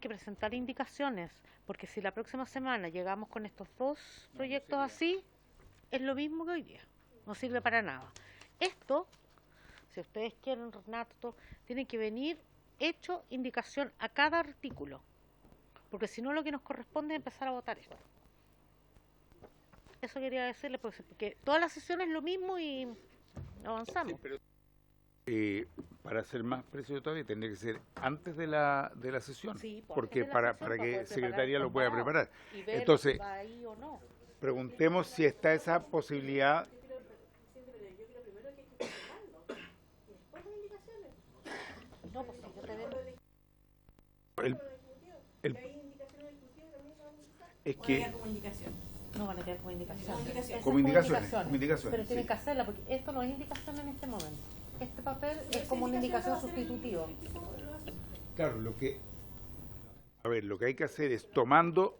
presentar indicaciones, porque si la próxima semana llegamos con estos dos proyectos así, es lo mismo que hoy día, no sirve para nada. Esto, si ustedes quieren, Renato, tienen que venir hecho indicación a cada artículo, porque si no lo que nos corresponde es empezar a votar esto. Eso quería decirles, porque todas las sesiones es lo mismo y avanzamos. Sí, pero, para ser más preciso todavía, tendría que ser antes de la sesión, sí, porque para que Secretaría lo pueda preparar. Y ver entonces, si va ahí o no. Preguntemos si está esa posibilidad. No, pues yo te veo. Es que no van a quedar como indicaciones. Como indicaciones. Pero tienen que hacerla, porque esto no es indicación en este momento. Este papel es como una indicación sustitutiva. Claro, lo que hay que hacer es tomando...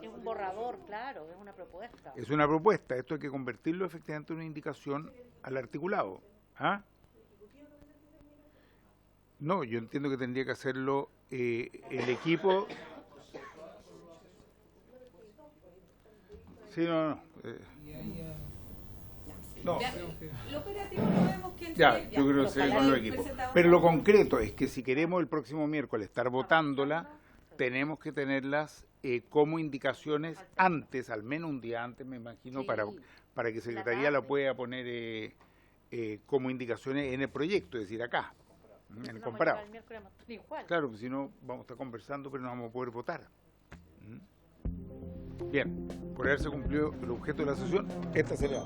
Es un borrador, claro, es una propuesta. Es una propuesta, esto hay que convertirlo efectivamente en una indicación al articulado. No, yo entiendo que tendría que hacerlo el equipo... Sí, no. No. Lo operativo lo vemos que ya, yo creo que sería con los equipos. Pero lo concreto es que si queremos el próximo miércoles estar votándola, tenemos que tenerlas como indicaciones antes, al menos un día antes, me imagino, sí, para que Secretaría la pueda poner como indicaciones en el proyecto, es decir, acá, en el comparado. Claro, si no vamos a estar conversando, pero no vamos a poder votar. Bien, por haberse cumplido el objeto de la sesión, esta se le da.